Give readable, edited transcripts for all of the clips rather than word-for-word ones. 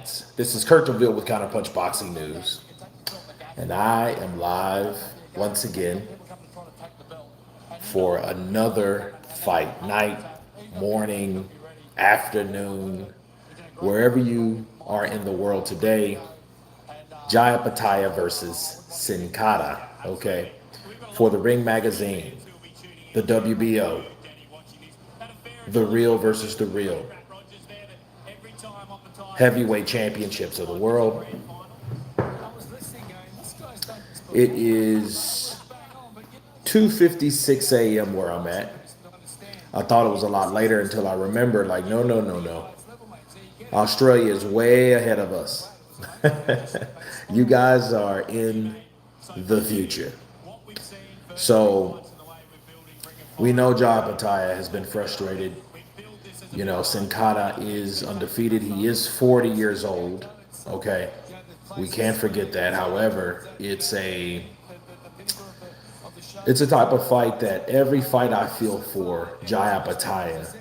fans? This is Kurt DeVille with Counterpunch Boxing News, and I am live once again for another fight night, morning, afternoon, wherever you are in the world today. Opetaia versus Cinkara, okay, for the Ring Magazine, the WBO, the real versus the real, heavyweight championships of the world. It is 2:56 a.m. where I'm at. I thought it was a lot later until I remembered, like, no, no, no, no. Australia is way ahead of us. You guys are in the future. So we know Opetaia has been frustrated. You know, Cinkara is undefeated. He is 40 years old. Okay. We can't forget that. However, it's a type of fight that every fight I feel for Opetaia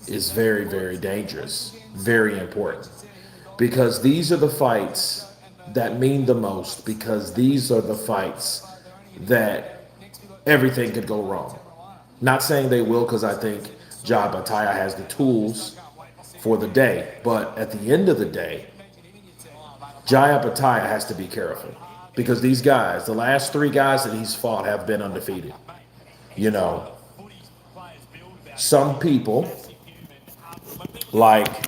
is very, very dangerous, very important. Because these are the fights that mean the most, because these are the fights that everything could go wrong. Not saying they will, because I think Opetaia has the tools for the day. But at the end of the day, Opetaia has to be careful. Because these guys, the last three guys that he's fought have been undefeated. You know, some people like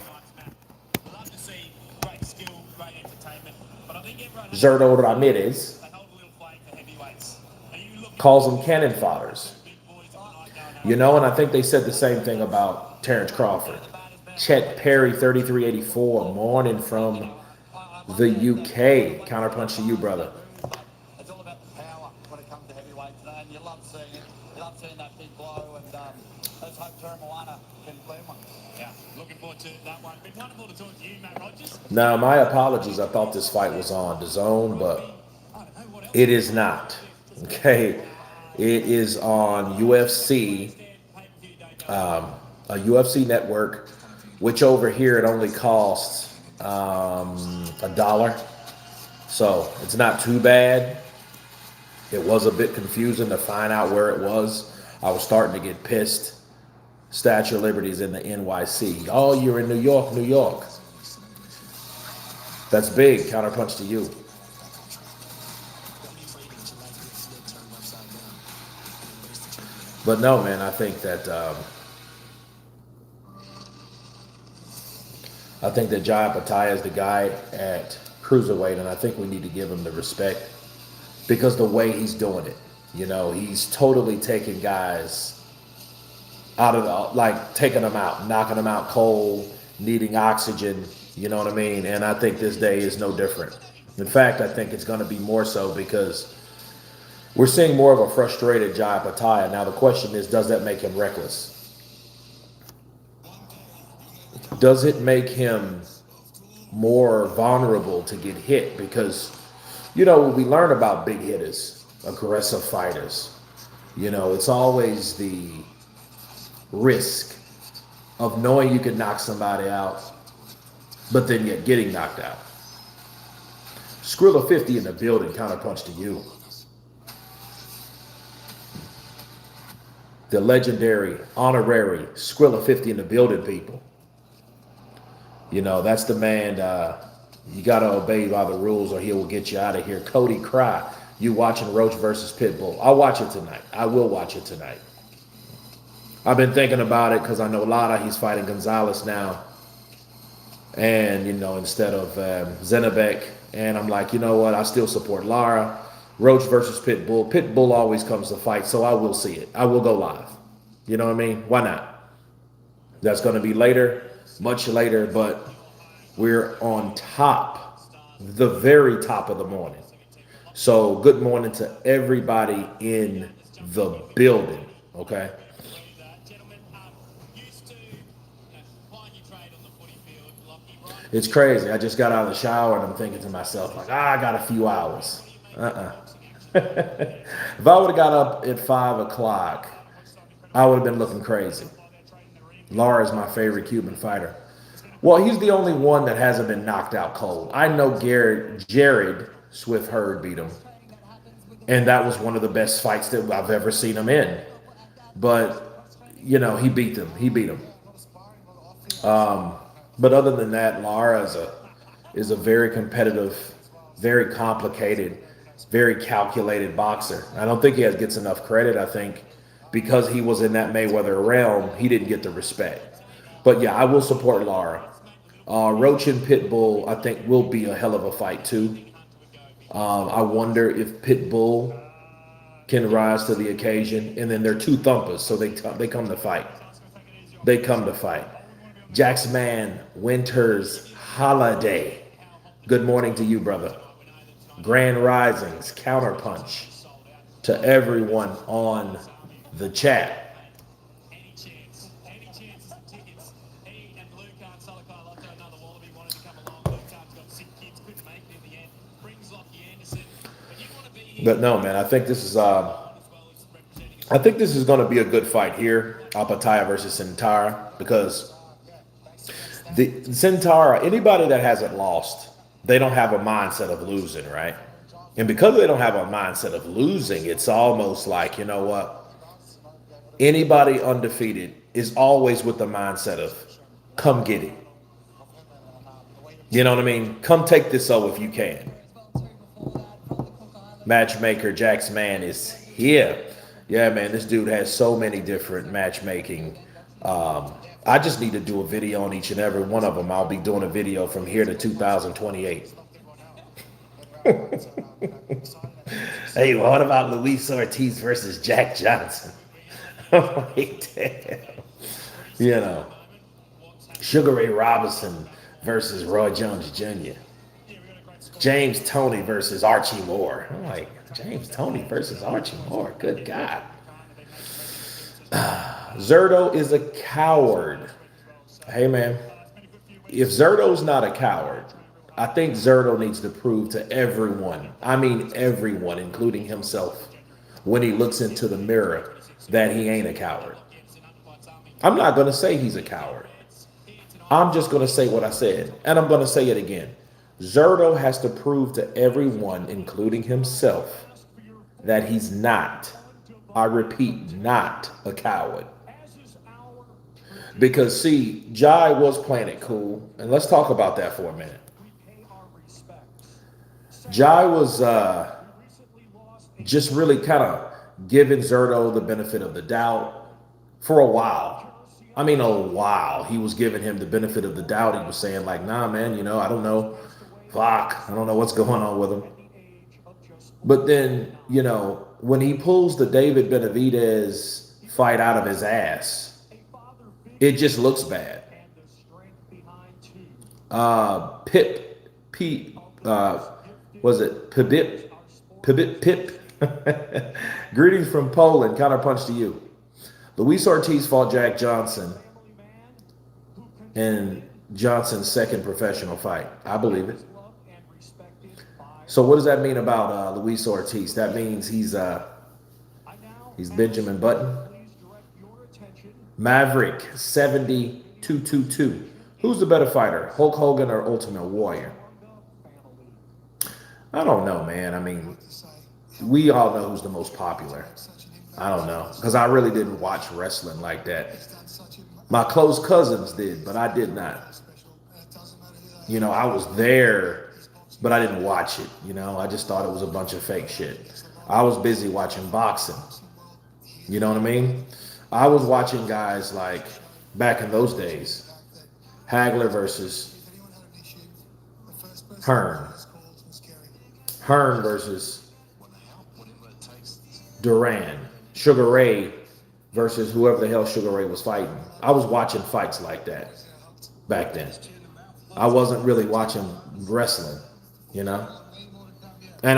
Zordo Ramirez calls them cannon fodders. You know, and I think they said the same thing about Terrence Crawford. Chet Perry, 3384, morning from the UK. Counterpunch to you, brother. It's all about the power when it comes to heavyweights, and you love seeing it. You love seeing that big blow, and let's hope Teramona can claim one. Yeah, looking forward to that one. Been wonderful to talk to you, Matt Rogers. Now, my apologies. I thought this fight was on DAZN, but it is not. Okay, it is on UFC, a UFC network, which over here it only costs $1. So it's not too bad. It was a bit confusing to find out where it was. I was starting to get pissed. Statue of Liberty's in the NYC. Oh, you're in New York, New York. That's big. Counterpunch to you. But no, man, I think that Opetaia is the guy at Cruiserweight, and I think we need to give him the respect because the way he's doing it, you know, he's totally taking guys out of the, like taking them out, knocking them out cold, needing oxygen, you know what I mean? And I think this day is no different. In fact, I think it's going to be more so because we're seeing more of a frustrated Opetaia. Now, the question is, does that make him reckless? Does it make him more vulnerable to get hit? Because, you know, we learn about big hitters, aggressive fighters. You know, it's always the risk of knowing you can knock somebody out, but then yet getting knocked out. Skrilla 50 in the building, counterpunch to you. The legendary, honorary Skrilla 50 in the building, people. You know, that's the man, you got to obey by the rules or he will get you out of here. Cody Cry, you watching Roach versus Pitbull. I'll watch it tonight. I will watch it tonight. I've been thinking about it because I know Lara, he's fighting Gonzalez now. And, you know, instead of Zenebek. And I'm like, you know what? I still support Lara. Roach versus Pitbull. Pitbull always comes to fight, so I will see it. I will go live. You know what I mean? Why not? That's going to be later, much later, but we're on top, the very top of the morning. So good morning to everybody in the building, okay? It's crazy. I just got out of the shower and I'm thinking to myself, like, I got a few hours. If I would have got up at 5 o'clock, I would have been looking crazy. Lara is my favorite Cuban fighter. Well, he's the only one that hasn't been knocked out cold. I know Jared Swift Hurd beat him, and that was one of the best fights that I've ever seen him in. But he beat them. He beat him. But other than that, Lara is a very competitive, very complicated, very calculated boxer. I don't think gets enough credit. I think because he was in that Mayweather realm, he didn't get the respect. But yeah, I will support Lara. Roach and Pitbull, I think, will be a hell of a fight too. I wonder if Pitbull can rise to the occasion. And then they're two thumpers, so they come to fight. They come to fight. Jacksman Winters Holiday. Good morning to you, brother. Grand Risings, Counterpunch to everyone on the chat. But no, man, I think this is going to be a good fight here, Opetaia versus Cinkara, because the Cinkara, anybody that hasn't lost, they don't have a mindset of losing, right? And because they don't have a mindset of losing, it's almost like, you know what? Anybody undefeated is always with the mindset of come get it. You know what I mean? Come take this O if you can. Matchmaker Jack's man is here. Yeah, man, this dude has so many different matchmaking. I just need to do a video on each and every one of them. I'll be doing a video from here to 2028. Hey, what about Luis Ortiz versus Jack Johnson? Like, damn. Sugar Ray Robinson versus Roy Jones Jr. James Toney versus Archie Moore. I'm like, James Toney versus Archie Moore. Good God. Zordo is a coward. Hey, man. If Zordo's not a coward, I think Zordo needs to prove to everyone, I mean everyone, including himself, when he looks into the mirror, that he ain't a coward. I'm not going to say he's a coward. I'm just going to say what I said, and I'm going to say it again. Zordo has to prove to everyone, including himself, that he's not, I repeat, not a coward. Because, see, Jai was playing it cool, and let's talk about that for a minute. Jai was just really kind of giving Zordo the benefit of the doubt for a while. I mean, a while. He was giving him the benefit of the doubt. He was saying, like, nah, man, I don't know. Fuck, I don't know what's going on with him. But then, when he pulls the David Benavidez fight out of his ass, it just looks bad. Pip. Greetings from Poland. Counterpunch to you. Luis Ortiz fought Jack Johnson in Johnson's second professional fight. I believe it. So what does that mean about Luis Ortiz? That means he's Benjamin Button. Maverick 70222. Who's the better fighter, Hulk Hogan or Ultimate Warrior? I don't know, man. I mean, we all know who's the most popular. I don't know, because I really didn't watch wrestling like that. My close cousins did, but I did not. I was there, but I didn't watch it. I just thought it was a bunch of fake shit. I was busy watching boxing. You know what I mean? I was watching guys like back in those days, Hagler versus Hearn. Hearn versus Duran. Sugar Ray versus whoever the hell Sugar Ray was fighting. I was watching fights like that back then. I wasn't really watching wrestling, And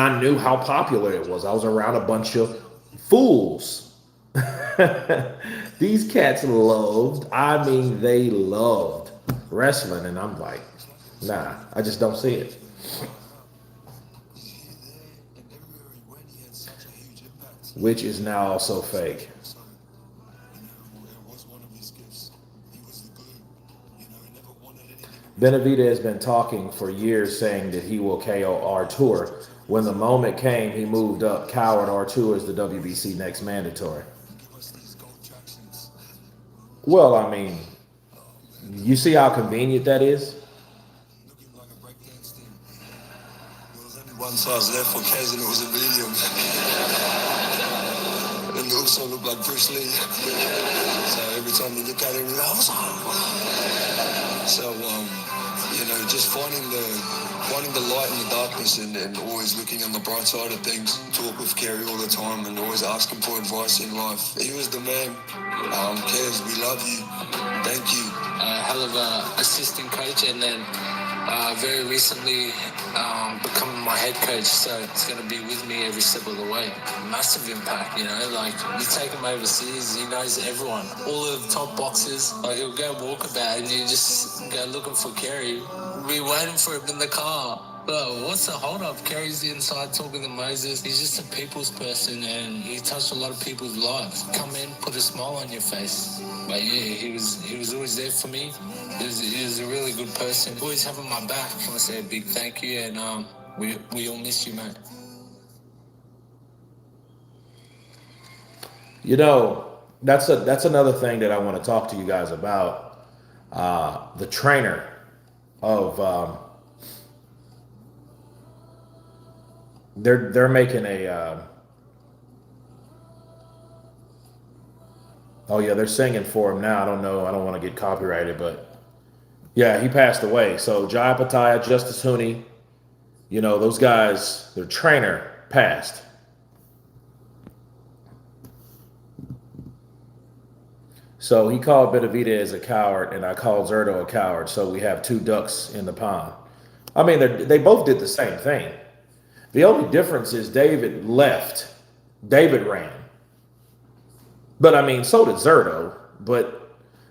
I knew how popular it was. I was around a bunch of fools. These cats they loved wrestling. And I'm like, nah, I just don't see it. Which is now also fake. Benavidez has been talking for years saying that he will KO Artur. When the moment came, he moved up. Coward Artur is the WBC next mandatory. Well, I mean, you see how convenient that is? One size left for Kaz and it was a medium. And it also looked like Bruce Lee. So every time you look at him, you're like, so, you know, just finding the light in the darkness and always looking on the bright side of things. Talk with Kerry all the time and always asking for advice in life. He was the man. Kaz, we love you. Thank you. Hell of a assistant coach, and then very recently becoming my head coach, so it's going to be with me every step of the way. Massive impact, you know, like you take him overseas, he knows everyone, all of the top boxers. Like he'll go walkabout and you just go looking for Kerry. We waiting for him in the car. Well, what's the hold up? Kerry's inside talking to Moses. He's just a people's person and he touched a lot of people's lives. Come in, put a smile on your face. But yeah, he was always there for me. He was a really good person. Always having my back. I want to say a big thank you, and we all miss you, mate. You know, that's another thing that I want to talk to you guys about. The trainer of they're making a oh yeah, they're singing for him now. I don't know. I don't want to get copyrighted, but yeah, he passed away. So Jai Opetaia, Justice Huni, you know, those guys, their trainer passed. So he called Benavidez a coward, and I called Zordo a coward. So we have two ducks in the pond. I mean, they both did the same thing. The only difference is David left. David ran. But I mean, so did Zordo. But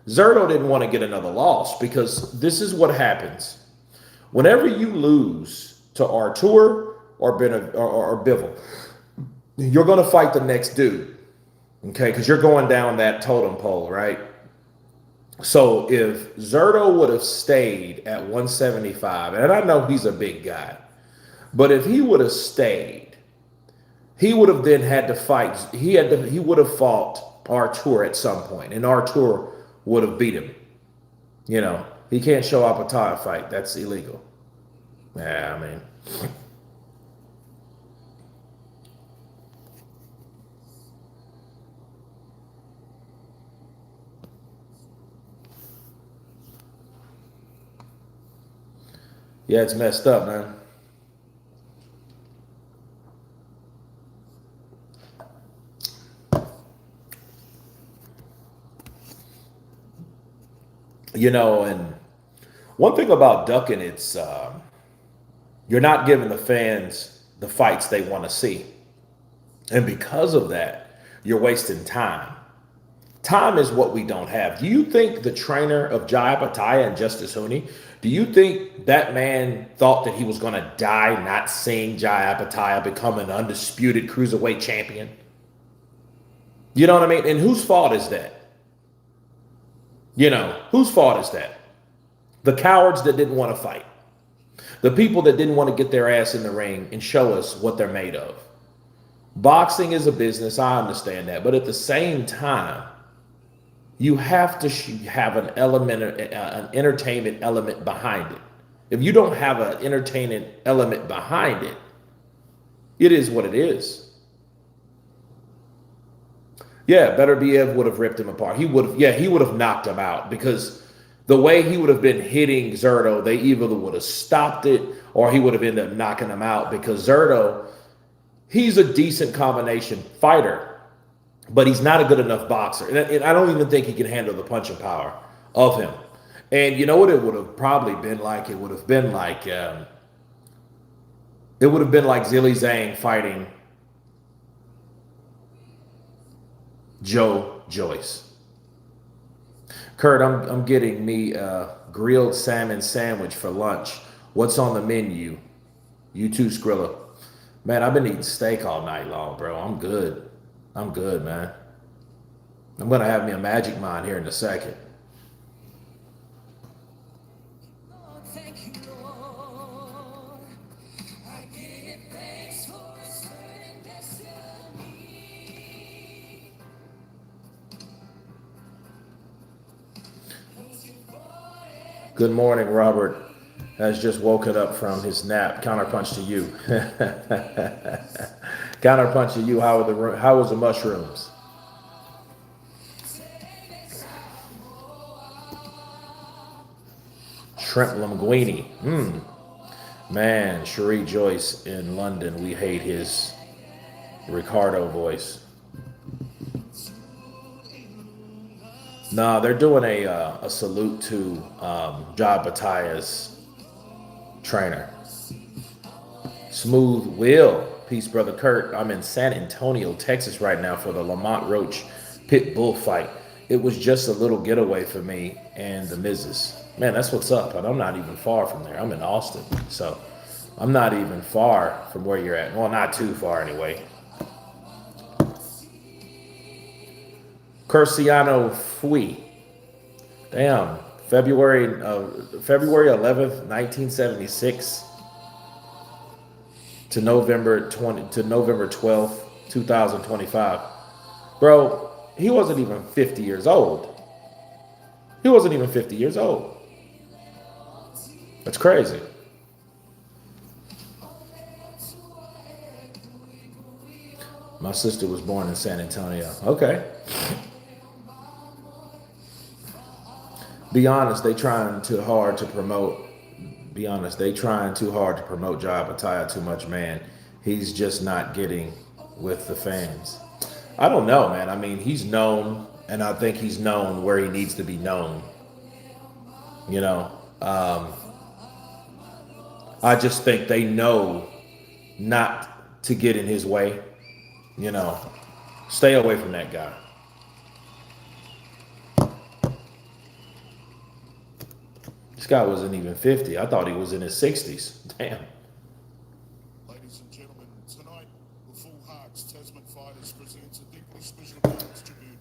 Zordo didn't want to get another loss, because this is what happens. Whenever you lose to Artur or Bivol, you're going to fight the next dude. Okay, because you're going down that totem pole, right? So if Zordo would have stayed at 175, and I know he's a big guy, but if he would have stayed, he would have then had to fight. He would have fought Artur at some point, and Artur would have beat him. You know, he can't show up a tie fight. That's illegal. Yeah, I mean. Yeah, it's messed up, man. You know, and one thing about ducking, it's you're not giving the fans the fights they want to see. And because of that, you're wasting time. Time is what we don't have. Do you think the trainer of Jai Opetaia and Justice Huni, do you think that man thought that he was going to die not seeing Jai Opetaia become an undisputed cruiserweight champion? You know what I mean? And whose fault is that? You know, whose fault is that? The cowards that didn't want to fight. The people that didn't want to get their ass in the ring and show us what they're made of. Boxing is a business, I understand that. But at the same time, you have to have an element, an entertainment element behind it. If you don't have an entertainment element behind it, it is what it is. Yeah, Beterbiev would have ripped him apart. He would have knocked him out, because the way he would have been hitting Zordo, they either would have stopped it or he would have ended up knocking him out, because Zordo, he's a decent combination fighter, but he's not a good enough boxer. And I don't even think he can handle the punching power of him. And you know what it would have probably been like? It would have been like Zhilei Zhang fighting Joe Joyce. Kurt, I'm getting me a grilled salmon sandwich for lunch. What's on the menu? You too, Skrilla. Man, I've been eating steak all night long, bro. I'm good. I'm good, man. I'm going to have me a Magic Mind here in a second. Good morning, Robert. Has just woken up from his nap. Counterpunch to you. Counterpunch to you. How was the mushrooms? Shrimp linguine. Man, Cherie Joyce in London. We hate his Ricardo voice. No, they're doing a salute to Opetaya's trainer. Smooth Will. Peace, brother Kurt. I'm in San Antonio, Texas right now for the Lamont Roach pit bull fight. It was just a little getaway for me and the missus. Man, that's what's up. And I'm not even far from there. I'm in Austin. So I'm not even far from where you're at. Well, not too far anyway. Curciano Fui. Damn. February 11th, 1976 to November 12th, 2025. Bro, he wasn't even 50 years old. He wasn't even 50 years old. That's crazy. My sister was born in San Antonio. Okay. Be honest, they trying too hard to promote Joe Opetaia too much, man. He's just not getting with the fans. I don't know, man. I mean, he's known, and I think he's known where he needs to be known. You know, I just think they know not to get in his way. You know, stay away from that guy. This guy wasn't even 50. I thought he was in his 60s. Damn. Ladies and gentlemen, tonight, the Full Hearts Tasman Fighters presents a deeply special dance tribute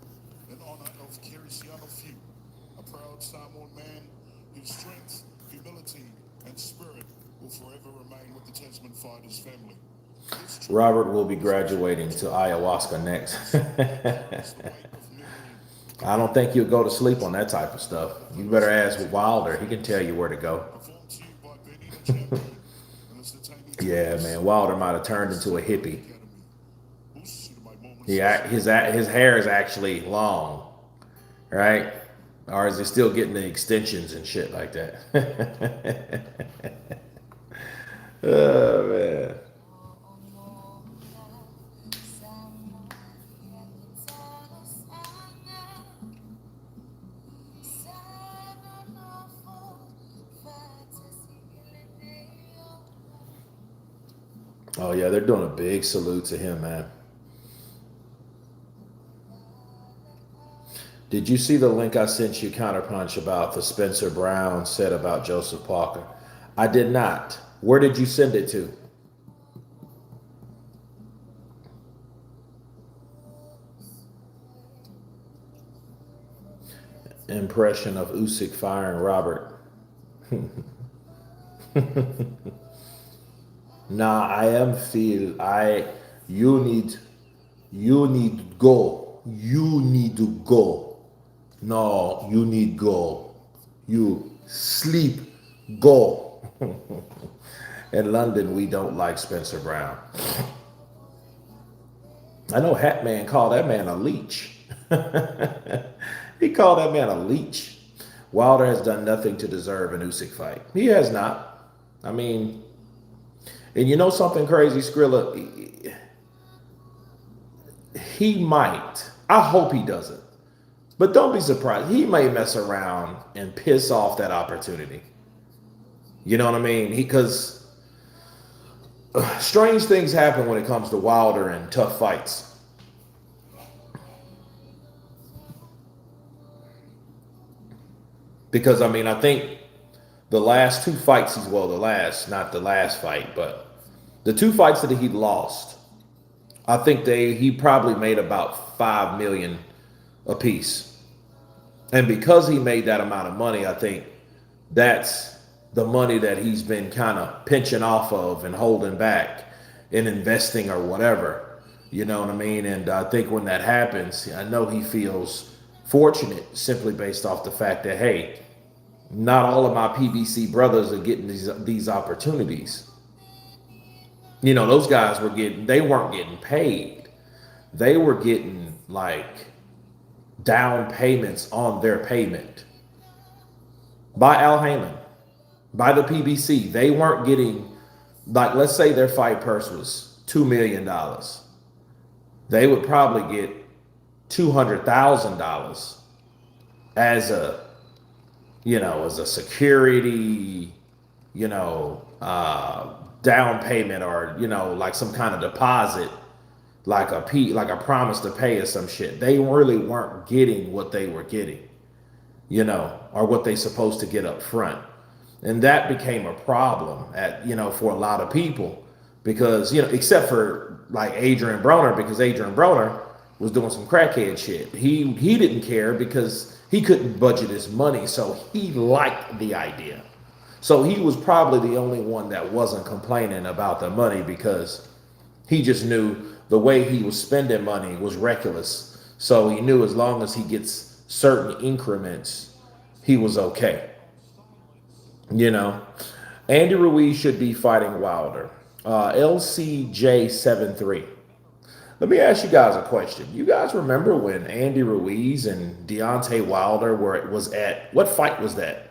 in honor of Cristiano Few, a proud Samoan man whose strength, humility, and spirit will forever remain with the Tasman Fighters family. Robert will be graduating to ayahuasca next. I don't think you'll go to sleep on that type of stuff. You better ask Wilder. He can tell you where to go. Yeah, man. Wilder might have turned into a hippie. Yeah, his hair is actually long, right? Or is he still getting the extensions and shit like that? Oh, man. Oh, yeah, they're doing a big salute to him, man. Did you see the link I sent you, Counterpunch, about the Spencer Brown said about Joseph Parker? I did not. Where did you send it to? Impression of Usyk firing Robert. Nah, you need go. You need to go. No, you need go. You sleep, go. In London, we don't like Spencer Brown. I know Hatman called that man a leech. He called that man a leech. Wilder has done nothing to deserve an Usyk fight. He has not. I mean, and you know something crazy, Skrilla? He might. I hope he doesn't. But don't be surprised. He may mess around and piss off that opportunity. You know what I mean? Because strange things happen when it comes to Wilder and tough fights. Because, I mean, I think the last two fights, not the last fight, but the two fights that he lost, I think he probably made about $5 million apiece. And because he made that amount of money, I think that's the money that he's been kind of pinching off of and holding back in investing or whatever. You know what I mean? And I think when that happens, I know he feels fortunate simply based off the fact that, hey, Not all of my PBC brothers are getting these opportunities. You know, those guys they weren't getting paid. They were getting like down payments on their payment by Al Heyman, by the PBC. They weren't getting, like, let's say their fight purse was $2 million. They would probably get $200,000 as a, as a security, down payment, or, like some kind of deposit, like a promise to pay or some shit. They really weren't getting what they were getting, or what they supposed to get up front. And that became a problem for a lot of people, because, except for like Adrian Broner, because Adrian Broner was doing some crackhead shit. He didn't care because he couldn't budget his money. So he liked the idea. So he was probably the only one that wasn't complaining about the money, because he just knew the way he was spending money was reckless. So he knew as long as he gets certain increments, he was okay. Andy Ruiz should be fighting Wilder. LCJ73. Let me ask you guys a question. You guys remember when Andy Ruiz and Deontay Wilder was at, what fight was that?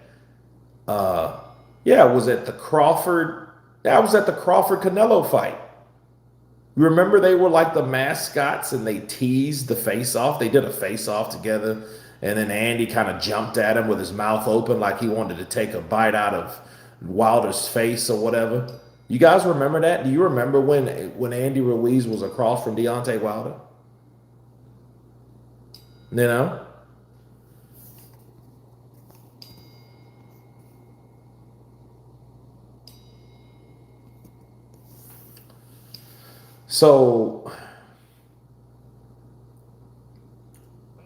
It was at the Crawford. That was at the Crawford Canelo fight. You remember they were like the mascots and they teased the face off. They did a face off together, and then Andy kind of jumped at him with his mouth open like he wanted to take a bite out of Wilder's face or whatever. You guys remember that? Do you remember when Andy Ruiz was across from Deontay Wilder? So,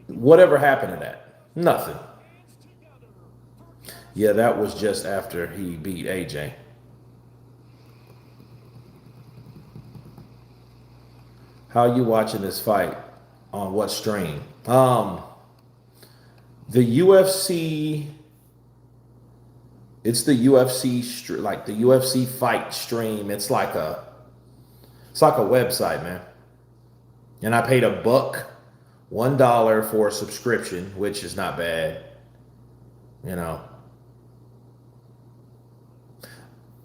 whatever happened to that? Nothing. Yeah, that was just after he beat AJ. How you watching this fight? On what stream? The UFC. It's the UFC, like the UFC fight stream. It's like a website, man. And I paid $1 for a subscription, which is not bad.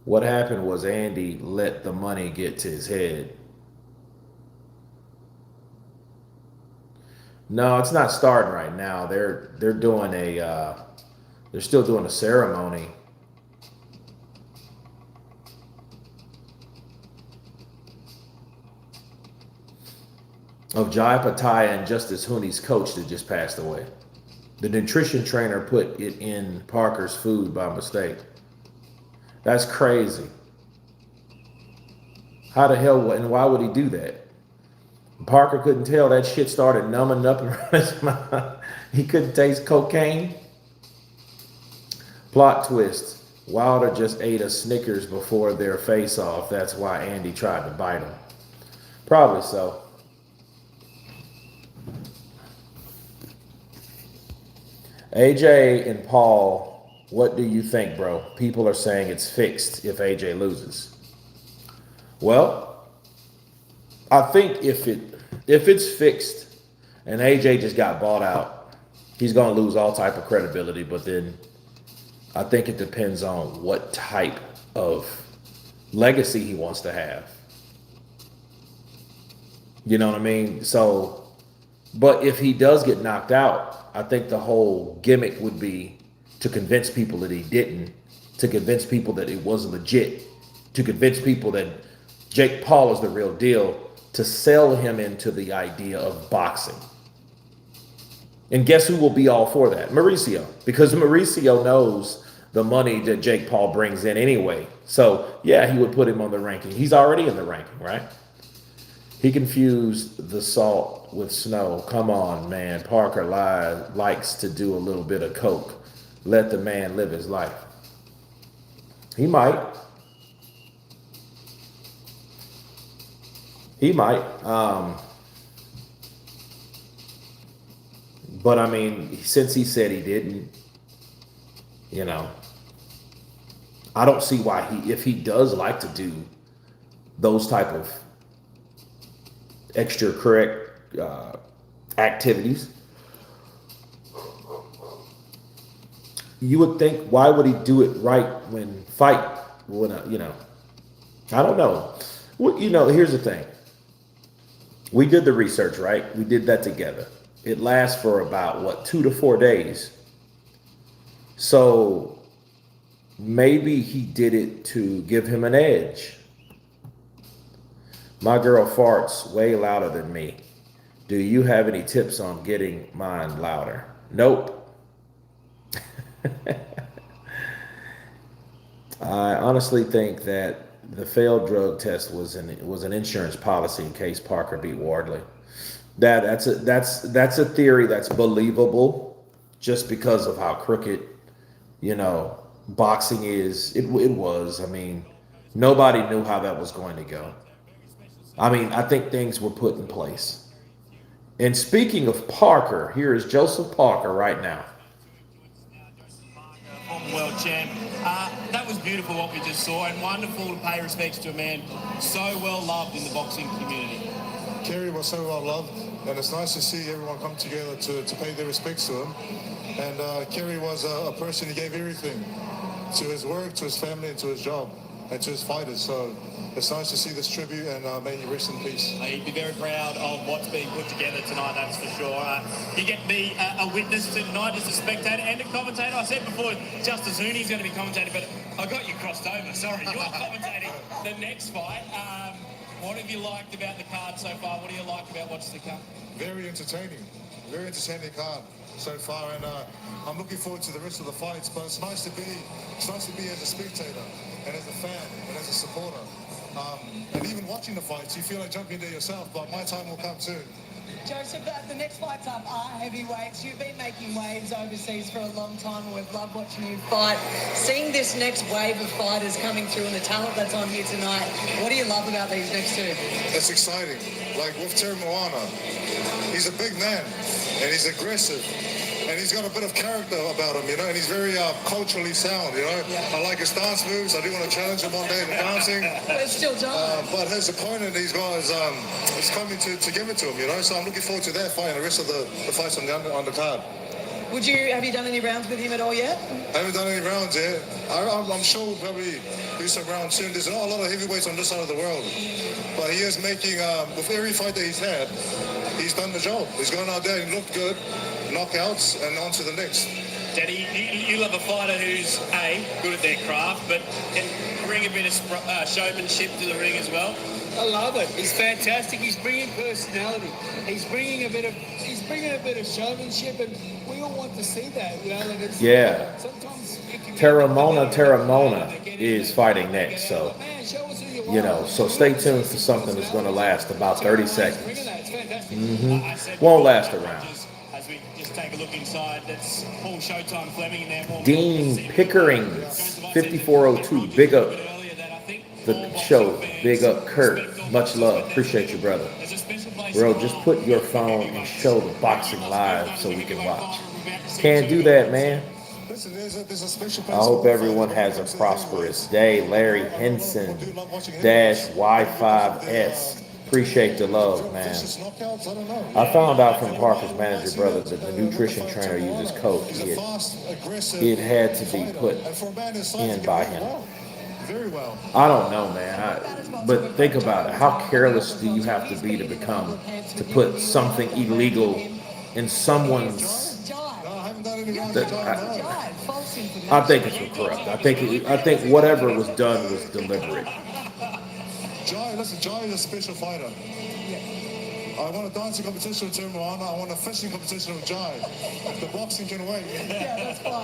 What happened was Andy let the money get to his head. No, it's not starting right now. They're doing they're still doing a ceremony. Of Jai Opetaia and Justice Hooney's coach that just passed away. The nutrition trainer put it in Parker's food by mistake. That's crazy. How the hell, and why would he do that? Parker couldn't tell that shit started numbing up around his mouth. He couldn't taste cocaine. Plot twist. Wilder just ate a Snickers before their face-off. That's why Andy tried to bite him. Probably so. AJ and Paul, what do you think, bro? People are saying it's fixed if AJ loses. Well, I think if it's fixed and AJ just got bought out, he's going to lose all type of credibility. But then I think it depends on what type of legacy he wants to have. You know what I mean? So, but if he does get knocked out, I think the whole gimmick would be to convince people that he didn't, to convince people that it wasn't legit, to convince people that Jake Paul is the real deal, to sell him into the idea of boxing. And guess who will be all for that? Mauricio. Because Mauricio knows the money that Jake Paul brings in anyway. So, yeah, he would put him on the ranking. He's already in the ranking, right? He confused the salt with snow. Come on, man. Parker likes to do a little bit of coke. Let the man live his life. He might. He might. But I mean, since he said he didn't, You know, I don't see why if he does like to do those type of extra correct activities, you would think, why would he do it right when fight? When I don't know. Well, here's the thing. We did the research, right? We did that together. It lasts for about, what, 2 to 4 days. So maybe he did it to give him an edge. My girl farts way louder than me. Do you have any tips on getting mine louder? Nope. I honestly think that the failed drug test was an insurance policy in case Parker beat Wardley. That's a theory that's believable, just because of how crooked, boxing is. It was. I mean, nobody knew how that was going to go. I mean, I think things were put in place. And speaking of Parker, here is Joseph Parker right now. Former world champ. That was beautiful what we just saw, and wonderful to pay respects to a man so well loved in the boxing community. Kerry was so well loved, and it's nice to see everyone come together to pay their respects to him. And Kerry was a person who gave everything to his work, to his family, and to his job, and to his fighters. So it's nice to see this tribute, and may he rest in peace. He'd be very proud of what's being put together tonight, that's for sure. You get to be a witness to tonight as a spectator and a commentator. I said before, Justice Zuni's going to be commentating, but I got you crossed over. Sorry, you're commentating the next fight. What have you liked about the card so far? What do you like about what's to come? Very entertaining card so far, and I'm looking forward to the rest of the fights. But it's nice to be as a spectator and as a fan and as a supporter. And even watching the fights, you feel like jumping there yourself, but my time will come soon. Joseph, the next fights up are heavyweights. You've been making waves overseas for a long time, and we've loved watching you fight. Seeing this next wave of fighters coming through and the talent that's on here tonight, what do you love about these next two? It's exciting. Like with Teramona, he's a big man, and he's aggressive. And he's got a bit of character about him, and he's very culturally sound, Yeah. I like his dance moves. I do want to challenge him one day in dancing. But it's still time. But his opponent, he's coming to give it to him, So I'm looking forward to that fight and the rest of the fights on the card. Have you done any rounds with him at all yet? I haven't done any rounds yet. I'm sure we'll probably do some rounds soon. There's not a lot of heavyweights on this side of the world. But he is making, with every fight that he's had, he's done the job. He's gone out there and looked good, knockouts, and on to the next. Daddy, you love a fighter who's, good at their craft, but can bring a bit of showmanship to the ring as well. I love it. He's fantastic. He's bringing personality. He's bringing a bit of showmanship, and we all want to see that. Yeah. Sometimes Teramona is fighting next, so so stay tuned for something that's going to last about 30 seconds. Won't last around. As we just take a look inside, that's Paul Showtime Fleming in there. Dean Pickering's 5402. Big up the show. Big up Kurt. Much love. Appreciate you, brother. Bro, just put your phone and show the boxing live so we can watch. Can't do that, man. I hope everyone has a prosperous day. Larry Henson dash Y5S. Appreciate the love, man. I found out from Parker's manager brother that the nutrition trainer uses coke. It had to be put in by him. I don't know, man. But think about it. How careless do you have to be to put something illegal in someone's? I think it's corrupt. I think whatever was done was deliberate. Jai is a special fighter. I want a dancing competition with Teramona. I want a fishing competition with Jai. The boxing can wait. Yeah,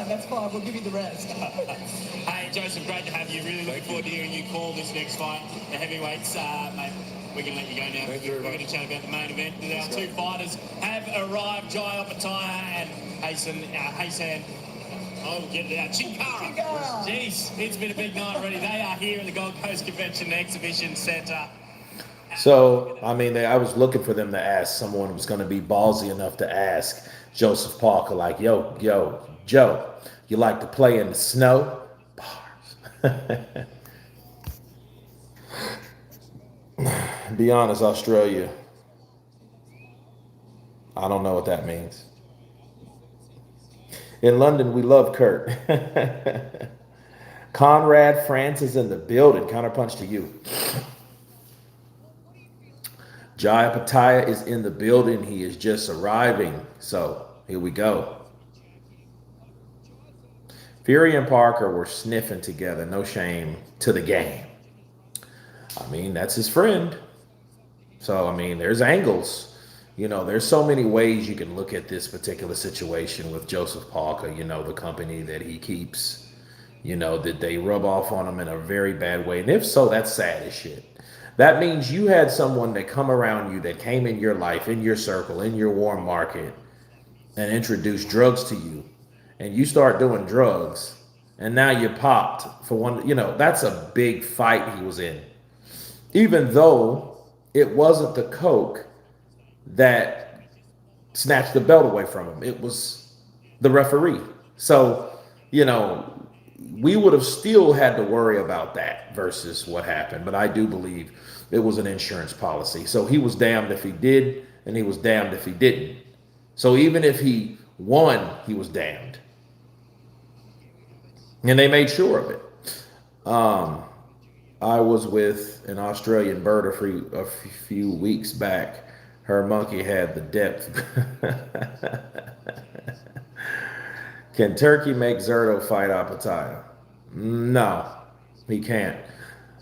that's fine. We'll give you the rest. Hey, Joseph, great to have you. Really looking forward to hearing you call this next fight. The heavyweights, mate, we can let you go now. We're going to chat about the main event. Our two fighters have arrived, Jai Opetaia and Huseyin. Oh, get it out. Cinkara. Jeez, it's been a big night already. They are here in the Gold Coast Convention Exhibition Centre. So, I mean, I was looking for them to ask someone who was going to be ballsy enough to ask Joseph Parker, like, yo, Joe, You like to play in the snow? Bars. Be honest, Australia. I don't know what that means. In London, we love Kurt. Conrad France is in the building. Counterpunch to you. Jai Opetaia is in the building. He is just arriving. So here we go. Fury and Parker were sniffing together. No shame to the game. I mean, that's his friend. So, I mean, there's angles. You know, there's so many ways you can look at this particular situation with Joseph Parker, you know, the company that he keeps. You know, did they rub off on him in a very bad way? And if so, that's sad as shit. That means you had someone that come around you that came in your life, in your circle, in your warm market, and introduced drugs to you. And you start doing drugs, and now you're popped for one. You know, that's a big fight he was in. Even though it wasn't the coke that snatched the belt away from him, it was the referee. So, you know, we would have still had to worry about that versus what happened. But I do believe it was an insurance policy. So he was damned if he did, and he was damned if he didn't. So even if he won, he was damned. And they made sure of it. I was with an Australian bird a few weeks back. Her monkey had the depth. Can Turkey make Zordo fight Opetaia? No, he can't.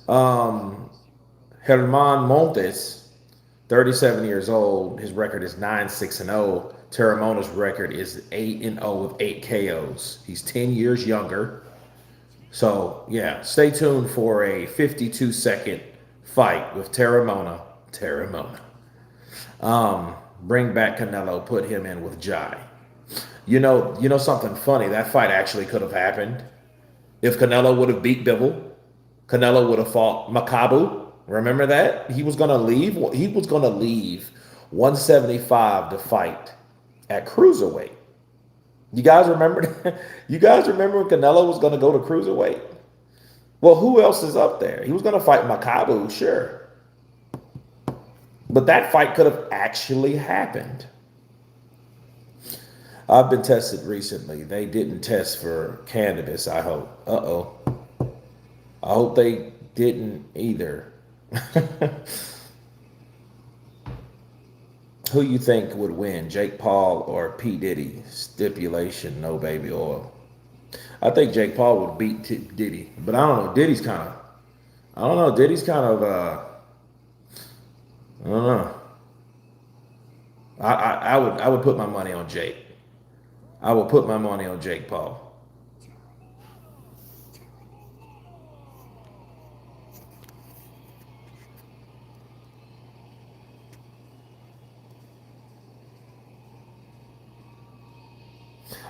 Herman Montes, 37 years old. His record is 9-6-0. Teramona's record is 8-0 with 8 KOs. He's 10 years younger. So, yeah, stay tuned for a 52-second fight with Teramona. Bring back Canelo, put him in with Jai. You know something funny? That fight actually could have happened. If Canelo would have beat Bivol, Canelo would have fought Makabu. Remember that? He was going to leave. He was going to leave 175 to fight at Cruiserweight. You guys remember? You guys remember when Canelo was going to go to Cruiserweight? Well, who else is up there? He was going to fight Makabu, sure. But that fight could have actually happened. I've been tested recently. They didn't test for cannabis, I hope. Uh-oh. I hope they didn't either. Who you think would win, Jake Paul or P. Diddy? Stipulation, no baby oil. I think Jake Paul would beat Diddy, but I don't know. Diddy's kind of, I don't know. I would put my money on Jake. I will put my money on Jake Paul.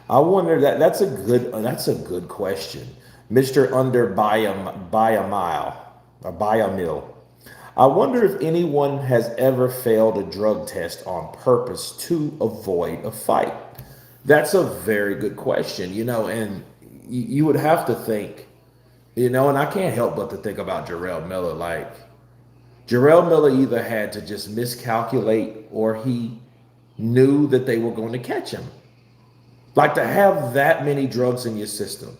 I wonder that's a good question. Mr. Under by a mile or by a mil. I wonder if anyone has ever failed a drug test on purpose to avoid a fight. That's a very good question, and you would have to think, and I can't help but to think about Jarrell Miller. Like, Jarrell Miller either had to just miscalculate or he knew that they were going to catch him. Like, to have that many drugs in your system,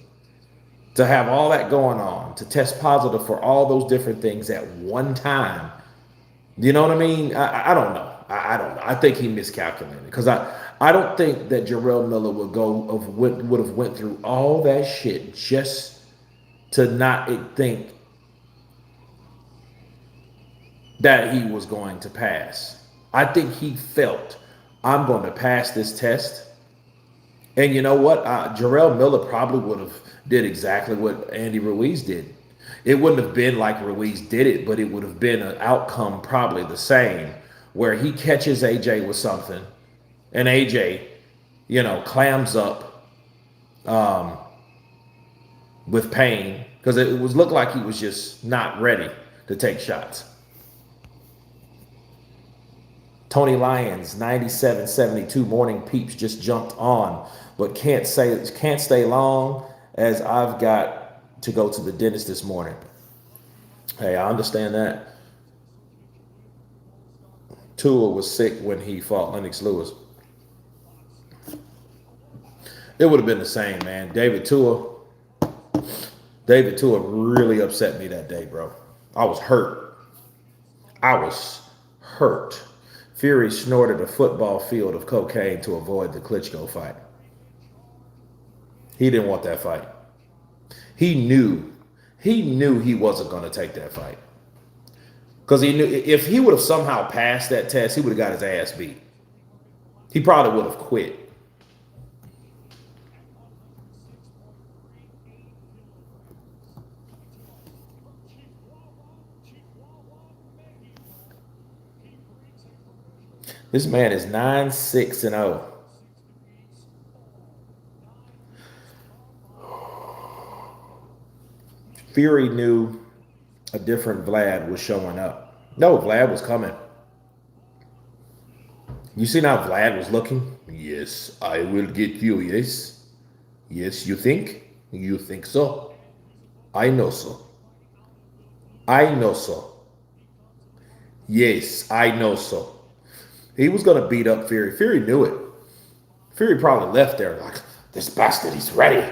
to have all that going on, to test positive for all those different things at one time, you know what I mean? I don't know. I don't know. I think he miscalculated because I don't think that Jarrell Miller would have went through all that shit just to not think that he was going to pass. I think he felt, I'm going to pass this test. And you know what? Jarrell Miller probably would have did exactly what Andy Ruiz did. It wouldn't have been like Ruiz did it, but it would have been an outcome probably the same, where he catches AJ with something, and AJ, clams up with pain because it looked like he was just not ready to take shots. Tony Lyons, 97-72 Morning Peeps just jumped on. but can't stay long as I've got to go to the dentist this morning. Hey, I understand that. Tua was sick when he fought Lennox Lewis. It would have been the same, man. David Tua really upset me that day, bro. I was hurt. Fury snorted a football field of cocaine to avoid the Klitschko fight. He didn't want that fight. He knew he wasn't going to take that fight. Because he knew if he would have somehow passed that test, he would have got his ass beat. He probably would have quit. This man is 9-6-0. Fury knew a different Vlad was showing up. No, Vlad was coming. You seen how Vlad was looking? Yes, I will get you, yes. Yes, you think? You think so? I know so. I know so. Yes, I know so. He was going to beat up Fury. Fury knew it. Fury probably left there like, this bastard, he's ready.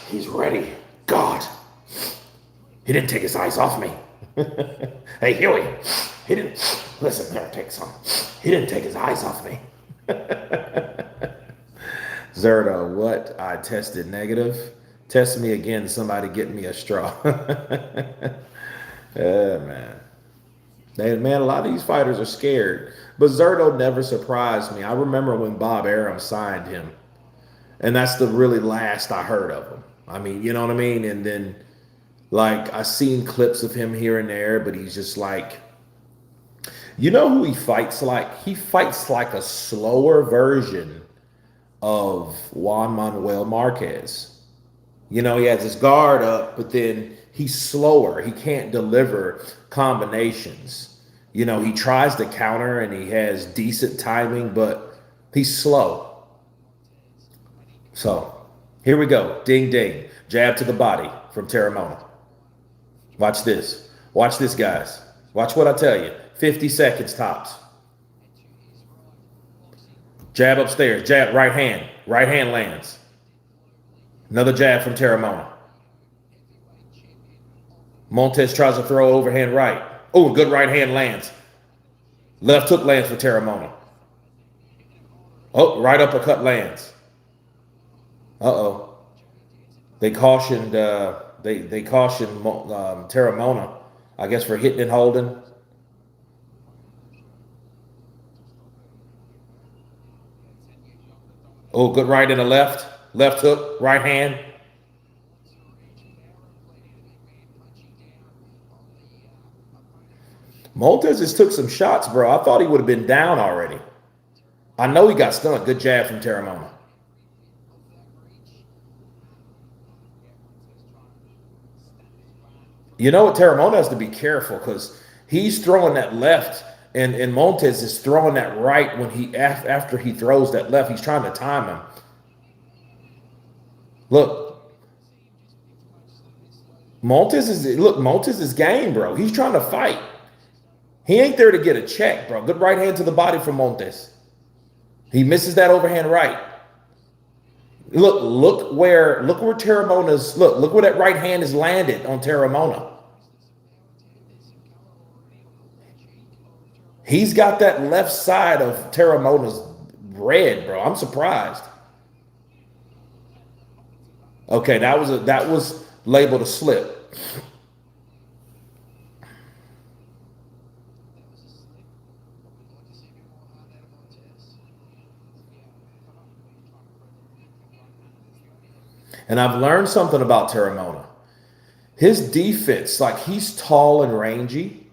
He's ready. God. He didn't take his eyes off me. Hey, Huey. He didn't. Listen, there, take some. He didn't take his eyes off me. Zordo, what? I tested negative. Test me again. Somebody get me a straw. Yeah, man. Man, a lot of these fighters are scared. But Zordo never surprised me. I remember when Bob Arum signed him. And that's the really last I heard of him. I mean, you know what I mean? And then, like, I seen clips of him here and there, but he's just like, you know who he fights like? He fights like a slower version of Juan Manuel Marquez. You know, he has his guard up, but then he's slower. He can't deliver combinations. You know, he tries to counter and he has decent timing, but he's slow. So, here we go. Ding, ding. Jab to the body from Teramona. Watch this. Watch this, guys. Watch what I tell you. 50 seconds tops. Jab upstairs. Jab, right hand. Right hand lands. Another jab from Teramona. Montes tries to throw overhand right. Oh, good right hand lands. Left hook lands for Teramona. Oh, right uppercut lands. Uh-oh. They cautioned they cautioned Teramona, I guess, for hitting and holding. Oh, good right and a left. Left hook, right hand. Montes just took some shots, bro. I thought he would have been down already. I know he got stunned. Good jab from Teramona. You know what? Teramona has to be careful because he's throwing that left, and Montes is throwing that right when he after he throws that left. He's trying to time him. Look, Montes is game, bro. He's trying to fight. He ain't there to get a check, bro. Good right hand to the body from Montes. He misses that overhand right. Look where Teramona's look where that right hand is landed on Teramona. He's got that left side of Teramona's red, bro. I'm surprised. Okay, that was labeled a slip. And I've learned something about Teramona. His defense, like, he's tall and rangy,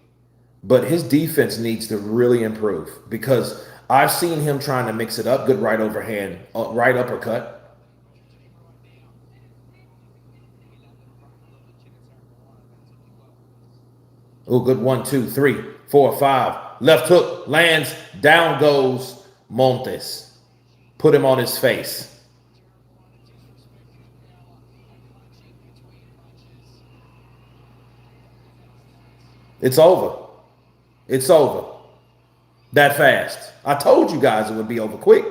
but his defense needs to really improve because I've seen him trying to mix it up. Good right overhand, right uppercut. Oh, good 1, 2, 3, 4, 5. Left hook lands, down goes Montes. Put him on his face. It's over. It's over. That fast. I told you guys it would be over quick.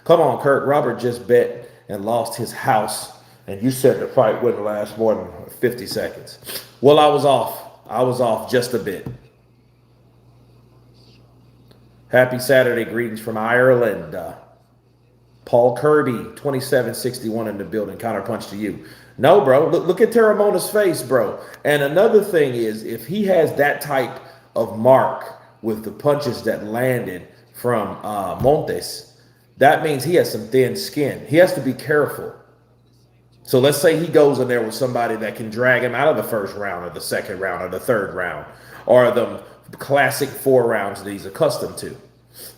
Come on, Kurt. Robert just bet and lost his house, and you said the fight wouldn't last more than 50 seconds. Well, I was off. I was off just a bit. Happy Saturday. Greetings from Ireland. Paul Kirby, 2761 in the building. Counterpunch to you. No, bro. Look at Teramona's face, bro. And another thing is, if he has that type of mark with the punches that landed from Montes, that means he has some thin skin. He has to be careful. So let's say he goes in there with somebody that can drag him out of the first round or the second round or the third round or the classic 4 rounds that he's accustomed to.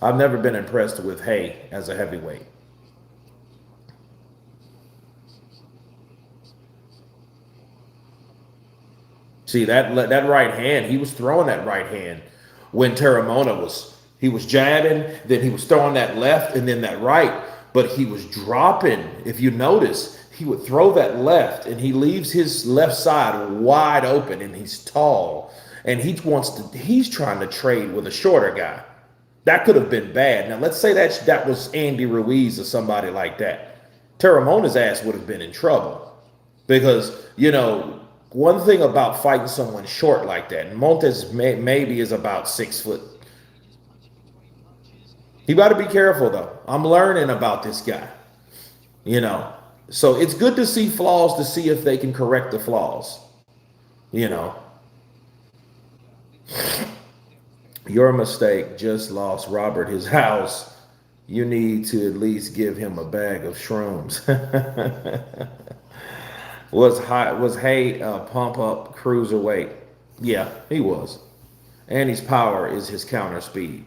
I've never been impressed with Hay as a heavyweight. See, that right hand, he was throwing that right hand when Teramona was jabbing, then he was throwing that left and then that right, but he was dropping. If you notice, he would throw that left and he leaves his left side wide open, and he's tall, and he's trying to trade with a shorter guy. That could have been bad. Now, let's say that was Andy Ruiz or somebody like that. Teramona's ass would have been in trouble because, you know, one thing about fighting someone short like that, and Montes maybe is about 6 foot. You got to be careful, though. I'm learning about this guy, you know. So it's good to see flaws to see if they can correct the flaws, you know. Your mistake just lost Robert his house. You need to at least give him a bag of shrooms. Was Hay pump up cruiserweight? Yeah, he was. And his power is his counter speed.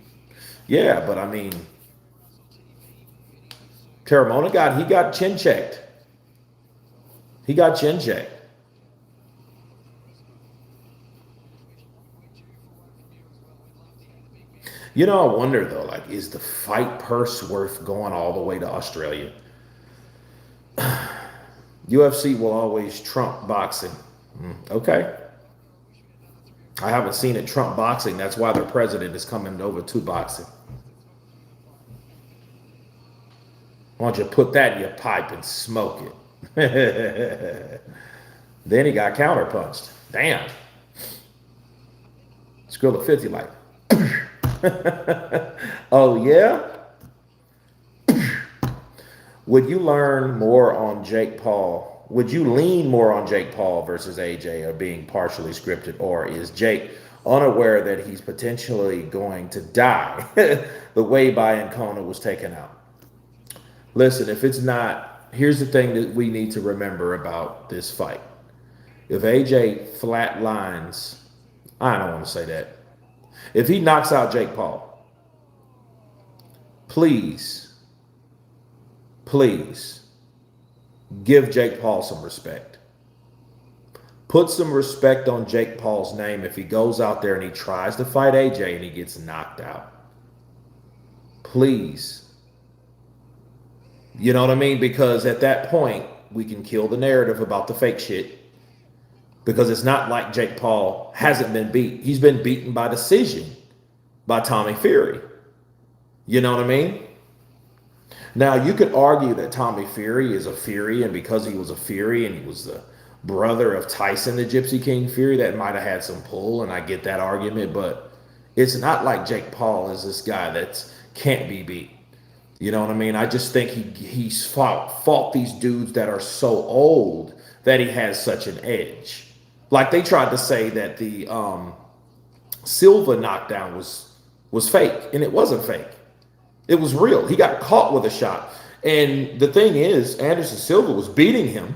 Yeah, but I mean, Teramona got chin checked. He got chin checked. You know, I wonder though, like, is the fight purse worth going all the way to Australia? UFC will always trump boxing. Okay. I haven't seen it trump boxing. That's why their president is coming over to boxing. Why don't you put that in your pipe and smoke it? Then he got counterpunched. Damn. Skrilla 50 like. Oh, yeah? Would you learn more on Jake Paul? Would you lean more on Jake Paul versus AJ or being partially scripted? Or is Jake unaware that he's potentially going to die the way by Ancona was taken out? Listen, if it's not, here's the thing that we need to remember about this fight. If AJ flatlines, I don't want to say that. If he knocks out Jake Paul, please give Jake Paul some respect. Put some respect on Jake Paul's name if he goes out there and he tries to fight AJ and he gets knocked out. Please. You know what I mean? Because at that point, we can kill the narrative about the fake shit. Because it's not like Jake Paul hasn't been beat. He's been beaten by decision by Tommy Fury. You know what I mean? Now, you could argue that Tommy Fury is a Fury, and because he was a Fury and he was the brother of Tyson, the Gypsy King Fury, that might have had some pull, and I get that argument, but it's not like Jake Paul is this guy that can't be beat. You know what I mean? I just think he's fought these dudes that are so old that he has such an edge. Like they tried to say that the Silva knockdown was fake, and it wasn't fake. It was real. He got caught with a shot. And the thing is, Anderson Silva was beating him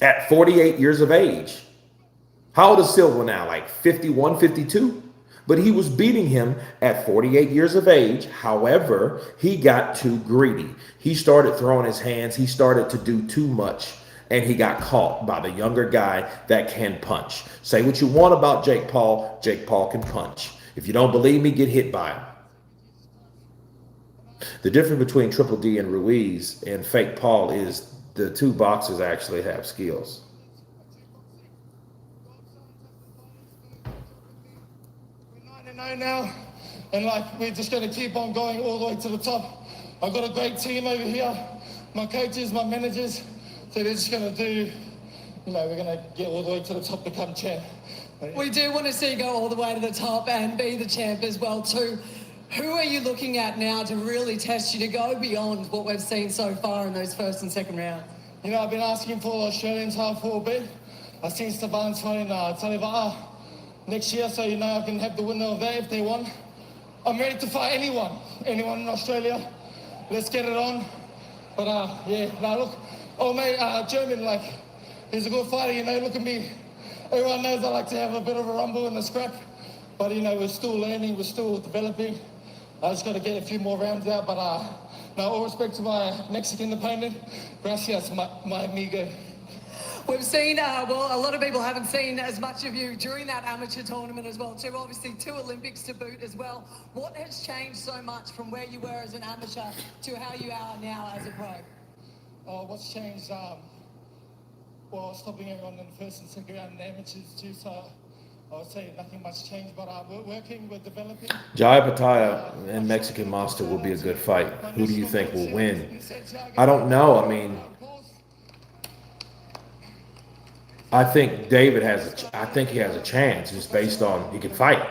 at 48 years of age. How old is Silva now? Like 51, 52? But he was beating him at 48 years of age. However, he got too greedy. He started throwing his hands. He started to do too much. And he got caught by the younger guy that can punch. Say what you want about Jake Paul. Jake Paul can punch. If you don't believe me, get hit by him. The difference between Triple D and Ruiz and Fake Paul is the two boxers actually have skills. We're 9-0 now, and like we're just going to keep on going all the way to the top. I've got a great team over here, my coaches, my managers, so they're just going to do, you know, we're going to get all the way to the top, become champ. We do want to see you go all the way to the top and be the champ as well too. Who are you looking at now to really test you to go beyond what we've seen so far in those first and second rounds? You know, I've been asking for Australians half for a bit. I've seen Stavan's fighting Taliba next year, so you know I can have the winner of that if they want. I'm ready to fight anyone in Australia. Let's get it on. But yeah, now look, oh mate, German, like, he's a good fighter, you know, look at me. Everyone knows I like to have a bit of a rumble in the scrap, but you know, we're still learning, we're still developing. I just got to get a few more rounds out, but now all respect to my Mexican opponent, gracias, my amigo. We've seen, well, a lot of people haven't seen as much of you during that amateur tournament as well too. Obviously 2 Olympics to boot as well. What has changed so much from where you were as an amateur to how you are now as a pro? What's changed? Well, stopping everyone in the first and second round in the amateurs too, so I would say nothing much changed, but we're working, we're developing. Opetaia and Mexican Monster will be a good fight. Who do you think will win? I don't know. I mean, I think David has I think he has a chance just based on he can fight.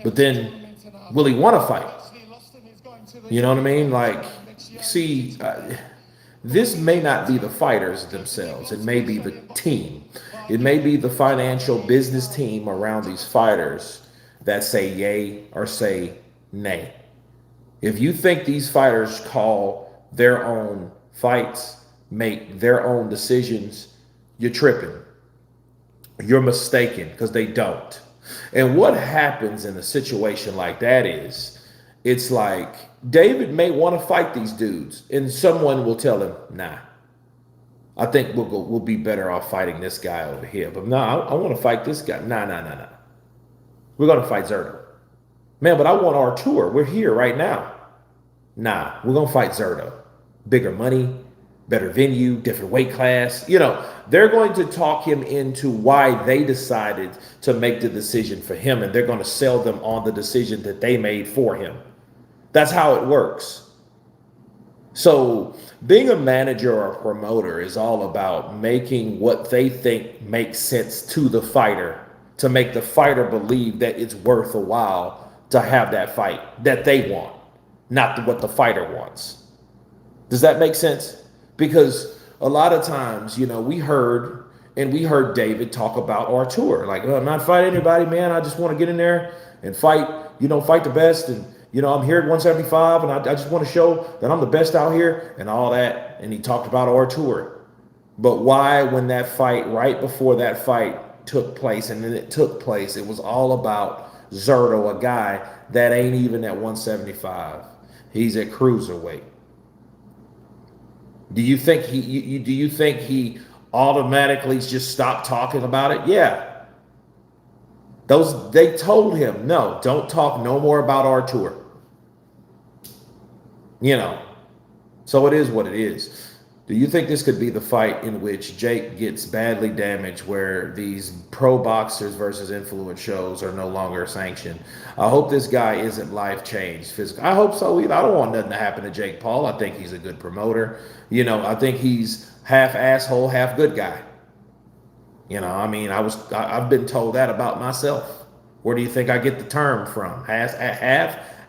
But then, will he want to fight? You know what I mean? Like, see, this may not be the fighters themselves. It may be the team. It may be the financial business team around these fighters that say yay or say nay. If you think these fighters call their own fights, make their own decisions, you're tripping. You're mistaken, because they don't. And what happens in a situation like that is, it's like David may want to fight these dudes, and someone will tell him, nah. I think we'll be better off fighting this guy over here. But no, I want to fight this guy. Nah. We're going to fight Zordo. Man, but I want our tour. We're here right now. Nah, we're going to fight Zordo. Bigger money, better venue, different weight class. You know, they're going to talk him into why they decided to make the decision for him, and they're going to sell them on the decision that they made for him. That's how it works. So being a manager or a promoter is all about making what they think makes sense to the fighter, to make the fighter believe that it's worth a while to have that fight that they want, not what the fighter wants. Does that make sense? Because a lot of times, you know, we heard David talk about our tour. Like, I'm not fighting anybody, man. I just want to get in there and fight, you know, fight the best. And, you know, I'm here at 175, and I just want to show that I'm the best out here and all that. And he talked about our tour. But why, when that fight, right before that fight took place, and then it took place, it was all about Zordo, a guy that ain't even at 175. He's at Cruiserweight. Do you think he automatically just stopped talking about it? Yeah. They told him, no, don't talk no more about our tour. You know, so it is what it is. Do you think this could be the fight in which Jake gets badly damaged, where these pro boxers versus influence shows are no longer sanctioned? I hope this guy isn't life changed physically. I hope so. I don't want nothing to happen to Jake Paul. I think he's a good promoter. You know, I think he's half asshole, half good guy. You know, I mean, I've been told that about myself. Where do you think I get the term from? Half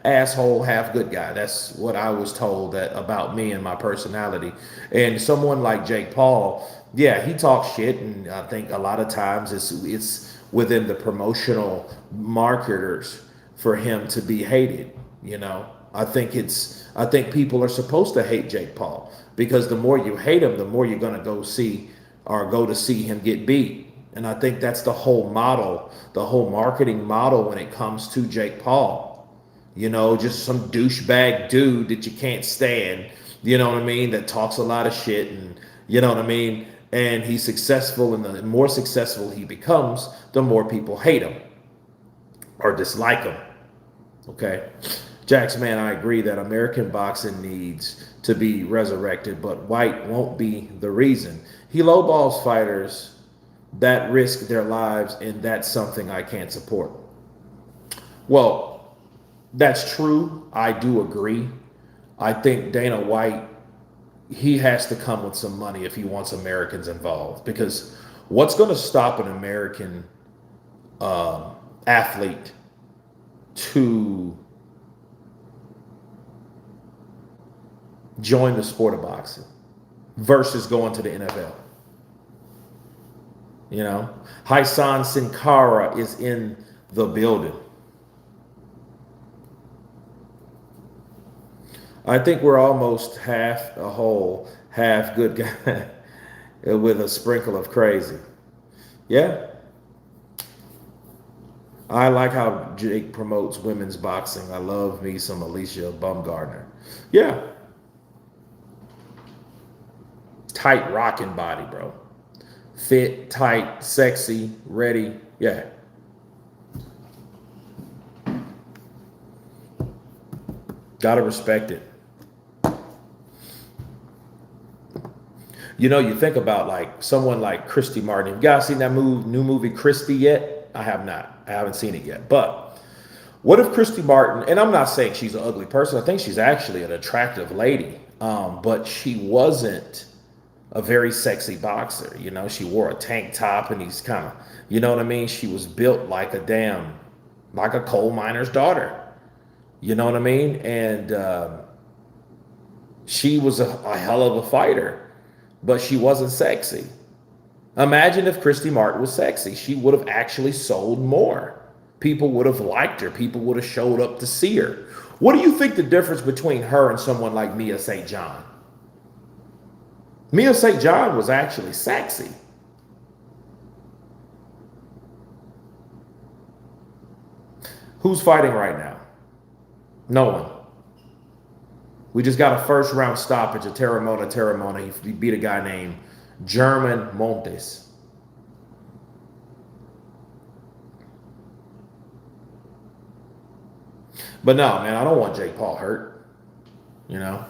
asshole, half good guy. That's what I was told that about me and my personality. And someone like Jake Paul, yeah, he talks shit, and I think a lot of times it's within the promotional marketers for him to be hated. You know, I think people are supposed to hate Jake Paul, because the more you hate him, the more you're gonna go to see him get beat. And I think that's the whole model, the whole marketing model when it comes to Jake Paul. You know, just some douchebag dude that you can't stand, you know what I mean, that talks a lot of shit, and you know what I mean, and he's successful, and the more successful he becomes, the more people hate him or dislike him. Okay. Jackson, man, I agree that American boxing needs to be resurrected, but White won't be the reason. He lowballs fighters that risk their lives, and that's something I can't support. Well, that's true. I do agree. I think Dana White, he has to come with some money if he wants Americans involved, because what's going to stop an American athlete to join the sport of boxing versus going to the NFL? You know, Huseyin Cinkara is in the building. I think we're almost half a whole, half good guy with a sprinkle of crazy. Yeah. I like how Jake promotes women's boxing. I love me some Alicia Bumgardner. Yeah. Tight rocking body, bro. Fit, tight, sexy, ready. Yeah. Gotta respect it. You know, you think about like someone like Christy Martin. Have you guys seen that new movie Christy yet? I have not. I haven't seen it yet. But what if Christy Martin, and I'm not saying she's an ugly person. I think she's actually an attractive lady. But she wasn't a very sexy boxer. You know, she wore a tank top and he's kind of, you know what I mean? She was built like like a coal miner's daughter. You know what I mean? And she was a hell of a fighter, but she wasn't sexy. Imagine if Christy Martin was sexy. She would have actually sold more. People would have liked her. People would have showed up to see her. What do you think the difference between her and someone like Mia St. John? Mia St. John was actually sexy. Who's fighting right now? No one. We just got a first round stoppage at Teramona. He beat a guy named German Montes. But no, man, I don't want Jake Paul hurt. You know?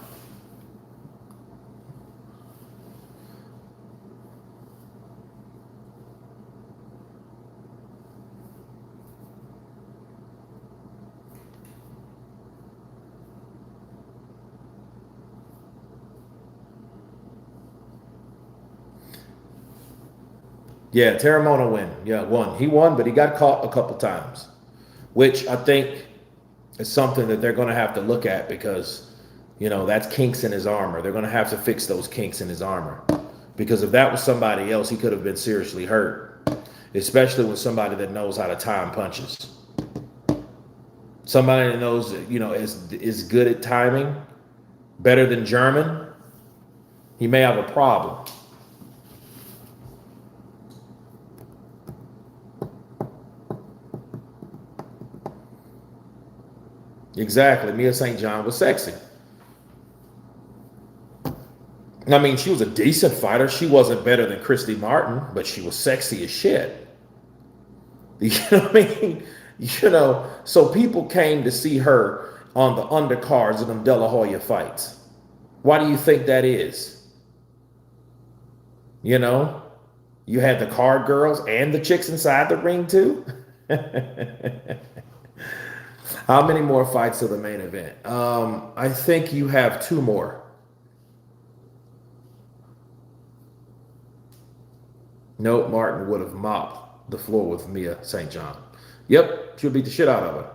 Yeah, Teramona win. Yeah, won. He won, but he got caught a couple times, which I think is something that they're going to have to look at because, you know, that's kinks in his armor. They're going to have to fix those kinks in his armor because if that was somebody else, he could have been seriously hurt, especially with somebody that knows how to time punches. Somebody that knows, you know, is good at timing, better than German, he may have a problem. Exactly. Mia St. John was sexy. I mean, she was a decent fighter. She wasn't better than Christy Martin, but she was sexy as shit. You know what I mean? You know, so people came to see her on the undercards of them De La Hoya fights. Why do you think that is? You know, you had the card girls and the chicks inside the ring too. How many more fights to the main event? I think you have 2 more. Nope, Martin would have mopped the floor with Mia St. John. Yep, she'll beat the shit out of her.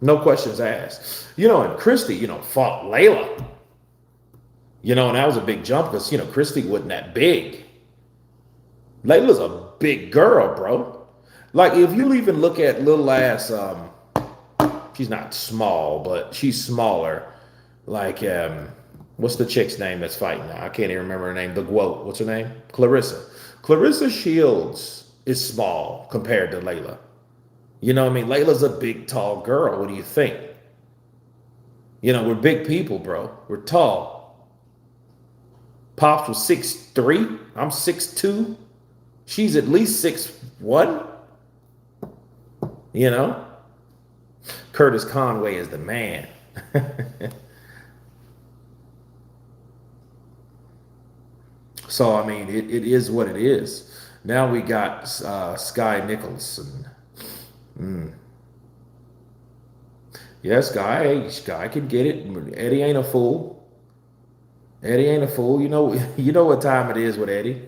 No questions asked. You know, and Christy, you know, fought Layla. You know, and that was a big jump because, you know, Christy wasn't that big. Layla's a big girl, bro. Like, if you even look at little ass, she's not small, but she's smaller. Like, what's the chick's name that's fighting now? I can't even remember her name. The Guote. What's her name? Clarissa. Clarissa Shields is small compared to Layla. You know what I mean? Layla's a big, tall girl. What do you think? You know, we're big people, bro. We're tall. Pops was 6'3". I'm 6'2". She's at least 6'1". You know? Curtis Conway is the man. So, I mean, it is what it is. Now we got Sky Nicholson. Yes, Sky can get it. Eddie ain't a fool. Eddie ain't a fool. You know what time it is with Eddie.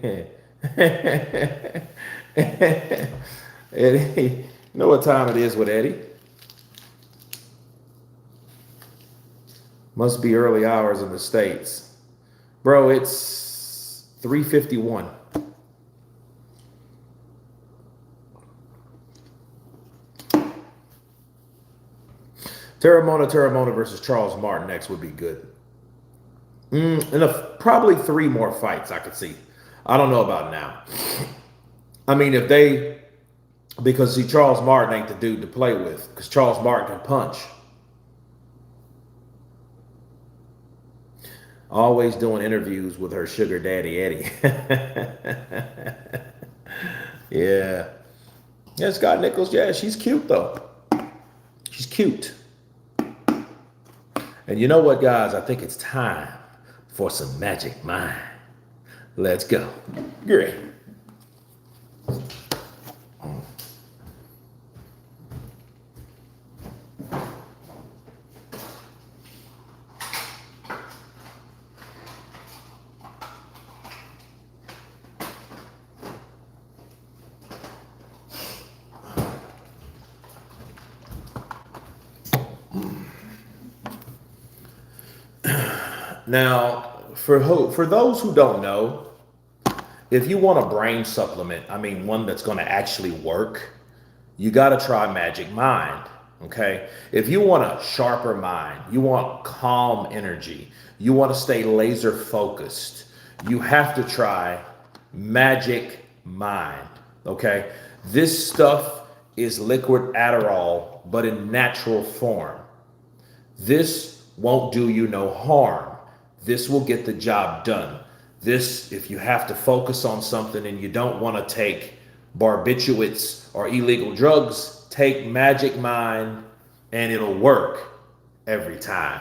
Eddie, you know what time it is with Eddie. Must be early hours in the States. Bro, it's 3:51. Teramona versus Charles Martin next would be good. And probably 3 more fights I could see. I don't know about now. I mean, because see, Charles Martin ain't the dude to play with, because Charles Martin can punch. Always doing interviews with her sugar daddy, Eddie. Yeah. Yeah, Scott Nichols, yeah, she's cute, though. She's cute. And you know what, guys? I think it's time for some Magic Mind. Let's go. Great. Now, for those who don't know, if you want a brain supplement, I mean one that's going to actually work, you got to try Magic Mind, okay? If you want a sharper mind, you want calm energy, you want to stay laser focused, you have to try Magic Mind, okay? This stuff is liquid Adderall, but in natural form. This won't do you no harm. This will get the job done. This, if you have to focus on something and you don't want to take barbiturates or illegal drugs, take Magic Mind and it'll work every time.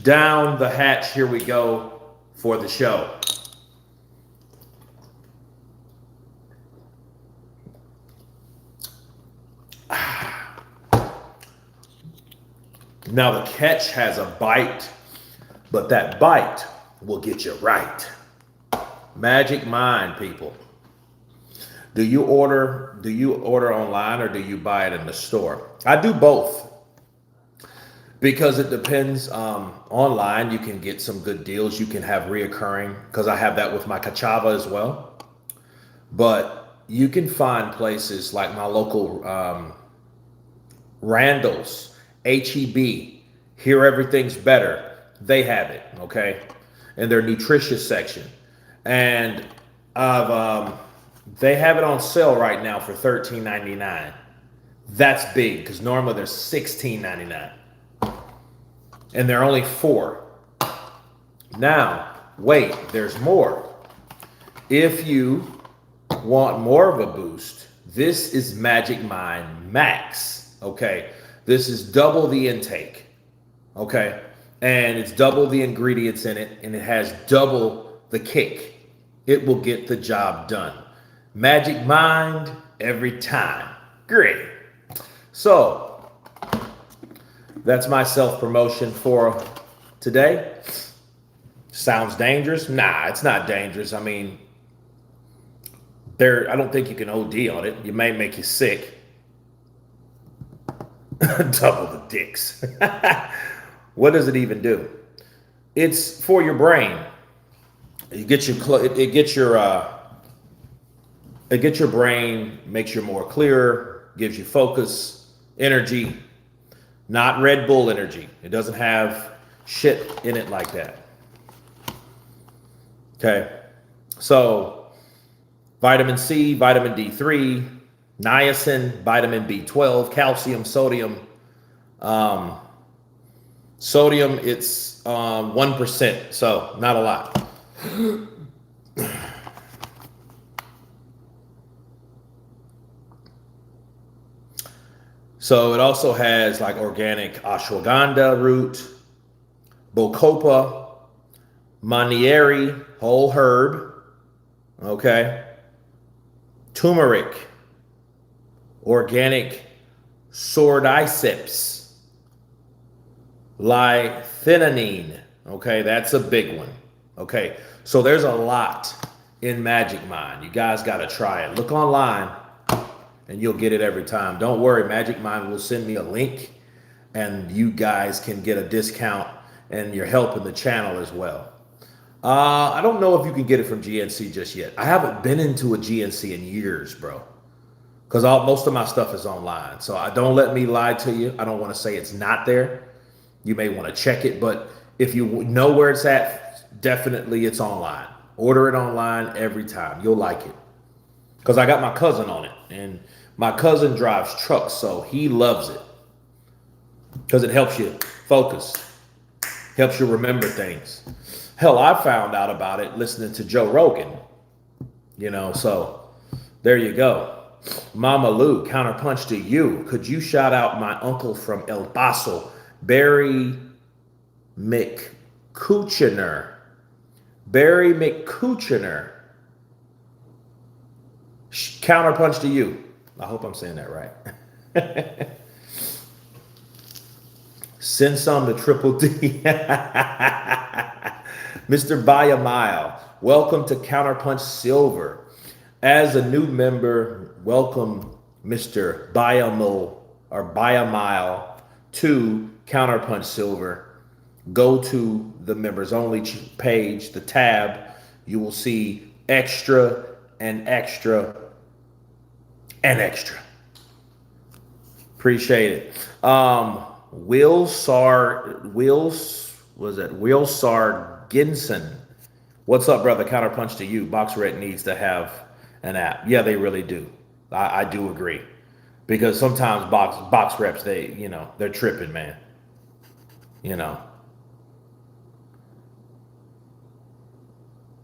Down the hatch, here we go for the show. Now the catch has a bite, but that bite will get you right. Magic Mind, people. Do you order online or do you buy it in the store? I do both. Because it depends. Online, you can get some good deals. You can have reoccurring, because I have that with my Cachava as well. But you can find places like my local Randall's, HEB, Here Everything's Better. They have it, okay? In their nutritious section. And they have it on sale right now for $13.99. That's big, because normally they're $16.99. And they're only 4. Now, wait, there's more. If you want more of a boost, this is Magic Mind Max, okay? This is double the intake, okay? And it's double the ingredients in it, and it has double the kick. It will get the job done. Magic Mind every time. Great. So, that's my self-promotion for today. Sounds dangerous? Nah, it's not dangerous. I mean, I don't think you can OD on it. You may make you sick. Double the dicks. What does it even do? It's for your brain. It gets your brain, makes you more clearer, gives you focus, energy. Not Red Bull energy. It doesn't have shit in it like that. Okay. So, vitamin C, vitamin D3, niacin, vitamin B12, calcium, sodium. Sodium, it's 1%, so not a lot. So it also has like organic ashwagandha root, bocopa, manieri, whole herb, okay, turmeric, organic sordiceps, L-theanine. Okay, that's a big one. Okay, so there's a lot in Magic Mind. You guys got to try it. Look online and you'll get it every time. Don't worry, Magic Mind will send me a link and you guys can get a discount and you're helping the channel as well. I don't know if you can get it from GNC just yet. I haven't been into a GNC in years, bro. Because most of my stuff is online. So don't let me lie to you. I don't want to say it's not there. You may want to check it. But if you know where it's at, definitely it's online. Order it online every time. You'll like it. Because I got my cousin on it. And my cousin drives trucks, so he loves it. Because it helps you focus. Helps you remember things. Hell, I found out about it listening to Joe Rogan. You know, so there you go. Mama Lou, counterpunch to you. Could you shout out my uncle from El Paso, Barry McCouchiner? Barry McCouchiner. Counterpunch to you. I hope I'm saying that right. Send some to Triple D. Mr. Buy a Mile, welcome to Counterpunch Silver. As a new member, welcome Mr. Buy a Mile to Counterpunch Silver. Go to the members only page, the tab. You will see extra and extra and extra. Appreciate it. Will Sarginson. What's up, brother? Counterpunch to you. Box Red needs to have an app. Yeah, they really do. I do agree. Because sometimes box reps, they're tripping, man.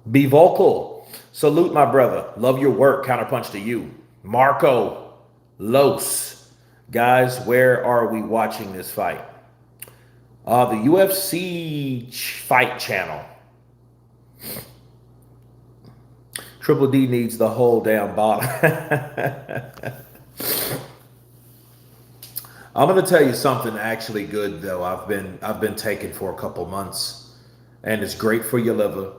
Be vocal. Salute, my brother. Love your work. Counterpunch to you. Marco Los. Guys, where are we watching this fight? The UFC Fight Channel. Triple D needs the whole damn bottle. I'm going to tell you something actually good though. I've been taking for a couple months, and it's great for your liver.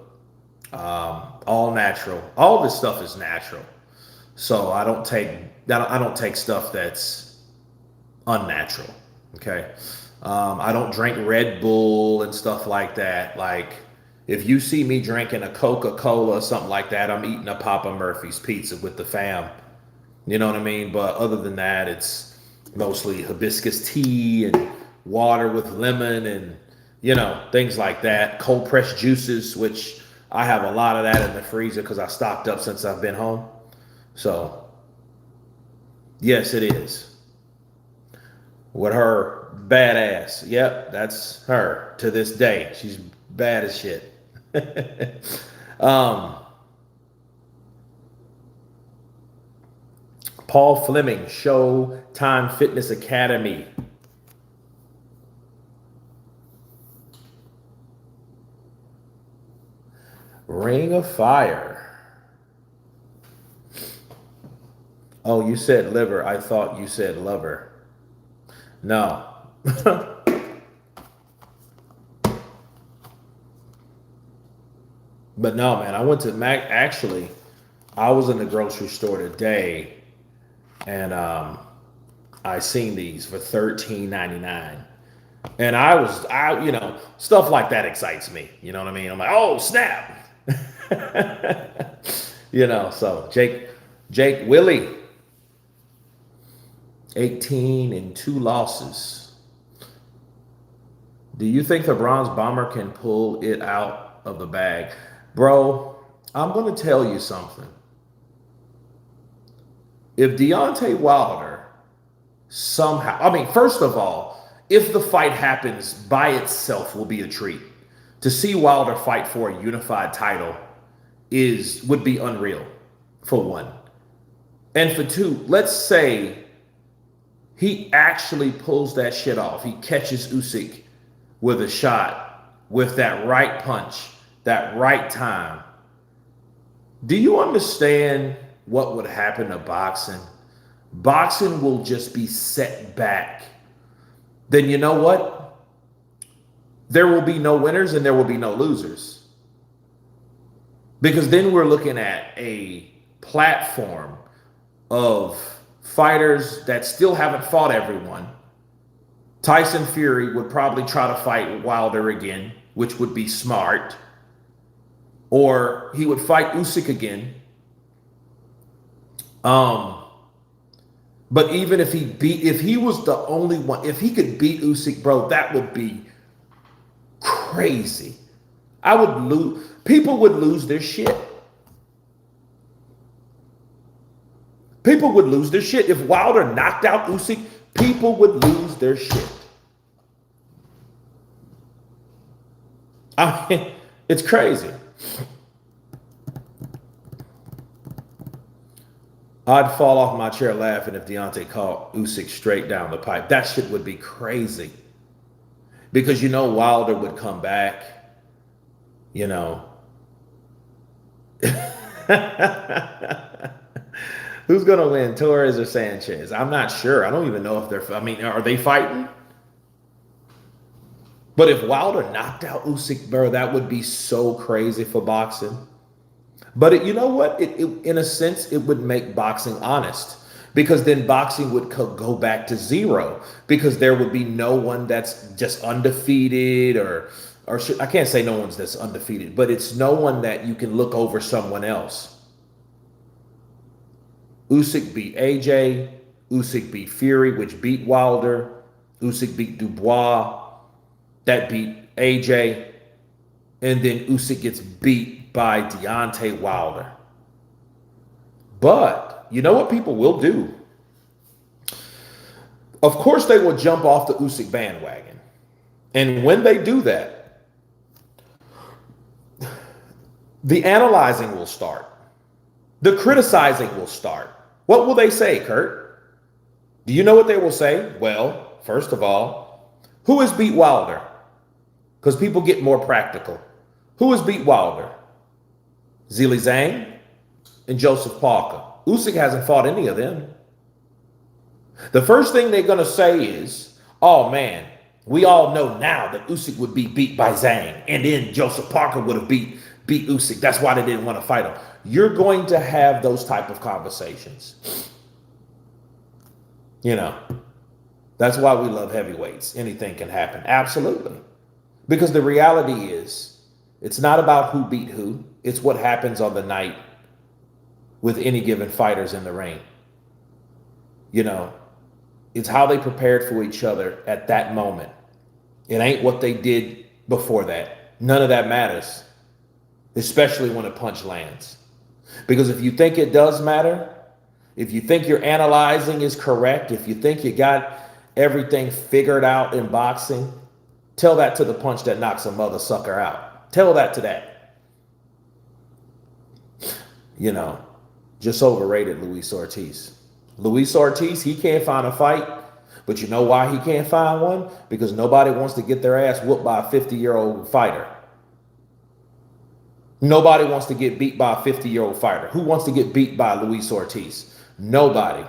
All natural. All this stuff is natural. So I don't take stuff that's unnatural. Okay. I don't drink Red Bull and stuff like that. Like, if you see me drinking a Coca-Cola or something like that, I'm eating a Papa Murphy's pizza with the fam. You know what I mean? But other than that, it's mostly hibiscus tea and water with lemon and, things like that. Cold pressed juices, which I have a lot of that in the freezer because I stocked up since I've been home. So, yes, it is. With her badass. Yep, that's her to this day. She's bad as shit. Paul Fleming, Showtime Fitness Academy. Ring of Fire. Oh, you said liver. I thought you said lover. No. But no, man, I went to Mac. Actually, I was in the grocery store today, and I seen these for $13.99, and I stuff like that excites me. You know what I mean? I'm like, oh snap, So Jake Willie, 18 and 2 losses. Do you think the Bronze Bomber can pull it out of the bag? Bro, I'm going to tell you something. If Deontay Wilder somehow, first of all, if the fight happens by itself will be a treat. To see Wilder fight for a unified title would be unreal, for one. And for two, let's say He actually pulls that shit off. He catches Usyk with a shot, with that right punch, that right time. Do you understand what would happen to boxing? Boxing will just be set back. Then you know what? There will be no winners and there will be no losers. Because then we're looking at a platform of fighters that still haven't fought everyone. Tyson Fury would probably try to fight Wilder again, which would be smart. Or he would fight Usyk again. But even if he was the only one, if he could beat Usyk, bro, that would be crazy. People would lose their shit. People would lose their shit. If Wilder knocked out Usyk, people would lose their shit. I mean, it's crazy. I'd fall off my chair laughing if Deontay caught Usyk straight down the pipe. That shit would be crazy. Because you know Wilder would come back. You know. Who's going to win, Torres or Sanchez? I'm not sure. I don't even know if are they fighting? But if Wilder knocked out Usyk, bro, that would be so crazy for boxing. But you know what? In a sense, it would make boxing honest. Because then boxing would go back to zero. Because there would be no one that's just undefeated I can't say no one's that's undefeated, but it's no one that you can look over someone else. Usyk beat AJ. Usyk beat Fury, which beat Wilder. Usyk beat Dubois. That beat AJ. And then Usyk gets beat by Deontay Wilder. But you know what people will do? Of course, they will jump off the Usyk bandwagon. And when they do that, the analyzing will start. The criticizing will start. What will they say, Kurt? Do you know what they will say? Well, first of all, who has beat Wilder? Because people get more practical. Who has beat Wilder? Zhilei Zhang and Joseph Parker. Usyk hasn't fought any of them. The first thing they're going to say is, oh man, we all know now that Usyk would be beat by Zhang, and then Joseph Parker would have beat Usyk. That's why they didn't want to fight him. You're going to have those type of conversations. You know, that's why we love heavyweights. Anything can happen. Absolutely. Because the reality is, it's not about who beat who. It's what happens on the night with any given fighters in the ring. You know, it's how they prepared for each other at that moment. It ain't what they did before that. None of that matters, especially when a punch lands. Because if you think it does matter, if you think your analyzing is correct, if you think you got everything figured out in boxing, tell that to the punch that knocks a mother sucker out. Tell that to that. You know, just overrated Luis Ortiz. Luis Ortiz, he can't find a fight. But you know why he can't find one? Because nobody wants to get their ass whooped by a 50-year-old fighter. Nobody wants to get beat by a 50-year-old fighter. Who wants to get beat by Luis Ortiz? Nobody.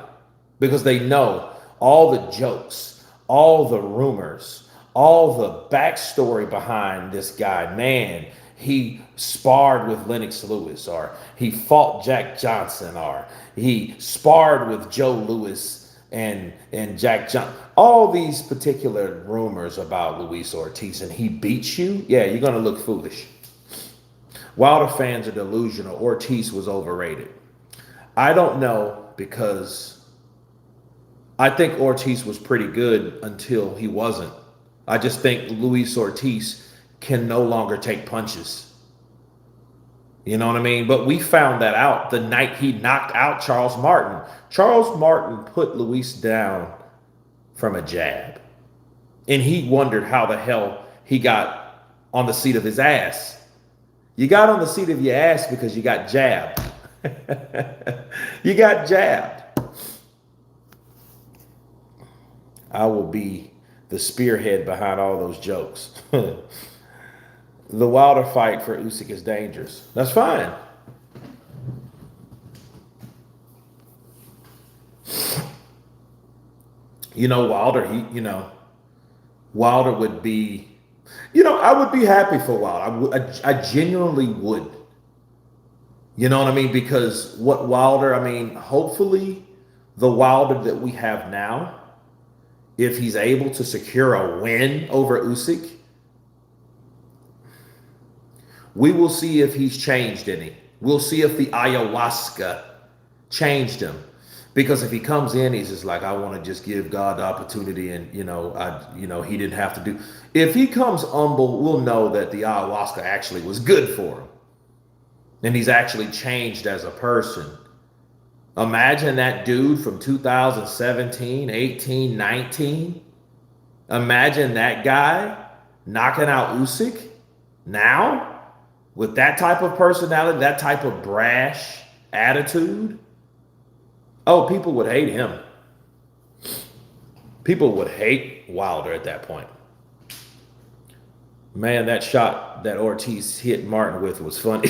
Because they know all the jokes, all the rumors, all the backstory behind this guy. Man, he sparred with Lennox Lewis, or he fought Jack Johnson, or he sparred with Joe Louis and Jack Johnson. All these particular rumors about Luis Ortiz, and he beats you? Yeah, you're going to look foolish. Wilder fans are delusional. Ortiz was overrated. I don't know, because I think Ortiz was pretty good until he wasn't. I just think Luis Ortiz can no longer take punches. You know what I mean? But we found that out the night he knocked out Charles Martin. Charles Martin put Luis down from a jab. And he wondered how the hell he got on the seat of his ass. You got on the seat of your ass because you got jabbed. You got jabbed. I will be the spearhead behind all those jokes. The Wilder fight for Usyk is dangerous. That's fine. Wilder, Wilder would be, I would be happy for Wilder. I genuinely would. You know what I mean? Because what Wilder, hopefully the Wilder that we have now, if he's able to secure a win over Usyk, we will see if he's changed any. We'll see if the ayahuasca changed him. Because if he comes in, he's just like, I want to just give God the opportunity, and he didn't have to do. If he comes humble, we'll know that the ayahuasca actually was good for him, and he's actually changed as a person. Imagine that dude from 2017, 18, 19. Imagine that guy knocking out Usyk now with that type of personality, that type of brash attitude. Oh, people would hate him. People would hate Wilder at that point. Man, that shot that Ortiz hit Martin with was funny.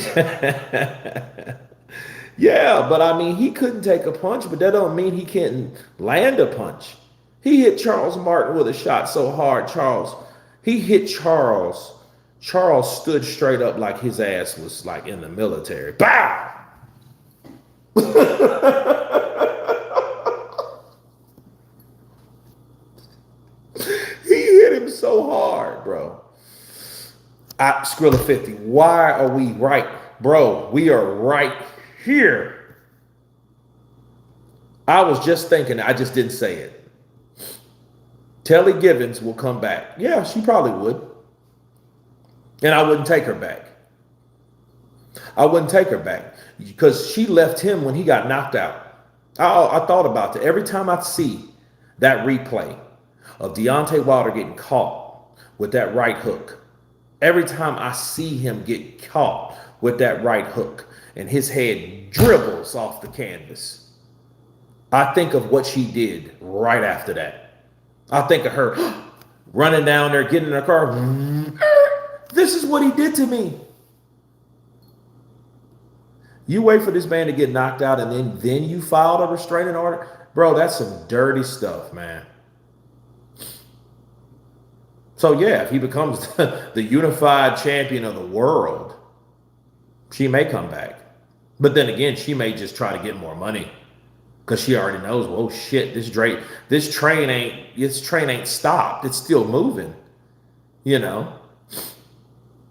Yeah, but he couldn't take a punch, but that don't mean he can't land a punch. He hit Charles Martin with a shot so hard, he hit Charles. Charles stood straight up like his ass was like in the military. Bow! He hit him so hard, bro. Skrilla 50, why are we right? Bro, we are right here. I was just thinking, I just didn't say it. Telly Givens will come back. Yeah, she probably would. And I wouldn't take her back. I wouldn't take her back because she left him when he got knocked out. I thought about that. Every time I see that replay of Deontay Wilder getting caught with that right hook, every time I see him get caught with that right hook and his head dribbles off the canvas, I think of what she did right after that. I think of her running down there, getting in her car. This is what he did to me. You wait for this man to get knocked out and then you filed a restraining order? Bro, that's some dirty stuff, man. So yeah, if he becomes the unified champion of the world, she may come back. But then again, she may just try to get more money because she already knows, well, shit, this train ain't stopped. It's still moving,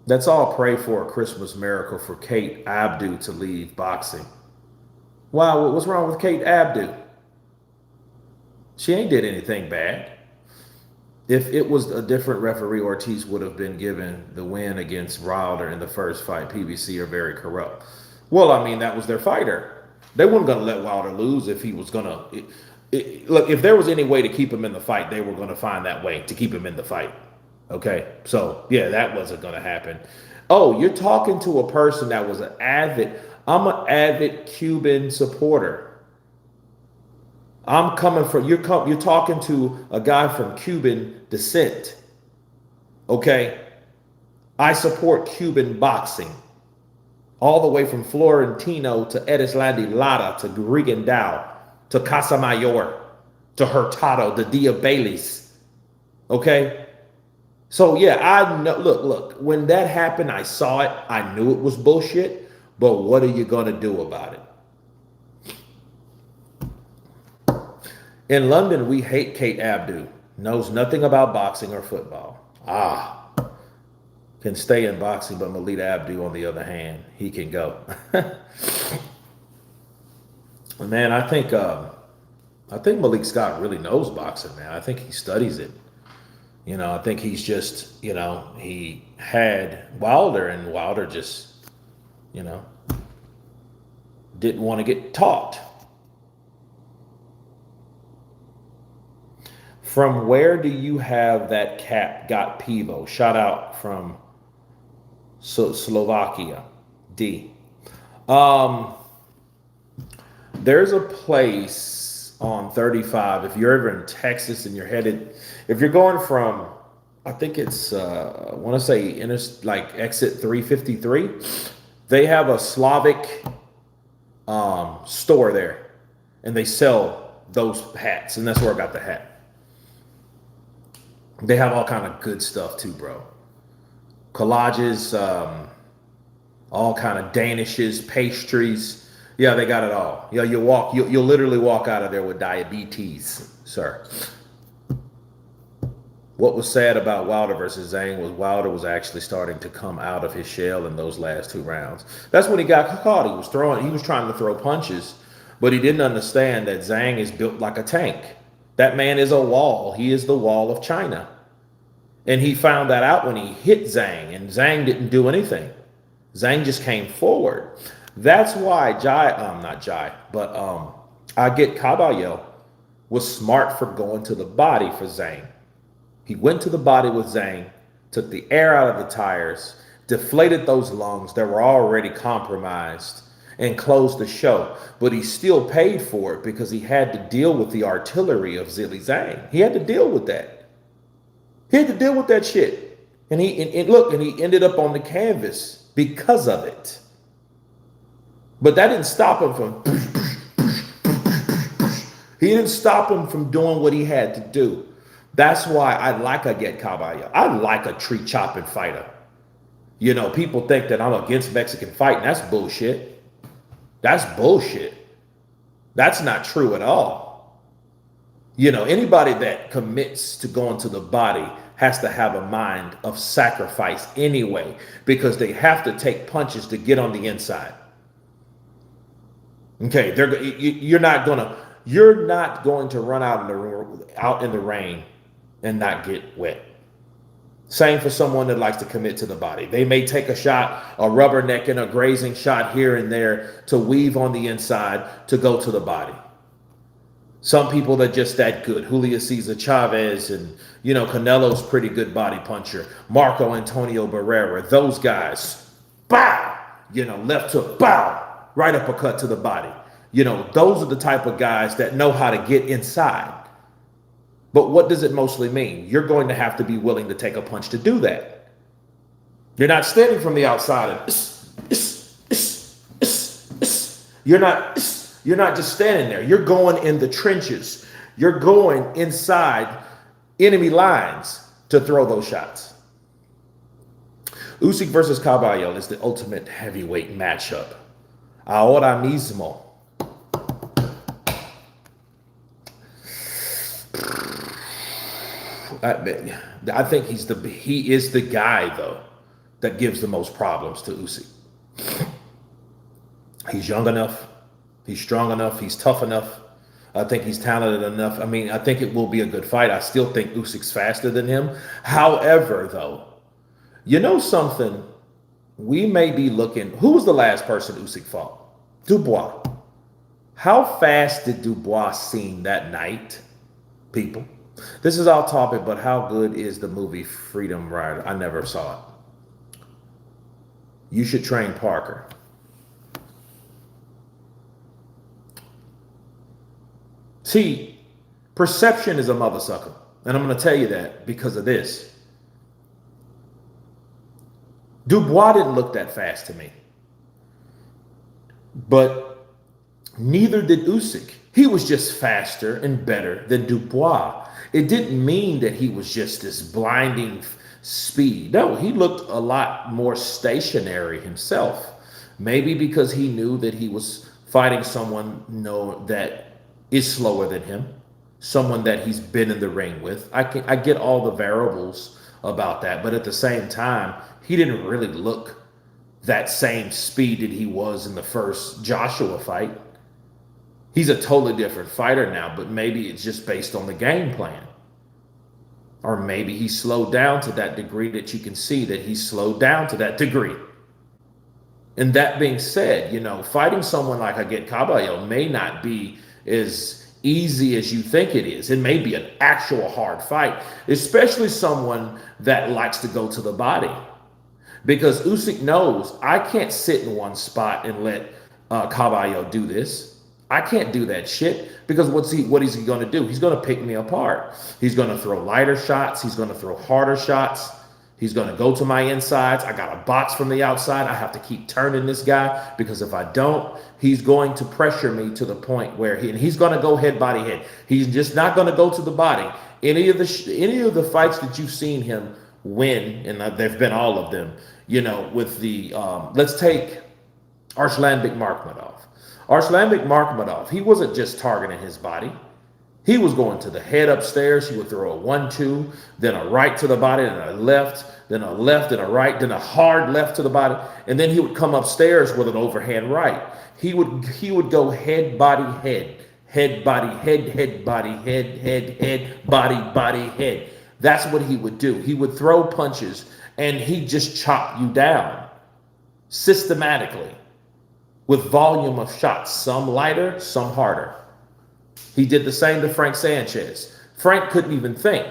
Let's all pray for a Christmas miracle for Kate Abdu to leave boxing. Wow, what's wrong with Kate Abdu? She ain't did anything bad. If it was a different referee, Ortiz would have been given the win against Wilder in the first fight. PBC are very corrupt. Well, that was their fighter. They weren't going to let Wilder lose if he was going to. Look, if there was any way to keep him in the fight, they were going to find that way to keep him in the fight. Okay, so yeah, that wasn't going to happen. Oh, you're talking to a person that was I'm an avid Cuban supporter. You're talking to a guy from Cuban descent. Okay, I support Cuban boxing. All the way from Florentino to Edislandi Lara to Rigondeaux to Casamayor to Hurtado to Diabeles. Okay. So yeah, I know. Look. When that happened, I saw it. I knew it was bullshit. But what are you gonna do about it? In London, we hate Kate Abdu. Knows nothing about boxing or football. Can stay in boxing, but Malik Abdu, on the other hand, he can go. Man, I think Malik Scott really knows boxing, man. I think he studies it. I think he's just, he had Wilder and Wilder just, didn't want to get taught. From where do you have that cap got Pivo? Shout out from Slovakia. D. There's a place on 35. If you're ever in Texas and you're headed, if you're going from, I think it's, I want to say, like exit 353, they have a Slavic store there, and they sell those hats, and that's where I got the hat. They have all kind of good stuff too, bro. Collages, all kind of danishes, pastries. Yeah, they got it all. Yeah, you'll literally walk out of there with diabetes, sir. What was sad about Wilder versus Zhang was Wilder was actually starting to come out of his shell in those last 2 rounds. That's when he got caught. He was trying to throw punches, but he didn't understand that Zhang is built like a tank. That man is a wall. He is the wall of China. And he found that out when he hit Zhang, and Zhang didn't do anything. Zhang just came forward. That's why I get Caballero was smart for going to the body for Zhang. He went to the body with Zhang, took the air out of the tires, deflated those lungs that were already compromised, and closed the show. But he still paid for it because he had to deal with the artillery of Zhilei Zhang. He had to deal with that. He had to deal with that shit. And he ended up on the canvas because of it. But that didn't stop him from he didn't stop him from doing what he had to do. That's why I like Aget Caballero. I like a tree chopping fighter. You know, people think that I'm against Mexican fighting. That's bullshit. That's bullshit. That's not true at all. You know, anybody that commits to going to the body has to have a mind of sacrifice anyway, because they have to take punches to get on the inside. Okay, you're not going to run out in the rain and not get wet. Same for someone that likes to commit to the body. They may take a shot, a rubbernecking, a grazing shot here and there to weave on the inside to go to the body. Some people are just that good. Julio Cesar Chavez and, Canelo's pretty good body puncher. Marco Antonio Barrera, those guys, bow, left hook, bow, right uppercut to the body. Those are the type of guys that know how to get inside. But what does it mostly mean? You're going to have to be willing to take a punch to do that. You're not standing from the outside and you're not just standing there. You're going in the trenches. You're going inside enemy lines to throw those shots. Usyk versus Caballero is the ultimate heavyweight matchup. Ahora mismo. I think he is the guy though that gives the most problems to Usyk. He's young enough, he's strong enough, he's tough enough. I think he's talented enough. I mean, I think it will be a good fight. I still think Usyk's faster than him. However, though, you know something? We may be looking. Who was the last person Usyk fought? Dubois. How fast did Dubois seem that night, people? This is off topic, but how good is the movie Freedom Rider? I never saw it. You should train Parker. See, perception is a mother sucker. And I'm going to tell you that because of this. Dubois didn't look that fast to me. But neither did Usyk. He was just faster and better than Dubois. It didn't mean that he was just this blinding speed. No, he looked a lot more stationary himself. Maybe because he knew that he was fighting someone that is slower than him, someone that he's been in the ring with. I get all the variables about that, but at the same time, he didn't really look that same speed that he was in the first Joshua fight. He's a totally different fighter now, but maybe it's just based on the game plan. Or maybe he slowed down to that degree that you can see that he slowed down to that degree. And that being said, fighting someone like Aget Caballero may not be as easy as you think it is. It may be an actual hard fight, especially someone that likes to go to the body. Because Usyk knows I can't sit in one spot and let Caballero do this. I can't do that shit because what is he going to do? He's going to pick me apart. He's going to throw lighter shots. He's going to throw harder shots. He's going to go to my insides. I got a box from the outside. I have to keep turning this guy because if I don't, he's going to pressure me to the point where he's going to go head, body, head. He's just not going to go to the body. Any of the fights that you've seen him win, and there've been all of them, you know, with the let's take Arslan Bekmambetov. Arslan Bekmambetov, he wasn't just targeting his body. He was going to the head upstairs. He would throw a 1-2, then a right to the body, then a left, and a right, then a hard left to the body, and then he would come upstairs with an overhand right. He would go head, body, head, body, head, body, head, body, head. That's what he would do. He would throw punches, and he'd just chop you down systematically with volume of shots, some lighter, some harder. He did the same to Frank Sanchez. Frank couldn't even think.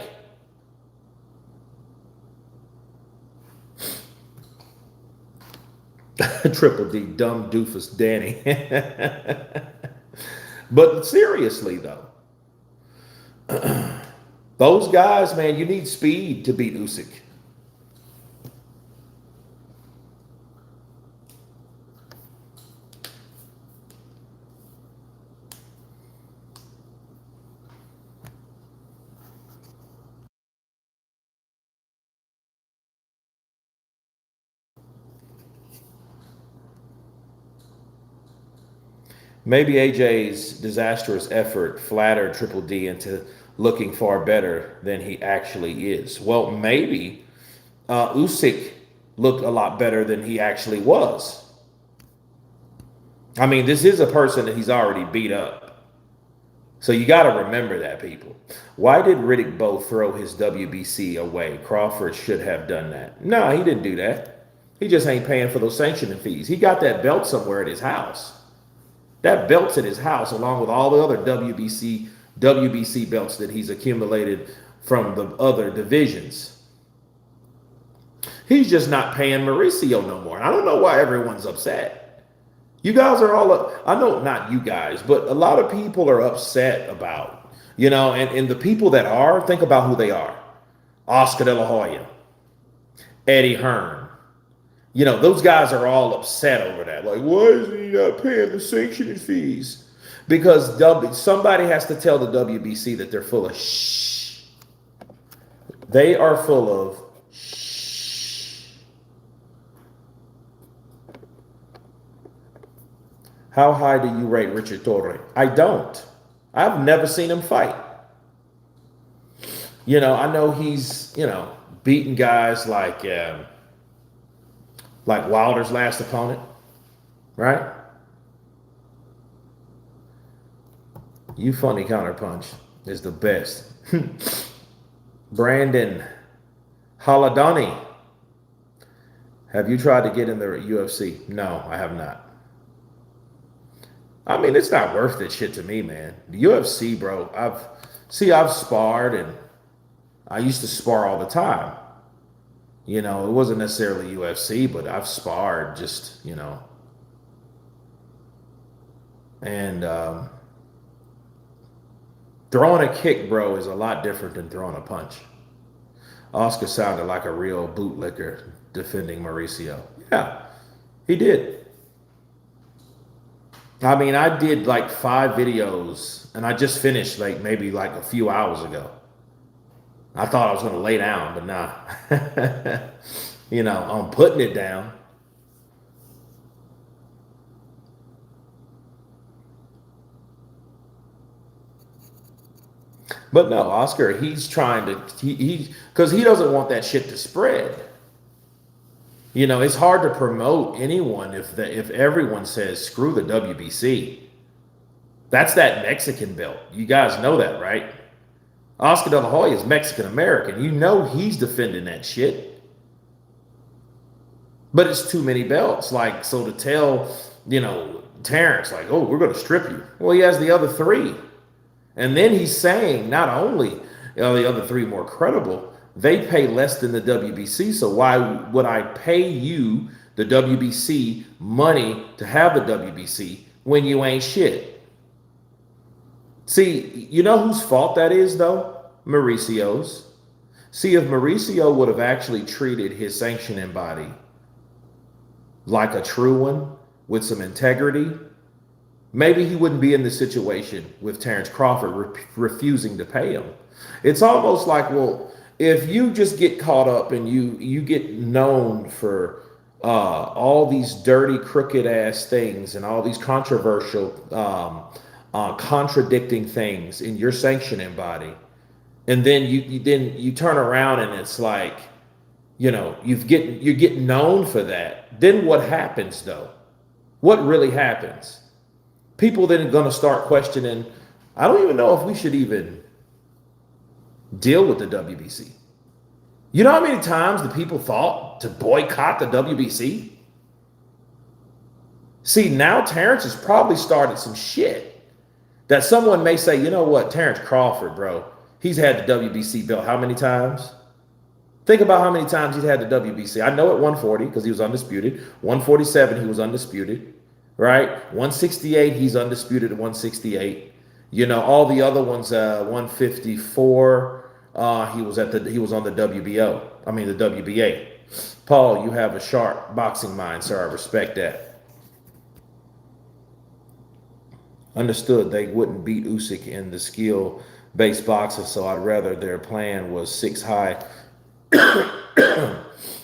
Triple D, dumb doofus Danny. But seriously, though, those guys, man, you need speed to beat Usyk. Maybe AJ's disastrous effort flattered Triple D into looking far better than he actually is. Well, maybe Usyk looked a lot better than he actually was. I mean, this is a person that he's already beat up. So you got to remember that, people. Why did Riddick Bowe throw his WBC away? Crawford should have done that. No, he didn't do that. He just ain't paying for those sanctioning fees. He got that belt somewhere at his house. That belt's at his house along with all the other WBC belts that he's accumulated from the other divisions. He's just not paying Mauricio no more. I don't know why everyone's upset. You guys are all up. I know not you guys, but a lot of people are upset about, you know, and the people that are, think about who they are. Oscar De La Hoya, Eddie Hearn. You know, those guys are all upset over that. Like, why is he not paying the sanctioning fees? Because somebody has to tell the WBC that they're full of shh. They are full of shh. How high do you rate Richard Torre? I don't. I've never seen him fight. You know, I know he's, you know, beating guys like Wilder's last opponent, right? You funny counterpunch is the best. Brandon Haladani. Have you tried to get in the UFC? No, I have not. I mean, it's not worth that shit to me, man. The UFC, bro, I've sparred, and I used to spar all the time. You know, it wasn't necessarily UFC, but I've sparred just, you know. And throwing a kick, bro, is a lot different than throwing a punch. Oscar sounded like a real bootlicker defending Mauricio. Yeah, he did. I mean, I did like 5 videos, and I just finished maybe a few hours ago. I thought I was going to lay down, but nah. You know, I'm putting it down. But no, Oscar, he's trying to, because he doesn't want that shit to spread. You know, it's hard to promote anyone if everyone says, screw the WBC. That's that Mexican belt. You guys know that, right? Oscar De La Hoya is Mexican-American. You know he's defending that shit. But it's too many belts. Like, so to tell, you know, Terrence, like, oh, we're going to strip you. Well, he has the other 3. And then he's saying not only are the other 3 more credible, they pay less than the WBC. So why would I pay you, the WBC, money to have the WBC when you ain't shit? See, you know whose fault that is, though? Mauricio's. See, if Mauricio would have actually treated his sanctioning body like a true one with some integrity, maybe he wouldn't be in this situation with Terrence Crawford refusing to pay him. It's almost like, well, if you just get caught up and you get known for all these dirty, crooked ass things and all these controversial, contradicting things in your sanctioning body, and then you turn around and it's like, you know, you get known for that. Then what happens though? What really happens? People then are going to start questioning. I don't even know if we should even deal with the WBC. You know how many times the people thought to boycott the WBC? See, now Terrence has probably started some shit that someone may say, you know what, Terrence Crawford, bro, he's had the WBC belt how many times? Think about how many times he's had the WBC. I know at 140 because he was undisputed. 147, he was undisputed, right? 168, he's undisputed at 168. You know, all the other ones, 154, he was on the WBO. I mean, the WBA. Paul, you have a sharp boxing mind, sir. I respect that. Understood they wouldn't beat Usyk in the skill-based boxing, so I'd rather their plan was 6 high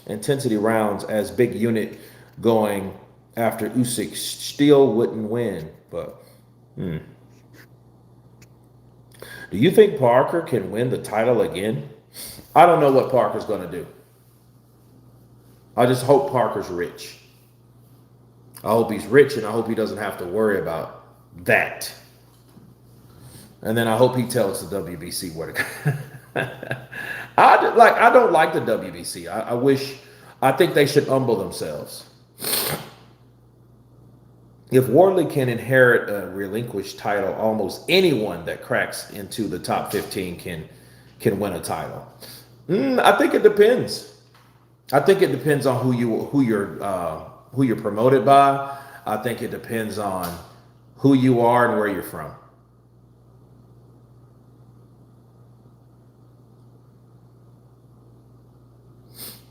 intensity rounds as big unit going after Usyk still wouldn't win. But do you think Parker can win the title again? I don't know what Parker's going to do. I just hope Parker's rich. I hope he's rich, and I hope he doesn't have to worry about that. And then I hope he tells the WBC where to go. I don't like the WBC. I think they should humble themselves. If Wardley can inherit a relinquished title, almost anyone that cracks into the top 15 can win a title. I think it depends. I think it depends on who you're promoted by. I think it depends on who you are and where you're from.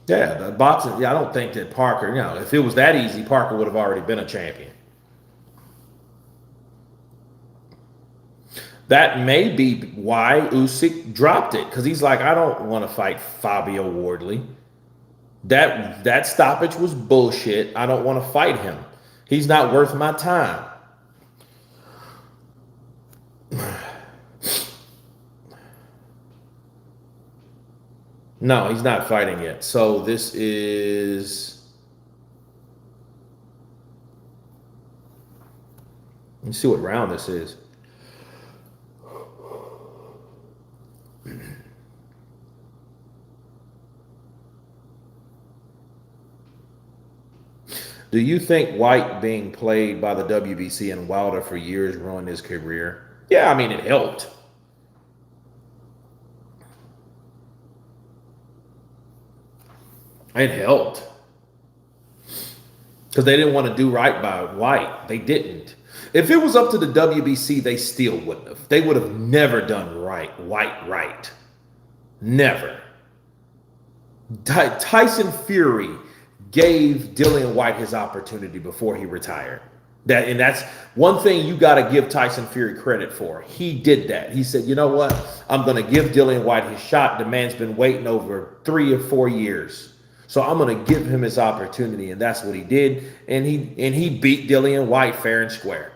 Yeah, the boxing. Yeah, I don't think that Parker. You know, if it was that easy, Parker would have already been a champion. That may be why Usyk dropped it, because he's like, I don't want to fight Fabio Wardley. That stoppage was bullshit. I don't want to fight him. He's not worth my time. No, he's not fighting yet. So this is... Let's see what round this is. Do you think White being played by the WBC and Wilder for years ruined his career? Yeah, I mean, it helped. It helped. Because they didn't want to do right by White. They didn't. If it was up to the WBC, they still wouldn't have. They would have never done White right. Never. Tyson Fury gave Dillian White his opportunity before he retired. That's one thing you got to give Tyson Fury credit for. He did that. He said, you know what? I'm going to give Dillian White his shot. The man's been waiting over 3 or 4 years. So I'm going to give him his opportunity, and that's what he did. And he beat Dillian White fair and square.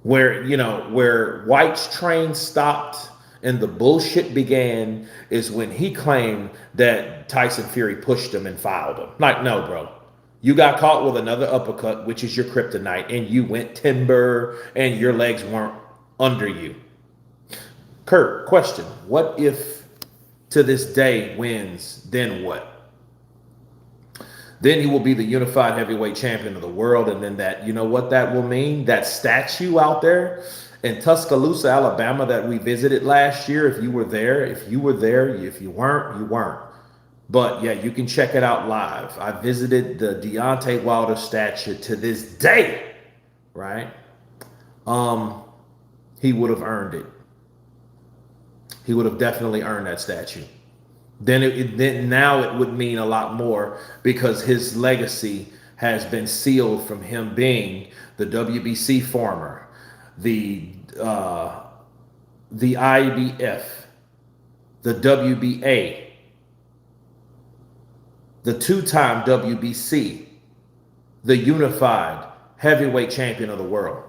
Where White's train stopped and the bullshit began is when he claimed that Tyson Fury pushed him and fouled him. Like, no, bro. You got caught with another uppercut, which is your kryptonite, and you went timber and your legs weren't under you. Kurt, question. What if to this day wins, then what? Then he will be the unified heavyweight champion of the world. And then that, you know what that will mean? That statue out there in Tuscaloosa, Alabama that we visited last year. If you were there, if you weren't, you weren't. But yeah, you can check it out live. I visited the Deontay Wilder statue to this day, right? he would have earned it. He would have definitely earned that statue. Then now it would mean a lot more because his legacy has been sealed from him being the WBC former, the IBF, the WBA, the two-time WBC, the unified heavyweight champion of the world.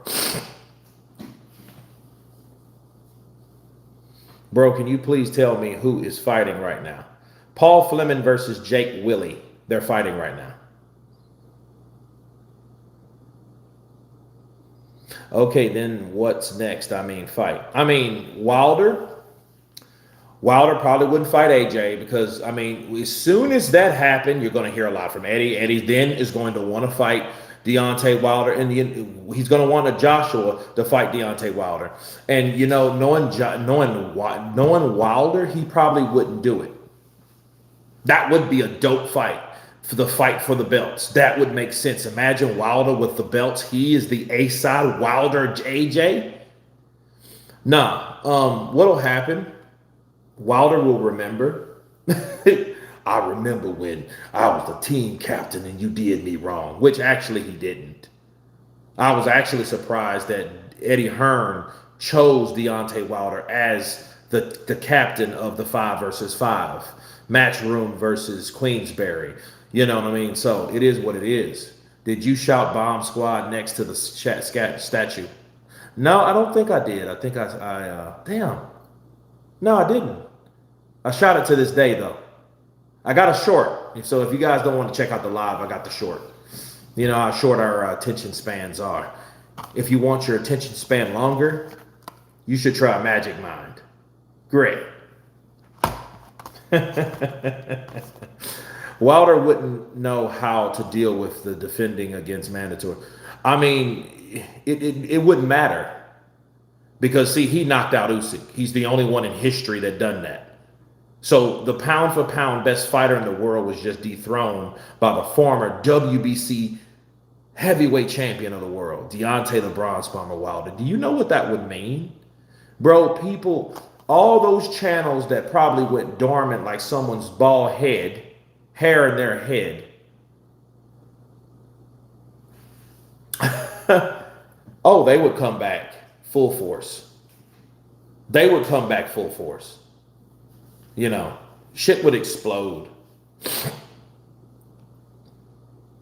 Bro, can you please tell me who is fighting right now? Paul Fleming versus Jake Willie. They're fighting right now. Okay, then what's next? Fight. Wilder probably wouldn't fight AJ because, as soon as that happened, you're going to hear a lot from Eddie. Eddie then is going to want to fight Deontay Wilder, and he's going to want a Joshua to fight Deontay Wilder. And, knowing Wilder, he probably wouldn't do it. That would be a dope fight for the fight for the belts. That would make sense. Imagine Wilder with the belts. He is the A side, Wilder, AJ. What'll happen? Wilder will remember. I remember when I was the team captain and you did me wrong, which actually he didn't. I was actually surprised that Eddie Hearn chose Deontay Wilder as the captain of the 5 versus 5 Matchroom versus Queensberry. You know what I mean? So it is what it is. Did you shout Bomb Squad next to the statue? No, I don't think I did. I think damn. No, I didn't. I shot it to this day, though. I got a short. So if you guys don't want to check out the live, I got the short. You know how short our attention spans are. If you want your attention span longer, you should try Magic Mind. Great. Wilder wouldn't know how to deal with the defending against mandatory. It wouldn't matter. Because, see, he knocked out Usyk. He's the only one in history that done that. So the pound-for-pound best fighter in the world was just dethroned by the former WBC heavyweight champion of the world, Deontay the Bronze Bomber Wilder. Do you know what that would mean? Bro, people, all those channels that probably went dormant like someone's bald head, hair in their head. Oh, they would come back full force. They would come back full force. You know, shit would explode.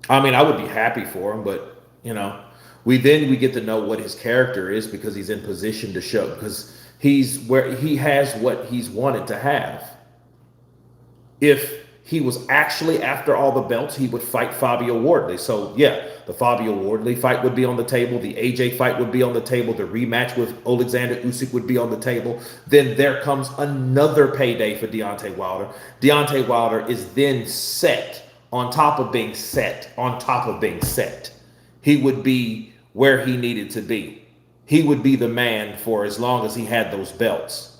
I would be happy for him, but, we get to know what his character is because he's in position to show, because he's where he has what he's wanted to have. If he was actually after all the belts, he would fight Fabio Wardley. So, yeah, the Fabio Wardley fight would be on the table. The AJ fight would be on the table. The rematch with Alexander Usyk would be on the table. Then there comes another payday for Deontay Wilder. Deontay Wilder is then set on top of being set, on top of being set. He would be where he needed to be. He would be the man for as long as he had those belts.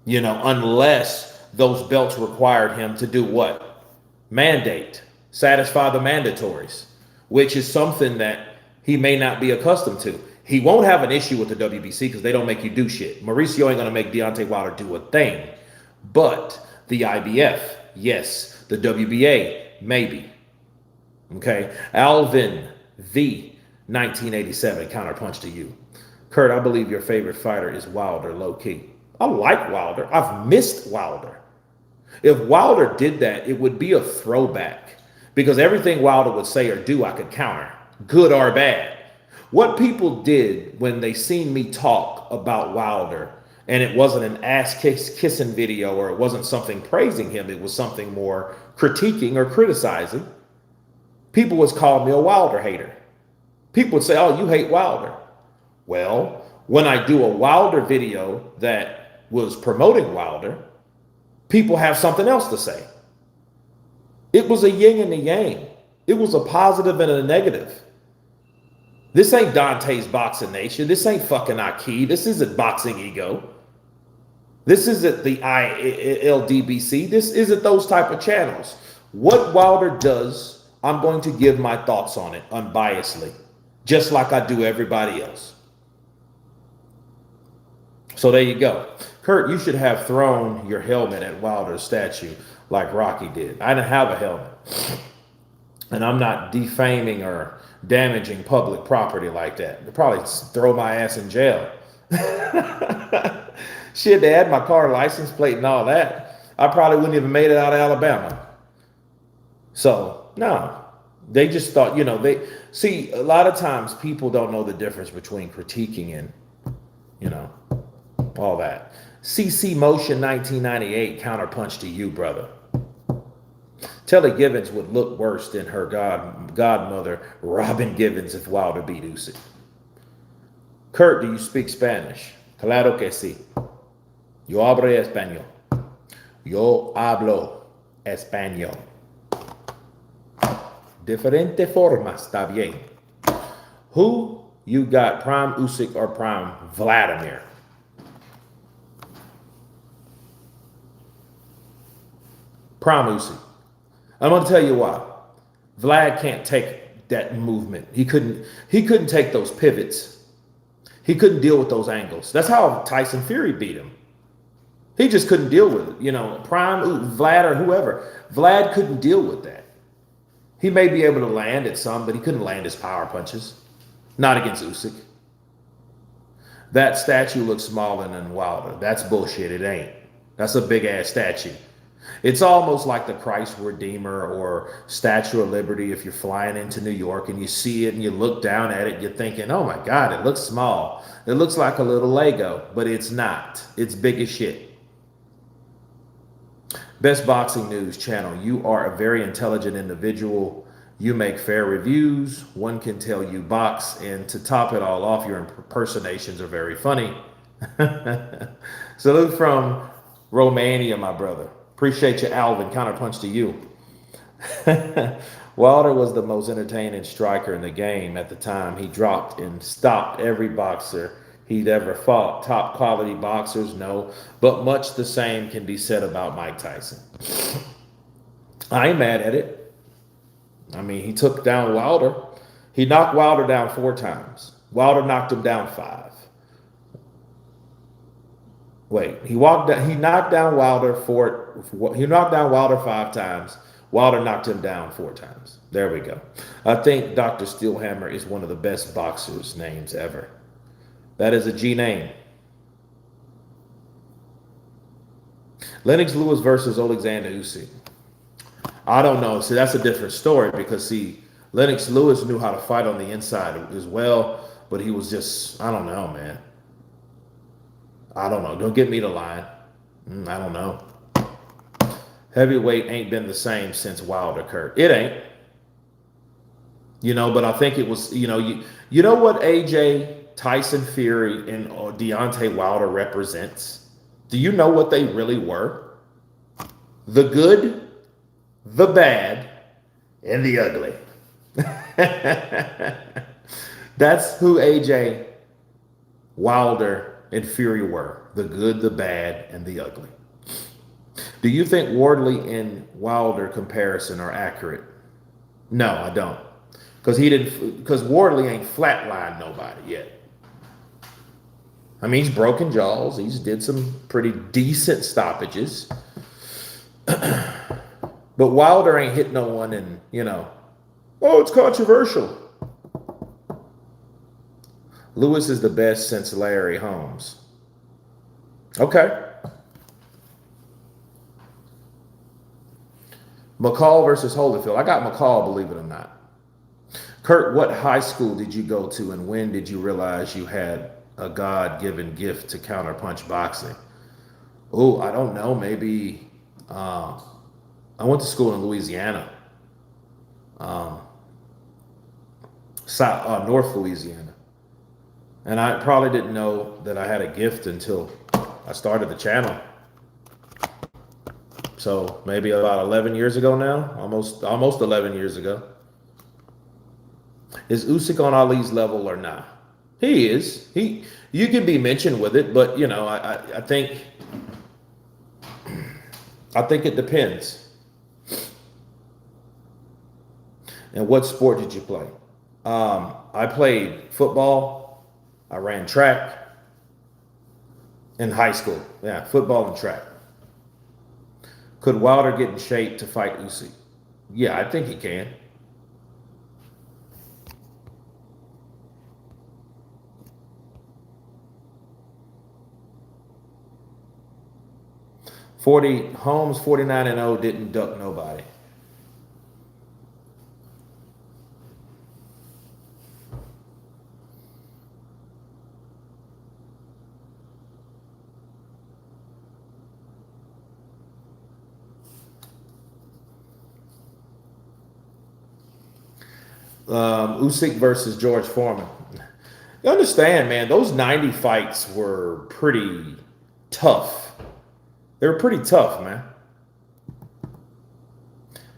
Unless those belts required him to do what? Mandate. Satisfy the mandatories, which is something that he may not be accustomed to. He won't have an issue with the WBC because they don't make you do shit. Mauricio ain't going to make Deontay Wilder do a thing. But the IBF, yes. The WBA, maybe. Okay. Alvin V. 1987, counterpunch to you. Kurt, I believe your favorite fighter is Wilder, low-key. I like Wilder. I've missed Wilder. If Wilder did that, it would be a throwback. Because everything Wilder would say or do, I could counter. Good or bad. What people did when they seen me talk about Wilder, and it wasn't an ass-kissing video or it wasn't something praising him, it was something more critiquing or criticizing, people was calling me a Wilder hater. People would say, oh, you hate Wilder. Well, when I do a Wilder video that was promoting Wilder, people have something else to say. It was a yin and a yang. It was a positive and a negative. This ain't Dante's Boxing Nation. This ain't fucking Aki. This isn't Boxing Ego. This isn't the ILDBC. This isn't those type of channels. What Wilder does, I'm going to give my thoughts on it unbiasedly, just like I do everybody else. So there you go. Kurt, you should have thrown your helmet at Wilder's statue like Rocky did. I didn't have a helmet. And I'm not defaming or damaging public property like that. They'd probably throw my ass in jail. Shit, they had my car license plate and all that. I probably wouldn't even made it out of Alabama. So, no. They just thought, they see, a lot of times people don't know the difference between critiquing and, all that. CC Motion 1998 counterpunch to you, brother. Telly Givens would look worse than her godmother, Robin Givens, if Wilder beat Usyk. Kurt, do you speak Spanish? Claro que sí. Yo hablo español. Yo hablo español. Diferente formas, está bien. Who you got, Prime Usyk or Prime Vladimir? Prime Usyk. I'm going to tell you why. Vlad can't take that movement. He couldn't take those pivots. He couldn't deal with those angles. That's how Tyson Fury beat him. He just couldn't deal with it. Prime Vlad or whoever. Vlad couldn't deal with that. He may be able to land at some, but he couldn't land his power punches. Not against Usyk. That statue looks smaller than Wilder. That's bullshit. It ain't. That's a big ass statue. It's almost like the Christ Redeemer or Statue of Liberty if you're flying into New York and you see it and you look down at it, you're thinking, oh my God, it looks small. It looks like a little Lego, but it's not. It's big as shit. Best Boxing News channel. You are a very intelligent individual. You make fair reviews. One can tell you box. And to top it all off, your impersonations are very funny. Salute from Romania, my brother. Appreciate you, Alvin. Counterpunch to you. Wilder was the most entertaining striker in the game at the time. He dropped and stopped every boxer he'd ever fought. Top quality boxers, no. But much the same can be said about Mike Tyson. I ain't mad at it. I mean, he took down Wilder. He knocked Wilder down 4 times. Wilder knocked him down 5. Wait, he knocked down Wilder 5 times. Wilder knocked him down 4 times. There we go. I think Dr. Steelhammer is one of the best boxers' names ever. That is a G name. Lennox Lewis versus Alexander Usyk. I don't know. See, that's a different story because, Lennox Lewis knew how to fight on the inside as well, but he was just, I don't know, man. I don't know. Don't get me to line. I don't know. Heavyweight ain't been the same since Wilder, Kurt. It ain't. But I think it was, you know what AJ, Tyson Fury, and Deontay Wilder represents? Do you know what they really were? The good, the bad, and the ugly. That's who AJ, Wilder, and Fury were. The good, the bad, and the ugly. Do you think Wardley and Wilder comparison are accurate? No, I don't. Because Wardley ain't flatlined nobody yet. I mean, he's broken jaws. He's did some pretty decent stoppages. But Wilder ain't hit no one and, it's controversial. Lewis is the best since Larry Holmes. Okay. McCall versus Holyfield. I got McCall, believe it or not. Kurt, what high school did you go to and when did you realize you had a God-given gift to counterpunch boxing? Oh, I don't know. Maybe I went to school in Louisiana. North Louisiana. And I probably didn't know that I had a gift until I started the channel. So maybe about 11 years ago now, almost 11 years ago. Is Usyk on Ali's level or not? He is. You can be mentioned with it, but I think it depends. And what sport did you play? I played football. I ran track. In high school. Yeah, football and track. Could Wilder get in shape to fight Usyk? Yeah, I think he can. Holmes 49-0 didn't duck nobody. Usyk versus George Foreman. You understand, man, those 90 fights were pretty tough. They were pretty tough, man.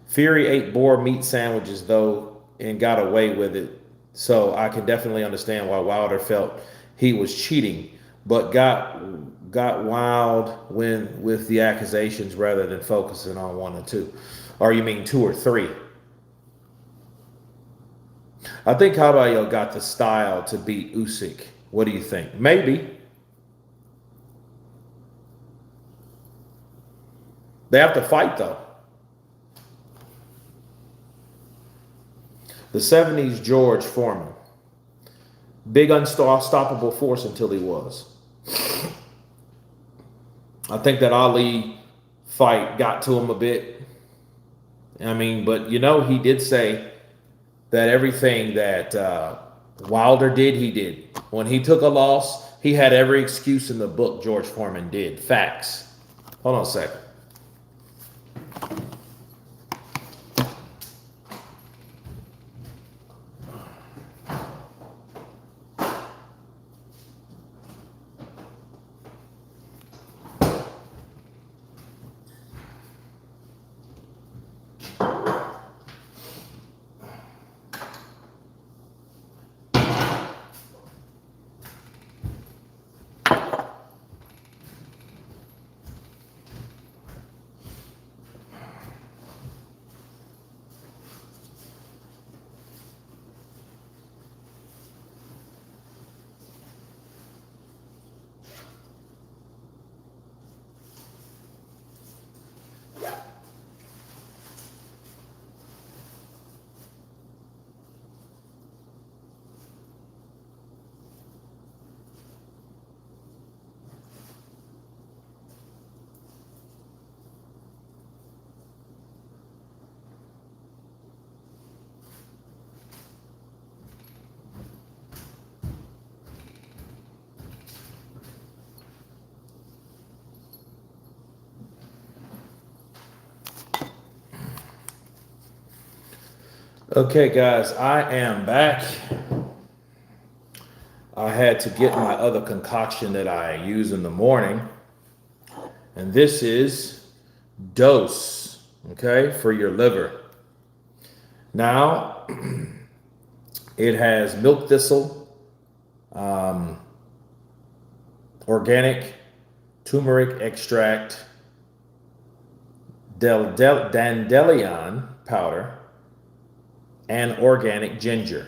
Fury ate boar meat sandwiches, though, and got away with it. So I can definitely understand why Wilder felt he was cheating, but got wild with the accusations rather than focusing on 1 or 2. Or you mean 2 or 3? I think Caballo got the style to beat Usyk. What do you think? Maybe. They have to fight, though. The 70s George Foreman. Big unstoppable force until he was. I think that Ali fight got to him a bit. I mean, but you know, he did say that everything that Wilder did, he did. When he took a loss, he had every excuse in the book. George Foreman did. Facts. Hold on a second. Okay, guys, I am back. I had to get my other concoction that I use in the morning. And this is Dose, okay, for your liver. Now, it has milk thistle, organic turmeric extract, dandelion powder, and organic ginger.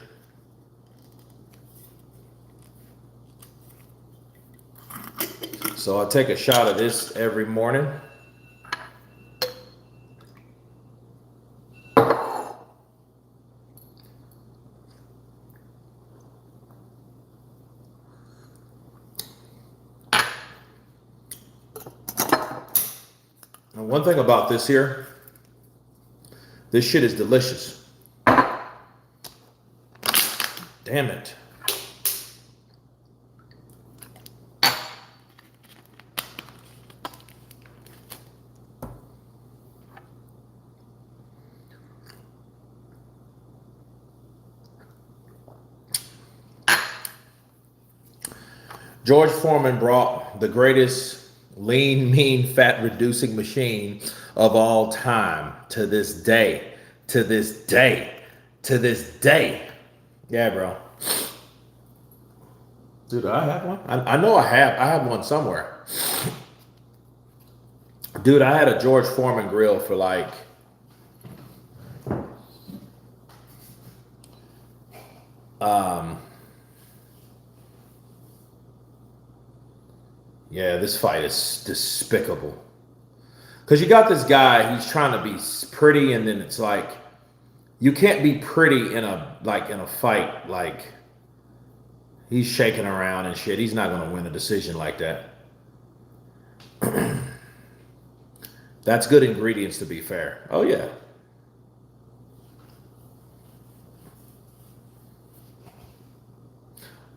So I take a shot of this every morning. And one thing about this here, this shit is delicious. Damn it. George Foreman brought the greatest lean, mean, fat reducing machine of all time to this day. To this day. To this day. Yeah, bro. Dude, do I have one? I know I have. I have one somewhere. Dude, I had a George Foreman grill for like Yeah, this fight is despicable. Because you got this guy, he's trying to be pretty, and then it's like, you can't be pretty in a fight. Like, he's shaking around and shit. He's not going to win a decision like that. That's good ingredients, to be fair. Oh, yeah.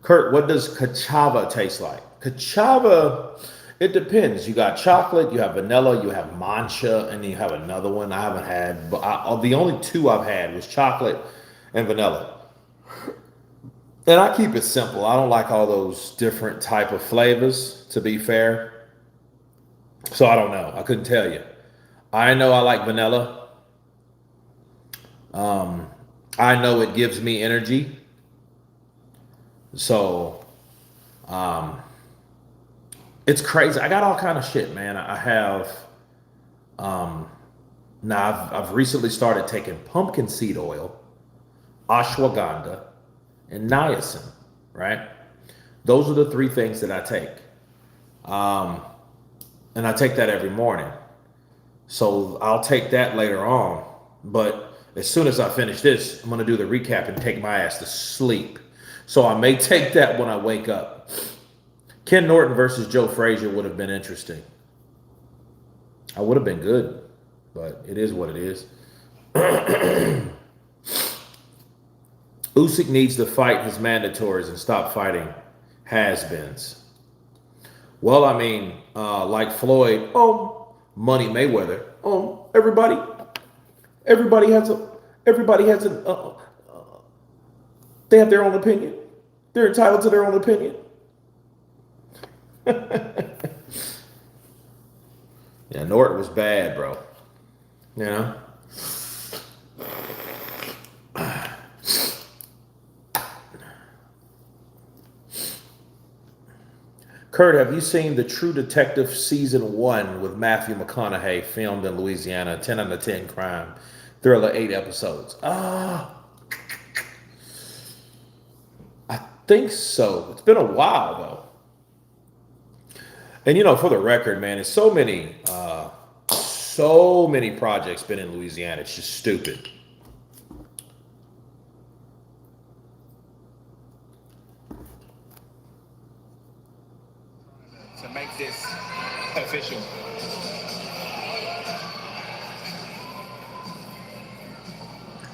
Kurt, what does cachava taste like? Cachava, it depends. You got chocolate, you have vanilla, you have mancha, and then you have another one I haven't had. But the only two I've had was chocolate and vanilla. And I keep it simple. I don't like all those different type of flavors, to be fair. So I don't know. I couldn't tell you. I know I like vanilla. I know it gives me energy. So, it's crazy. I got all kind of shit, man. I have, now I've recently started taking pumpkin seed oil, ashwagandha, and niacin, right? Those are the three things that I take. And I take that every morning. So I'll take that later on. But as soon as I finish this, I'm going to do the recap and take my ass to sleep. So I may take that when I wake up. Ken Norton versus Joe Frazier would have been interesting. I would have been good, but it is what it is. Usyk needs to fight his mandatories and stop fighting has-beens. Well, I mean, like Floyd, Money Mayweather, everybody has they have their own opinion. They're entitled to their own opinion. Yeah, Norton was bad, bro. You know? Kurt, have you seen The True Detective Season 1 with Matthew McConaughey, filmed in Louisiana, 10 out of 10 crime, thriller, 8 episodes? I think so. It's been a while, though. And, for the record, man, it's so many projects been in Louisiana. It's just stupid. To make this official.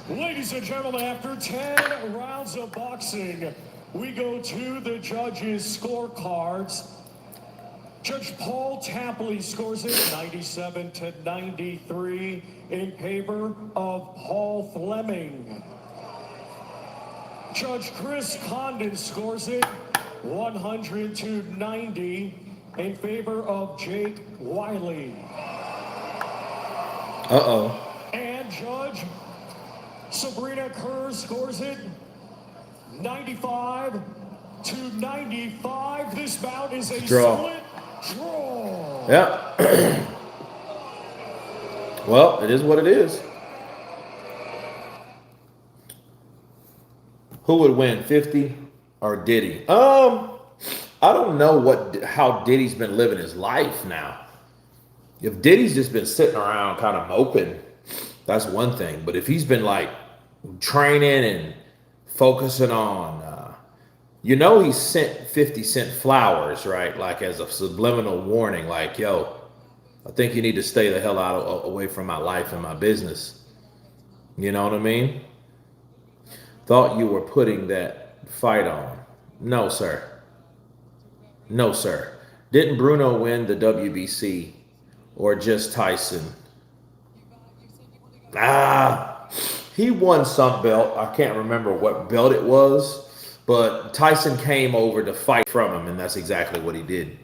Ladies and gentlemen, after 10 rounds of boxing, we go to the judges' scorecards. Judge Paul Tapley scores it 97-93 in favor of Paul Fleming. Judge Chris Condon scores it 100-90 in favor of Jake Wiley. And Judge Sabrina Kerr scores it 95-95. This bout is a split draw. Yeah. Well, it is what it is. Who would win, 50 or Diddy? I don't know how Diddy's been living his life now. If Diddy's just been sitting around kind of moping, that's one thing. But if he's been like training and focusing on, he sent 50 Cent flowers, right? Like as a subliminal warning, like, yo, I think you need to stay the hell away from my life and my business. You know what I mean? Thought you were putting that fight on. No, sir. No, sir. Didn't Bruno win the WBC or just Tyson? He won some belt. I can't remember what belt it was, but Tyson came over to fight from him, and that's exactly what he did.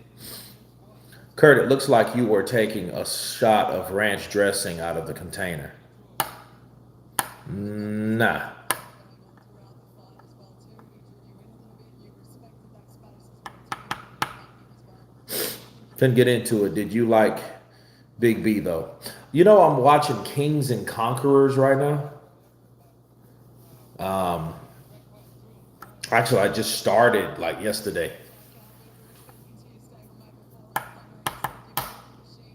Kurt, it looks like you were taking a shot of ranch dressing out of the container. Nah. Couldn't get into it. Did you like Big B, though? I'm watching Kings and Conquerors right now. Actually, I just started like yesterday.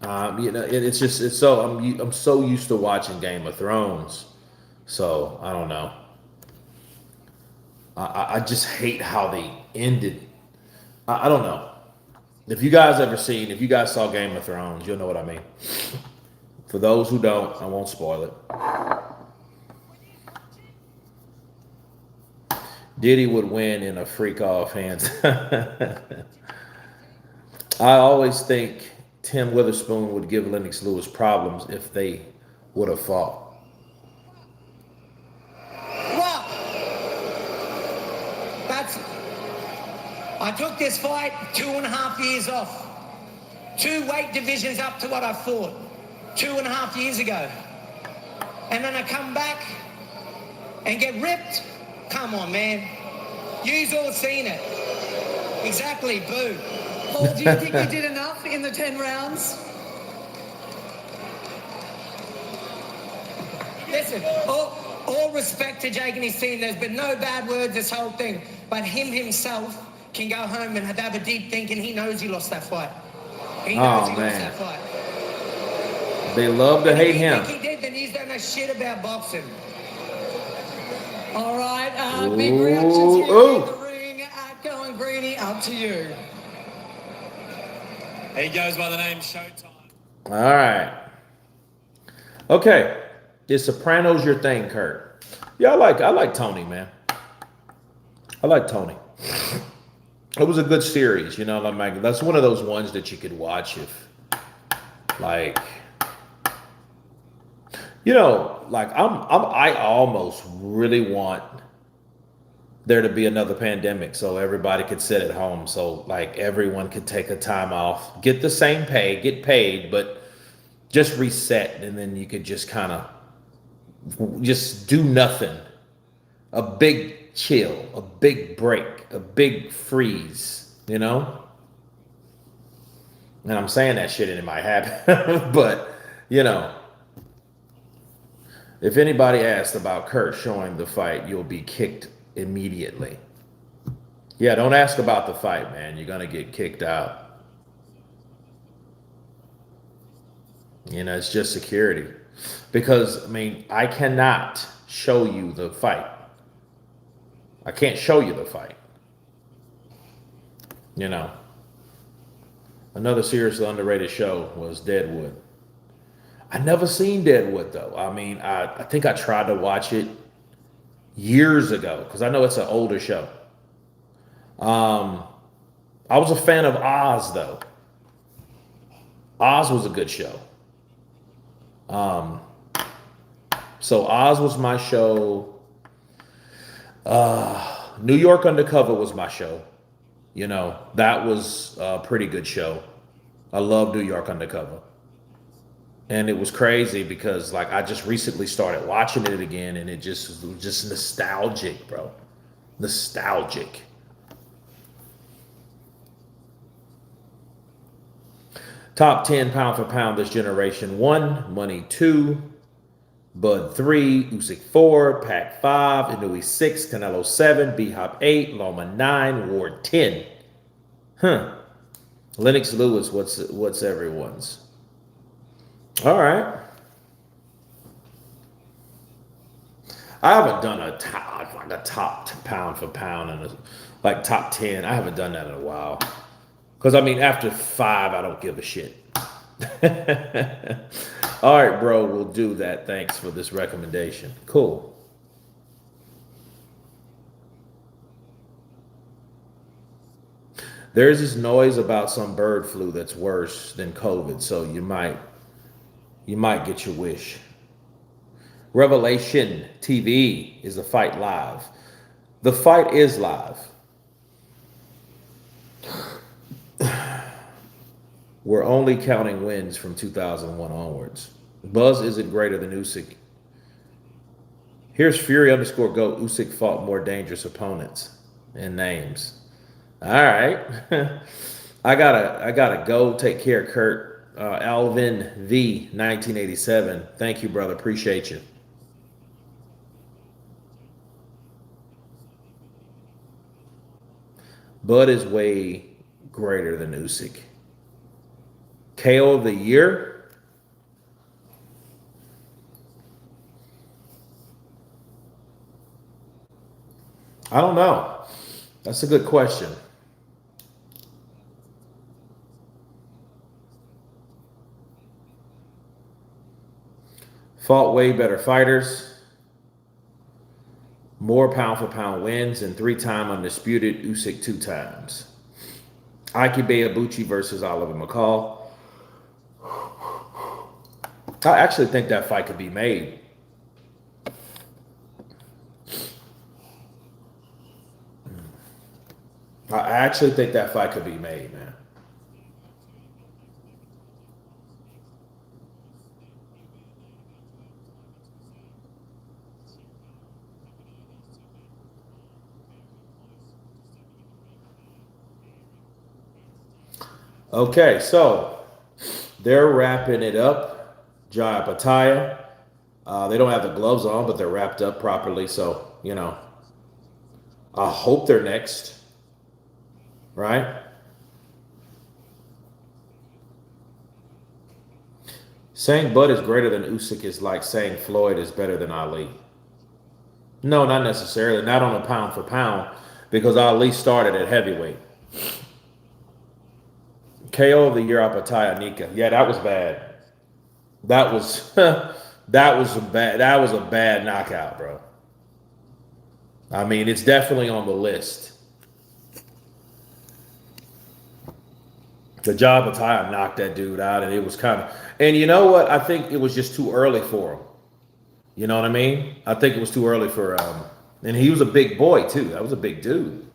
It's so I'm so used to watching Game of Thrones, so I don't know. I just hate how they ended. I don't know. If you guys saw Game of Thrones, you'll know what I mean. For those who don't, I won't spoil it. Diddy would win in a freak off hands. I always think Tim Witherspoon would give Lennox Lewis problems if they would have fought. Well, I took this fight 2.5 years off. 2 weight divisions up to what I fought 2.5 years ago. And then I come back and get ripped. Come on, man. You've all seen it. Exactly, boo. Paul, do you think you did enough in the 10 rounds? Listen, all respect to Jake and his team. There's been no bad words this whole thing. But him himself can go home and have a deep think, and he knows he lost that fight. He knows he lost that fight. They love to hate him. If he did, then he's don't know shit about boxing. All right, big reactions here in the ring. Going Greeny, up to you. He goes by the name Showtime. All right. Okay. Is Sopranos your thing, Kurt? Yeah, I like Tony, man. I like Tony. It was a good series, you know. Like that's one of those ones that you could watch if, like, you know, like I almost really want there to be another pandemic so everybody could sit at home, so like everyone could take a time off, get the same pay, get paid, but just reset, and then you could just kind of just do nothing. A big chill, a big break, a big freeze, you know? And I'm saying that shit and it might happen, but, you know, if anybody asked about Kurt showing the fight, you'll be kicked immediately. Yeah, don't ask about the fight, man. You're going to get kicked out. You know, it's just security. Because, I mean, I cannot show you the fight. I can't show you the fight. You know. Another seriously underrated show was Deadwood. I never seen Deadwood, though. I mean, I think I tried to watch it years ago, because I know it's an older show. I was a fan of Oz, though. Oz was a good show. So Oz was my show. New York Undercover was my show. You know, that was a pretty good show. I love New York Undercover. And it was crazy because, like, I just recently started watching it again, and it was just nostalgic, bro. Nostalgic. Top 10 pound for pound this generation: 1, Money 2, Bud 3, Usyk 4, Pac 5, Inouye 6, Canelo 7, B-Hop 8, Loma 9, Ward 10. Lennox Lewis, what's everyone's? All right. I haven't done a top pound for pound and like top 10. I haven't done that in a while. Because, I mean, after 5, I don't give a shit. All right, bro, we'll do that. Thanks for this recommendation. Cool. There's this noise about some bird flu that's worse than COVID, so you might get your wish. Revelation TV is the fight live. The fight is live. We're only counting wins from 2001 onwards. Buzz isn't greater than Usyk. Here's Fury _GOAT. Usyk fought more dangerous opponents and names. All right. I gotta go. Take care, Kurt. Alvin V 1987. Thank you, brother. Appreciate you. Bud is way greater than Usyk. KO of the year? I don't know. That's a good question. Fought way better fighters. More pound for pound wins and 3-time undisputed Usyk 2 times. Ike Ibuchi versus Oliver McCall. I actually think that fight could be made. I actually think that fight could be made, man. Okay, so they're wrapping it up. Jai Opetaia. They don't have the gloves on, but they're wrapped up properly. So, you know, I hope they're next. Right? Saying Bud is greater than Usyk is like saying Floyd is better than Ali. No, not necessarily. Not on a pound for pound, because Ali started at heavyweight. KO of the year, Opetaia Nika. Yeah, that was bad. That was that was a bad knockout, bro. I mean, it's definitely on the list. The job Opetaia knocked that dude out, and it was kind of. And you know what? I think it was just too early for him. You know what I mean? I think it was too early for and he was a big boy too. That was a big dude.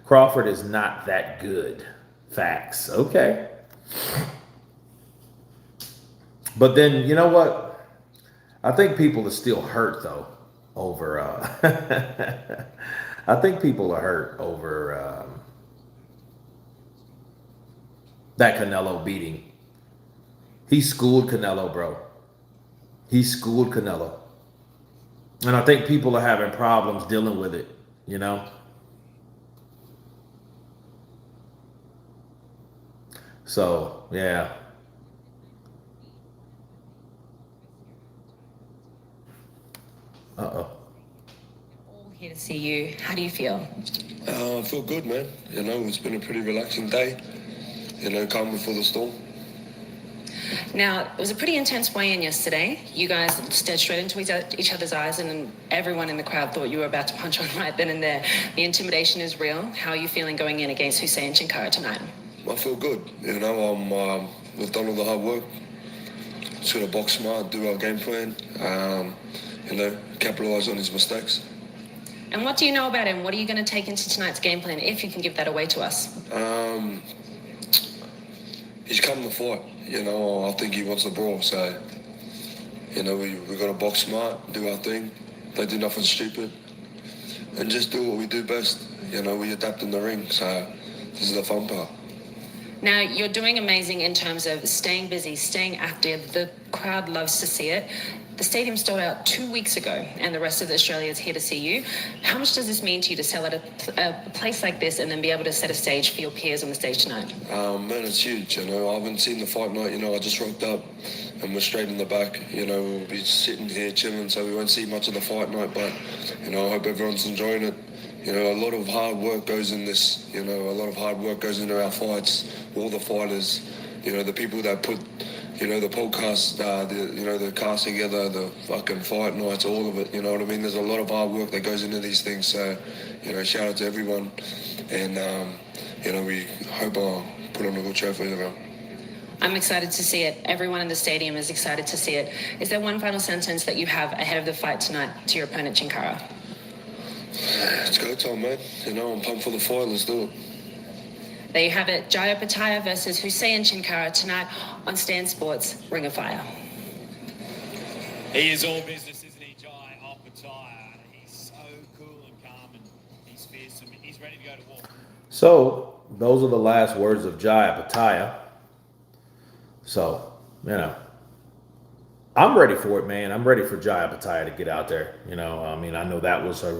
Crawford is not that good. Facts. Okay. But then, you know what? I think people are still hurt, though, over... I think people are hurt over that Canelo beating. He schooled Canelo, bro. He schooled Canelo. And I think people are having problems dealing with it, you know? So, yeah. Uh-oh. All here to see you. How do you feel? I feel good, man. You know, it's been a pretty relaxing day. You know, calm before the storm. Now, it was a pretty intense weigh-in yesterday. You guys stared straight into each other's eyes, and everyone in the crowd thought you were about to punch on right then and there. The intimidation is real. How are you feeling going in against Huseyin Cinkara tonight? I feel good. You know, we've done all the hard work. Just got to box smart, do our game plan. You know, capitalise on his mistakes. And what do you know about him? What are you going to take into tonight's game plan, if you can give that away to us? He's come to fight. You know, I think he wants the brawl. So, you know, we got to box smart, do our thing, don't do nothing stupid, and just do what we do best. You know, we adapt in the ring. So this is the fun part. Now, you're doing amazing in terms of staying busy, staying active. The crowd loves to see it. The stadium sold out 2 weeks ago, and the rest of Australia is here to see you. How much does this mean to you to sell at a place like this and then be able to set a stage for your peers on the stage tonight? Man, it's huge. You know, I haven't seen the fight night. You know, I just rocked up and we're straight in the back. You know, we'll be sitting here chilling, so we won't see much of the fight night. But, you know, I hope everyone's enjoying it. You know, a lot of hard work goes in this. You know, a lot of hard work goes into our fights. All the fighters, you know, the people that put, you know, the podcast, the cast together, the fucking fight nights, all of it, you know what I mean? There's a lot of hard work that goes into these things. So, you know, shout out to everyone. And, you know, we hope I put on a good show for everyone. I'm excited to see it. Everyone in the stadium is excited to see it. Is there one final sentence that you have ahead of the fight tonight to your opponent, Cinkara? It's go time, man. You know, I'm pumped for the fight. Let's do it. There you have it. Jai Opetaia versus Huseyin Cinkara tonight on Stan Sports Ring of Fire. He is all business, isn't he, Jai Opetaia? He's so cool and calm, and he's fearsome. He's ready to go to war. So, those are the last words of Jai Opetaia. So, you know, I'm ready for it, man. I'm ready for Jai Opetaia to get out there. You know, I mean, I know that was a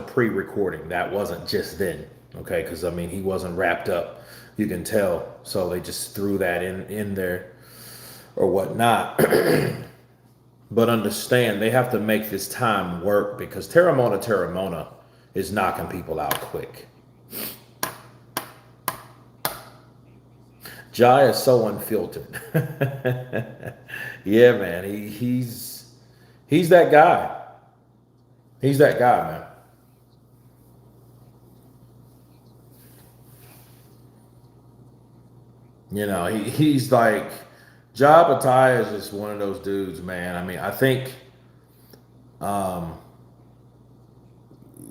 pre-recording. That wasn't just then, okay? Because I mean, he wasn't wrapped up. You can tell. So they just threw that in there or whatnot. But understand, they have to make this time work because Teramona is knocking people out quick. Jai is so unfiltered. Yeah, man. He's that guy. He's that guy, man. You know, he's like Jai Opetaia is just one of those dudes, man. I mean, I think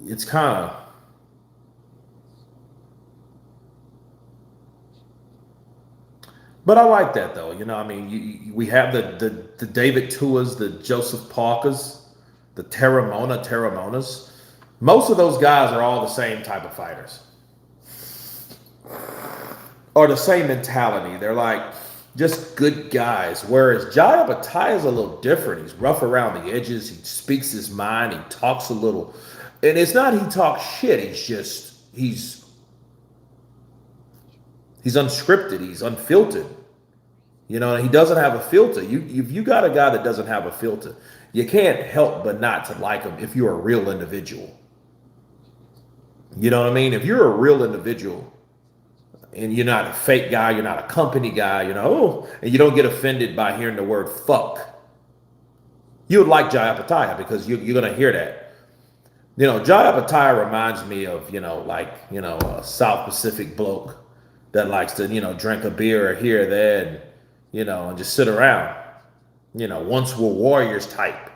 it's kind of but I like that though. You know, I mean, we have the David Tuas, the Joseph Parkers, the Teramonas. Most of those guys are all the same type of fighters, or the same mentality. They're like just good guys. Whereas Jai Opetaia is a little different. He's rough around the edges. He speaks his mind. He talks a little, and it's not he talks shit. He's unscripted. He's unfiltered. You know, he doesn't have a filter. If you got a guy that doesn't have a filter, you can't help but not to like him if you're a real individual. You know what I mean? If you're a real individual and you're not a fake guy, you're not a company guy, you know, and you don't get offended by hearing the word fuck, you would like Jai Opetaia because you're going to hear that. You know, Jai Opetaia reminds me of, a South Pacific bloke that likes to, drink a beer here or there and just sit around. Once we're warriors type.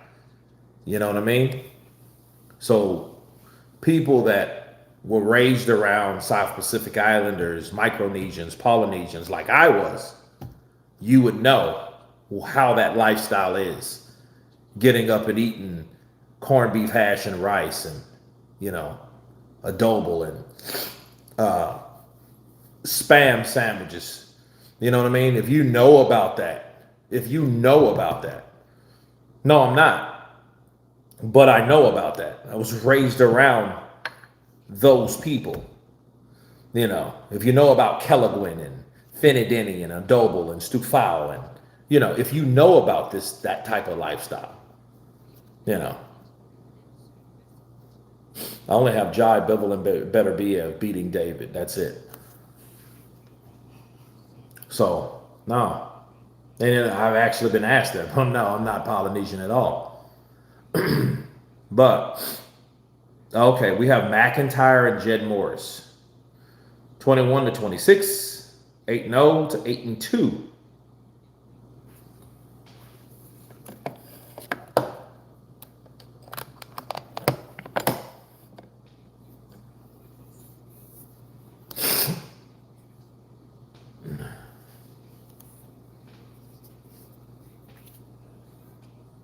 You know what I mean? So people that were raised around South Pacific Islanders, Micronesians, Polynesians, like I was, you would know how that lifestyle is. Getting up and eating corned beef hash and rice and, adobo and spam sandwiches. You know what I mean? If you know about that. No, I'm not. But I know about that. I was raised around those people. If you know about Kelagwin and Finidini and adobo and stufao and, if you know about that type of lifestyle, I only have Jai, Bivol, and Better Biev beating David. That's it. So, no. And I've actually been asked that. No, I'm not Polynesian at all. But, okay, we have McIntyre and Jed Morris. 21-26, 8-0 to 8-2.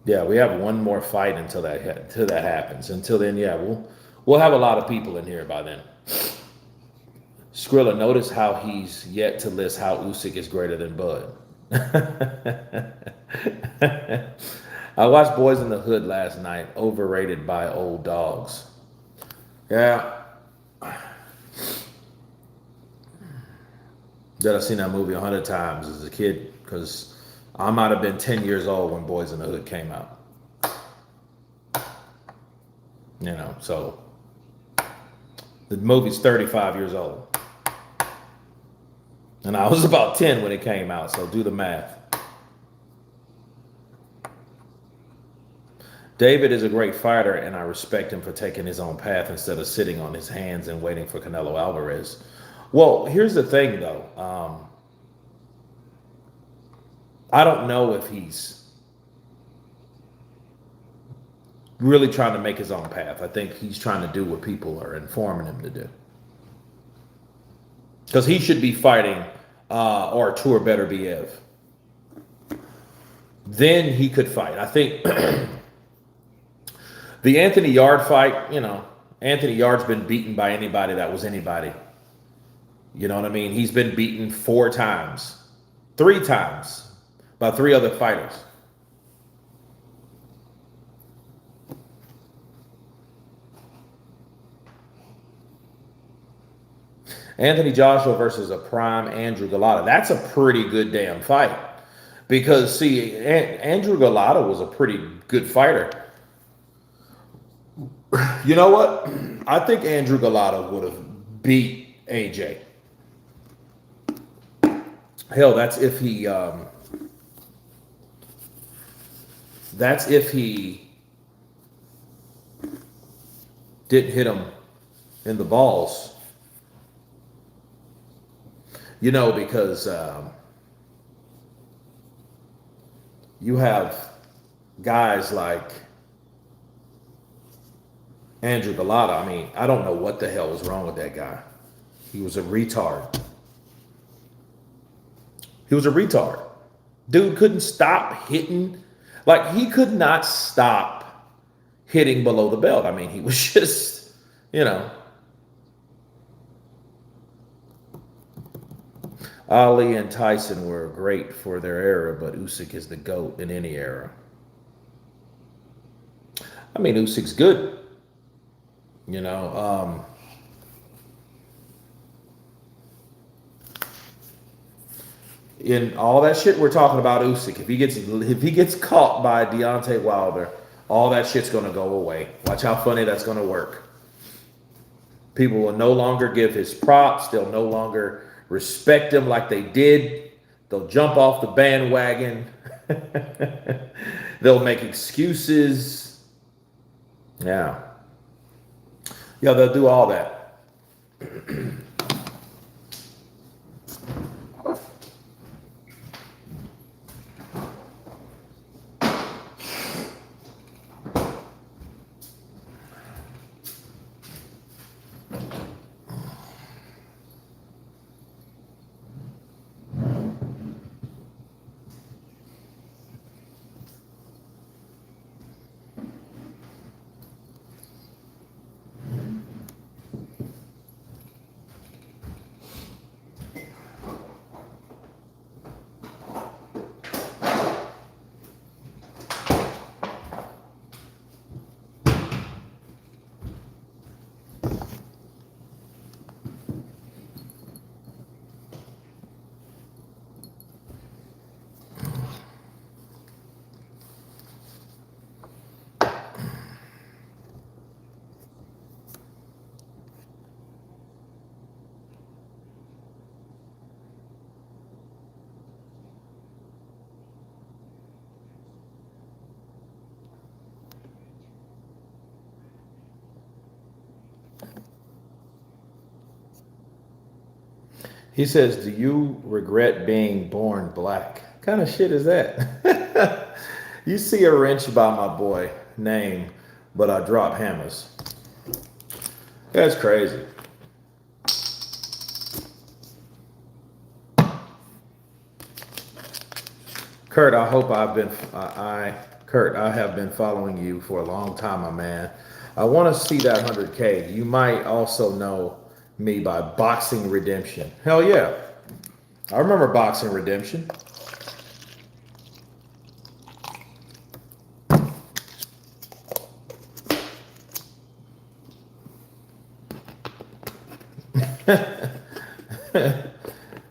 Yeah, we have one more fight until that happens. Until then, yeah, we'll have a lot of people in here by then. Skrilla, notice how he's yet to list how Usyk is greater than Bud. I watched Boys in the Hood last night, overrated by old dogs. Yeah. That I've seen that movie 100 times as a kid because I might have been 10 years old when Boys in the Hood came out. So the movie's 35 years old. And I was about 10 when it came out, so do the math. David is a great fighter, and I respect him for taking his own path instead of sitting on his hands and waiting for Canelo Alvarez. Well, here's the thing, though. I don't know if he's really trying to make his own path. I think he's trying to do what people are informing him to do. Because he should be fighting Artur Beterbiev. Then he could fight. I think the Anthony Yard fight, Anthony Yard's been beaten by anybody that was anybody. You know what I mean? He's been beaten 3 times by 3 other fighters. Anthony Joshua versus a prime Andrew Galata. That's a pretty good damn fight. Because, see, Andrew Galata was a pretty good fighter. You know what? I think Andrew Galata would have beat AJ. Hell, that's if he didn't hit him in the balls. You know, because you have guys like Andrew Galata. I mean, I don't know what the hell was wrong with that guy. He was a retard. He was a retard. Dude couldn't stop hitting. Like, he could not stop hitting below the belt. I mean, he was just, you know. Ali and Tyson were great for their era, but Usyk is the GOAT in any era. I mean, Usyk's good. You know, in all that shit we're talking about Usyk, if he gets caught by Deontay Wilder, all that shit's gonna go away. Watch how funny that's gonna work. People will no longer give his props. They'll no longer respect him like they did. They'll jump off the bandwagon. They'll make excuses. Yeah. Yeah, they'll do all that. He says, do you regret being born black? What kind of shit is that? You see a wrench by my boy name, but I drop hammers. That's crazy. Kurt, I hope Kurt, I have been following you for a long time, my man. I want to see that 100K. You might also know me by Boxing Redemption. Hell yeah. I remember Boxing Redemption.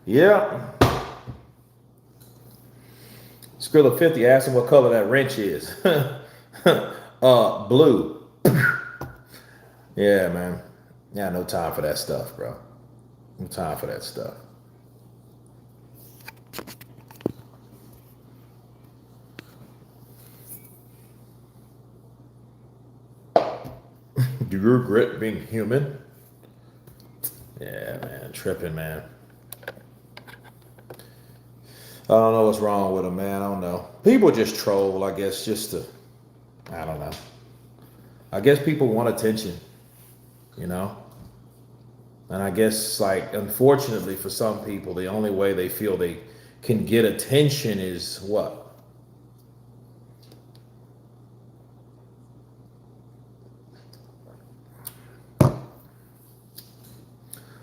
Yeah. Skrilla 50 asked him what color that wrench is. Blue. Yeah, man. Yeah, no time for that stuff, bro. No time for that stuff. Do you regret being human? Yeah, man. Tripping, man. I don't know what's wrong with them, man. I don't know. People just troll, I guess, just to, I don't know. I guess people want attention, you know? And I guess, like, unfortunately for some people, the only way they feel they can get attention is what?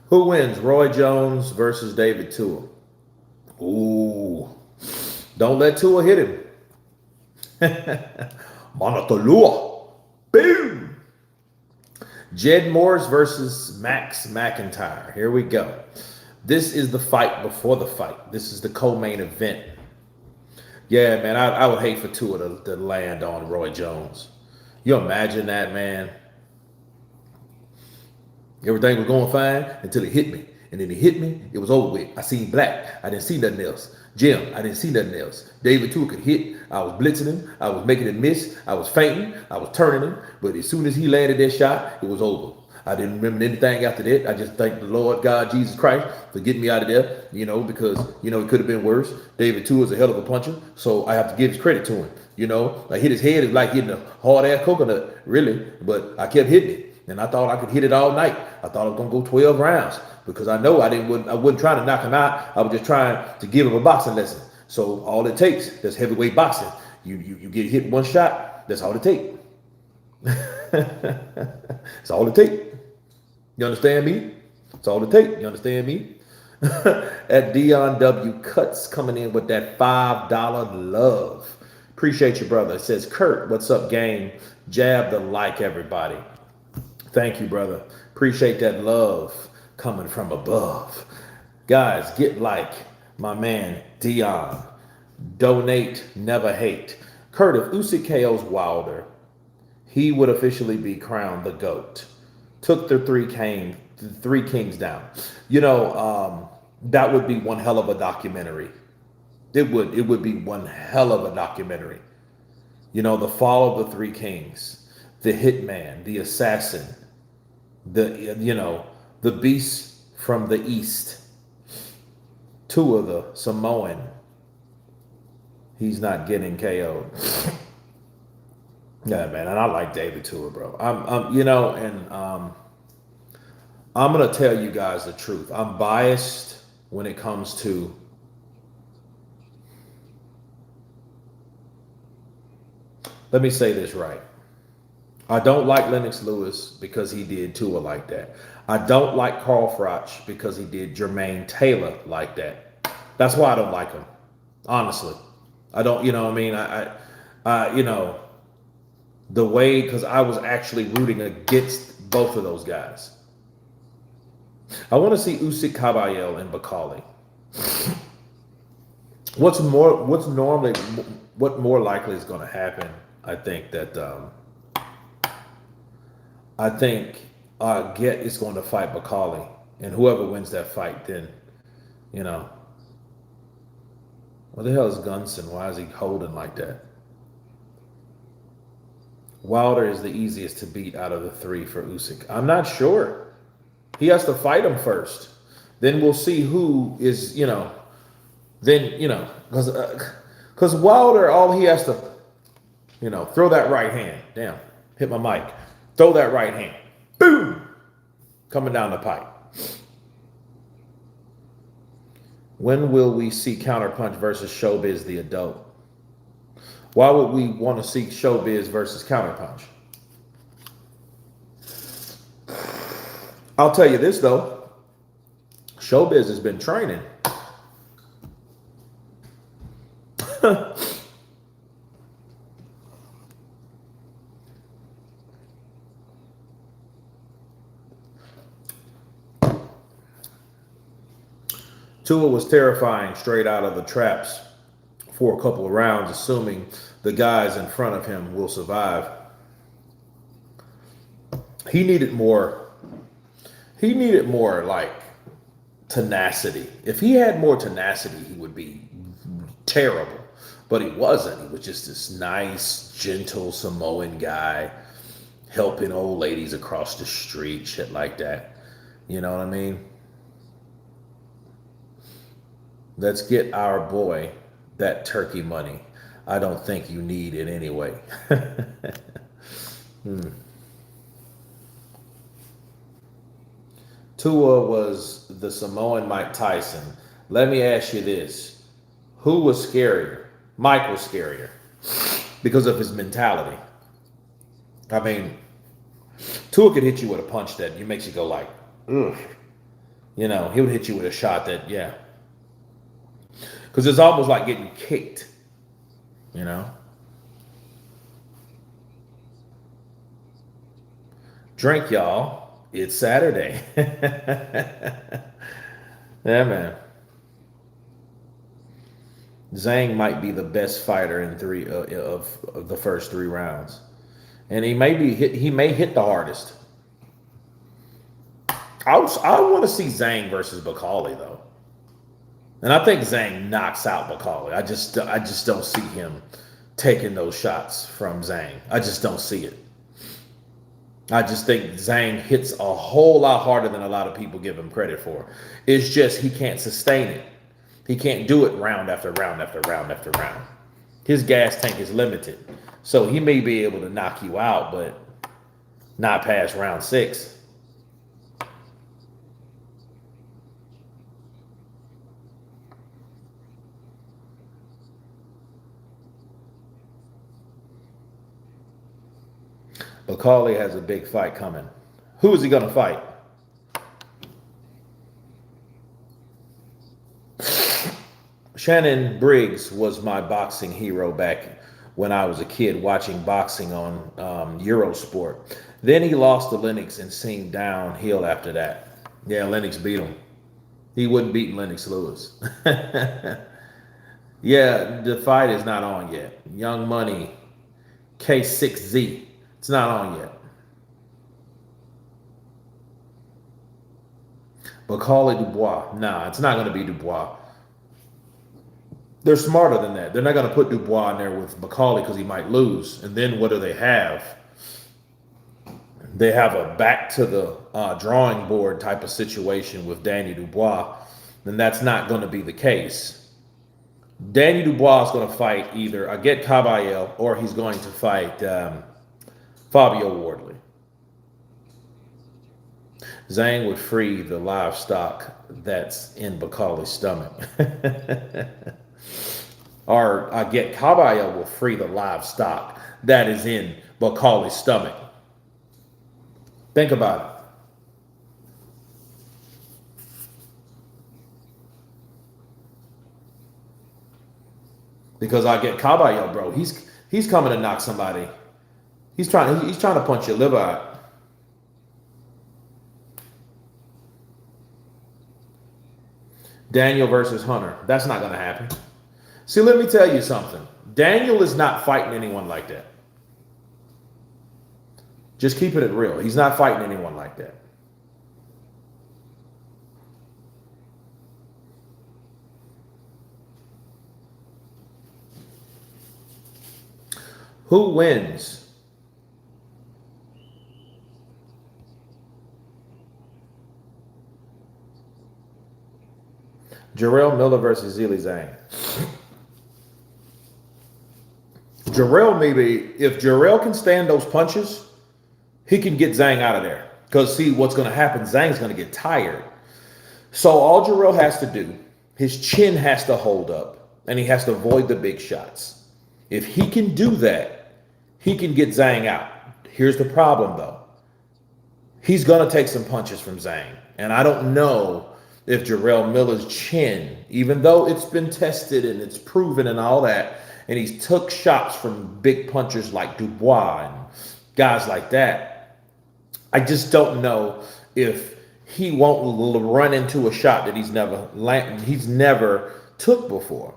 Who wins? Roy Jones versus David Tua. Ooh. Don't let Tua hit him. Manatalua. Boom. Jed Morris versus Max McIntyre. Here we go. This is the fight before the fight. This is the co-main event. Yeah, man, I would hate for Tua to land on Roy Jones. You imagine that, man? Everything was going fine until it hit me. And then it hit me, it was over with. I seen black. I didn't see nothing else. Jim, I didn't see nothing else. David Tua could hit. I was blitzing him. I was making him miss. I was fainting. I was turning him. But as soon as he landed that shot, it was over. I didn't remember anything after that. I just thank the Lord God, Jesus Christ, for getting me out of there, because, it could have been worse. David Tua is a hell of a puncher, so I have to give his credit to him. I hit his head, it's like hitting a hard-ass coconut, really, but I kept hitting it. And I thought I could hit it all night. I thought I was going to go 12 rounds because I know I wasn't trying to knock him out. I was just trying to give him a boxing lesson. So all it takes, that's heavyweight boxing. You get hit one shot, that's all it takes. That's all it takes. You understand me? That's all it takes. You understand me? At Dion W. Cuts coming in with that $5 love. Appreciate you, brother. It says, Kurt, what's up, gang? Jab the like, everybody. Thank you, brother. Appreciate that love coming from above. Guys, get like my man Dion. Donate, never hate. Kurt, if Usyk KOs Wilder, he would officially be crowned the GOAT. Took the three kings down. That would be one hell of a documentary. It would be one hell of a documentary. The fall of the three kings, the hitman, the assassin, the beast from the east. Tua, the Samoan. He's not getting KO'd. Yeah, man, and I like David Tua, bro. I'm gonna tell you guys the truth. I'm biased when it comes to let me say this right. I don't like Lennox Lewis because he did Tua like that. I don't like Carl Froch because he did Jermaine Taylor like that. That's why I don't like him. Honestly. I don't, the way, because I was actually rooting against both of those guys. I want to see Usyk, Caballel, and Bakali. What more likely is going to happen? I think that Get is going to fight Bakali, and whoever wins that fight, then what the hell is Gunson? Why is he holding like that? Wilder is the easiest to beat out of the three for Usyk. I'm not sure. He has to fight him first. Then we'll see who is, because Wilder, all he has to, throw that right hand. Damn, hit my mic. Throw that right hand. Boom! Coming down the pipe. When will we see Counterpunch versus Showbiz the adult? Why would we want to see Showbiz versus Counterpunch? I'll tell you this, though. Showbiz has been training. Tua was terrifying straight out of the traps for a couple of rounds, assuming the guys in front of him will survive. He needed more like tenacity. If he had more tenacity, he would be terrible. But he wasn't. He was just this nice, gentle Samoan guy helping old ladies across the street, shit like that. You know what I mean? Let's get our boy that turkey money. I don't think you need it anyway. Tua was the Samoan Mike Tyson. Let me ask you this. Who was scarier? Mike was scarier because of his mentality. I mean, Tua could hit you with a punch that makes you go like, ugh. He would hit you with a shot that, yeah. Because it's almost like getting kicked, Drink, y'all. It's Saturday. Yeah, man. Zhang might be the best fighter in three of the first 3 rounds, and he may hit the hardest. I want to see Zhang versus Bakali though, and I think Zhang knocks out Bakali. I just don't see him taking those shots from Zhang. I just don't see it. I just think Zhang hits a whole lot harder than a lot of people give him credit for. It's just he can't sustain it. He can't do it round after round after round after round. His gas tank is limited. So he may be able to knock you out, but not past round 6. Bakali has a big fight coming. Who is he going to fight? Shannon Briggs was my boxing hero back when I was a kid watching boxing on Eurosport. Then he lost to Lennox and seemed downhill after that. Yeah, Lennox beat him. He wouldn't beat Lennox Lewis. Yeah, the fight is not on yet. Young Money, K6Z. It's not on yet. Bakali Dubois. Nah, it's not going to be Dubois. They're smarter than that. They're not going to put Dubois in there with Bakali because he might lose. And then what do they have? They have a back to the drawing board type of situation with Danny Dubois. Then that's not going to be the case. Danny Dubois is going to fight either Aget Kabayel or he's going to fight Fabio Wardley. Zhang would free the livestock that's in Bakali's stomach. Or Aget Kabayel will free the livestock that is in Bakali's stomach. Think about it. Because Aget Kabayel, bro, he's coming to knock somebody. He's trying to punch your liver out. Daniel versus Hunter. That's not going to happen. See, let me tell you something. Daniel is not fighting anyone like that. Just keeping it real. He's not fighting anyone like that. Who wins? Jarrell Miller versus Zhilei Zhang. Jarrell, maybe, if Jarrell can stand those punches, he can get Zhang out of there. Because see, what's going to happen, Zhang's going to get tired. So all Jarrell has to do, his chin has to hold up, and he has to avoid the big shots. If he can do that, he can get Zhang out. Here's the problem, though. He's going to take some punches from Zhang. And I don't know if Jarrell Miller's chin, even though it's been tested and it's proven and all that, and he's took shots from big punchers like Dubois and guys like that, I just don't know if he won't run into a shot that he's never took before.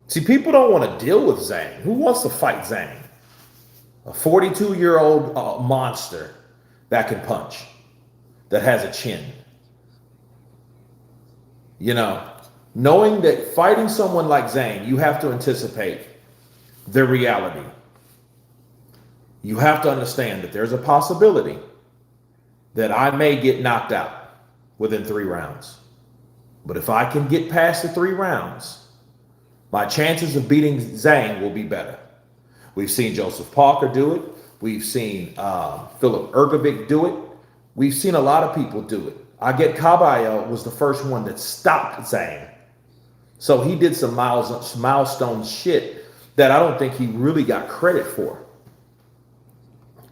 See, people don't want to deal with Zhang. Who wants to fight Zhang? A 42-year-old monster that can punch, that has a chin. You know, knowing that fighting someone like Zhang, you have to anticipate the reality. You have to understand that there's a possibility that I may get knocked out within 3 rounds. But if I can get past the 3 rounds, my chances of beating Zhang will be better. We've seen Joseph Parker do it. We've seen Philip Ergovic do it. We've seen a lot of people do it. Aget Kabayel was the first one that stopped Zhang. So he did some milestone shit that I don't think he really got credit for.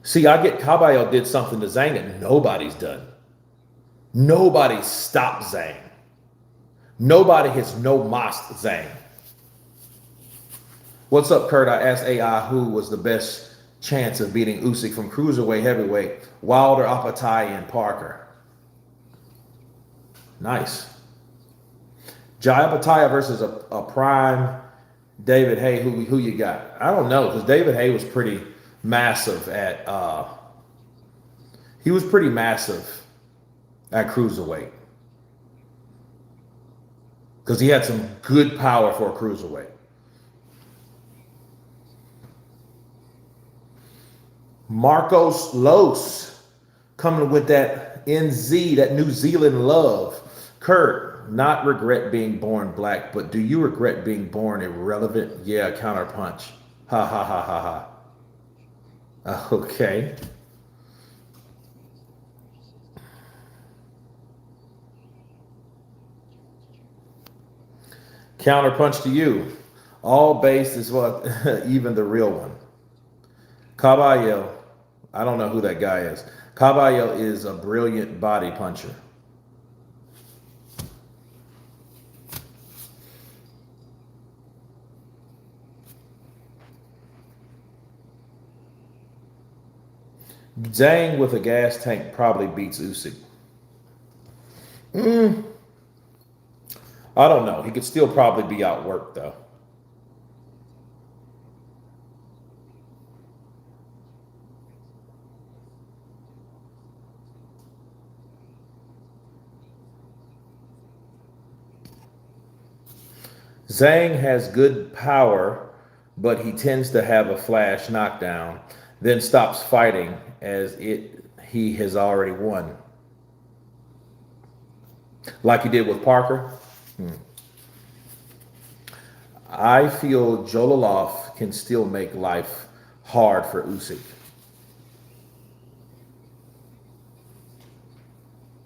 See, Aget Kabayel did something to Zhang that nobody's done. Nobody stopped Zhang. Nobody has no-mossed Zhang. What's up, Kurt? I asked AI who was the best chance of beating Usyk from cruiserweight, heavyweight, Wilder, Opetaia, and Parker. Nice. Jai Opetaia versus a prime David Haye. Who you got? I don't know, because David Haye was pretty massive at cruiserweight, because he had some good power for a cruiserweight. Marcos Los coming with that NZ, that New Zealand love. Kurt, not regret being born black, but do you regret being born irrelevant? Yeah, counterpunch. Ha ha ha ha ha. Okay. Counterpunch to you. All based is what, even the real one. Caballo, I don't know who that guy is. Caballo is a brilliant body puncher. Zhang with a gas tank probably beats Usyk. I don't know. He could still probably be outworked, though. Zhang has good power, but he tends to have a flash knockdown, then stops fighting as he has already won. Like he did with Parker. I feel Jolalov can still make life hard for Usyk.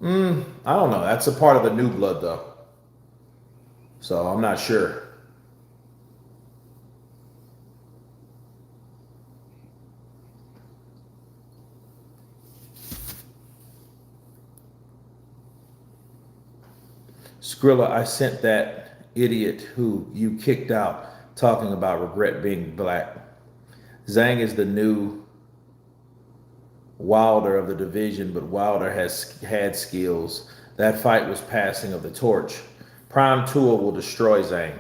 I don't know. That's a part of the new blood, though. So I'm not sure. Skrilla, I sent that idiot who you kicked out talking about regret being black. Zhang is the new Wilder of the division, but Wilder has had skills. That fight was passing of the torch. Prime Tool will destroy Zhang.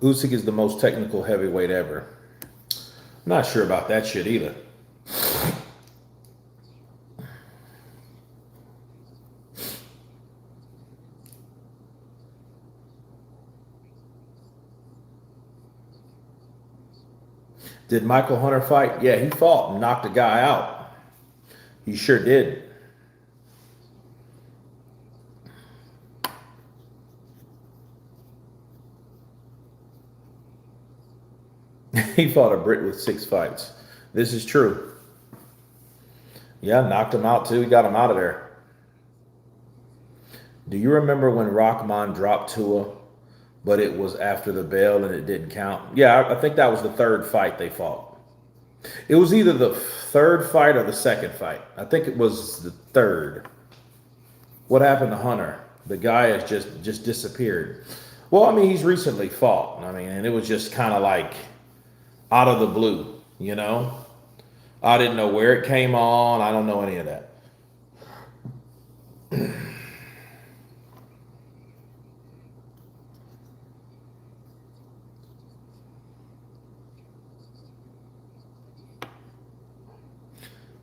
Usyk is the most technical heavyweight ever. I'm not sure about that shit either. Did Michael Hunter fight? Yeah, he fought and knocked a guy out. He sure did. He fought a Brit with 6 fights. This is true. Yeah, knocked him out too. He got him out of there. Do you remember when Rahman dropped Tua, but it was after the bell and it didn't count? Yeah, I think that was the 3rd fight they fought. It was either the 3rd fight or the 2nd fight. I think it was the 3rd. What happened to Hunter? The guy has just disappeared. Well, I mean, he's recently fought. I mean, and it was just kind of like out of the blue, you know? I didn't know where it came on. I don't know any of that.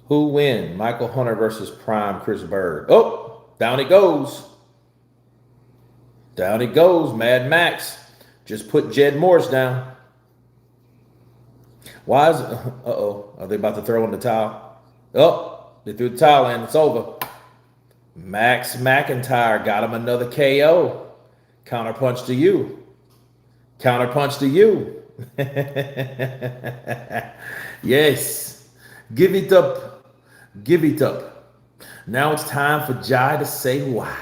Who win? Michael Hunter versus Prime Chris Bird. Oh, down it goes. Down it goes. Mad Max just put Jed Morse down. Why is uh-oh, are they about to throw in the towel? Oh, they threw the towel in. It's over. Max McIntyre got him another KO. Counterpunch to you. Counterpunch to you. Yes. Give it up. Give it up. Now it's time for Jai to say why.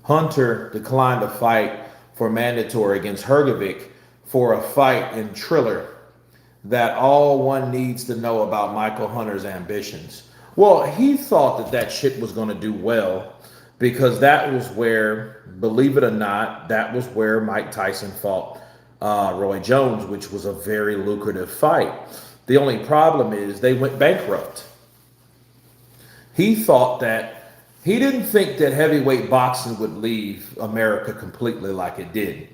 Hunter declined a fight for mandatory against Hrgovic for a fight in Triller that all one needs to know about Michael Hunter's ambitions. Well, he thought that that shit was going to do well because that was where, believe it or not, that was where Mike Tyson fought Roy Jones, which was a very lucrative fight. The only problem is they went bankrupt. He thought that he didn't think that heavyweight boxing would leave America completely like it did.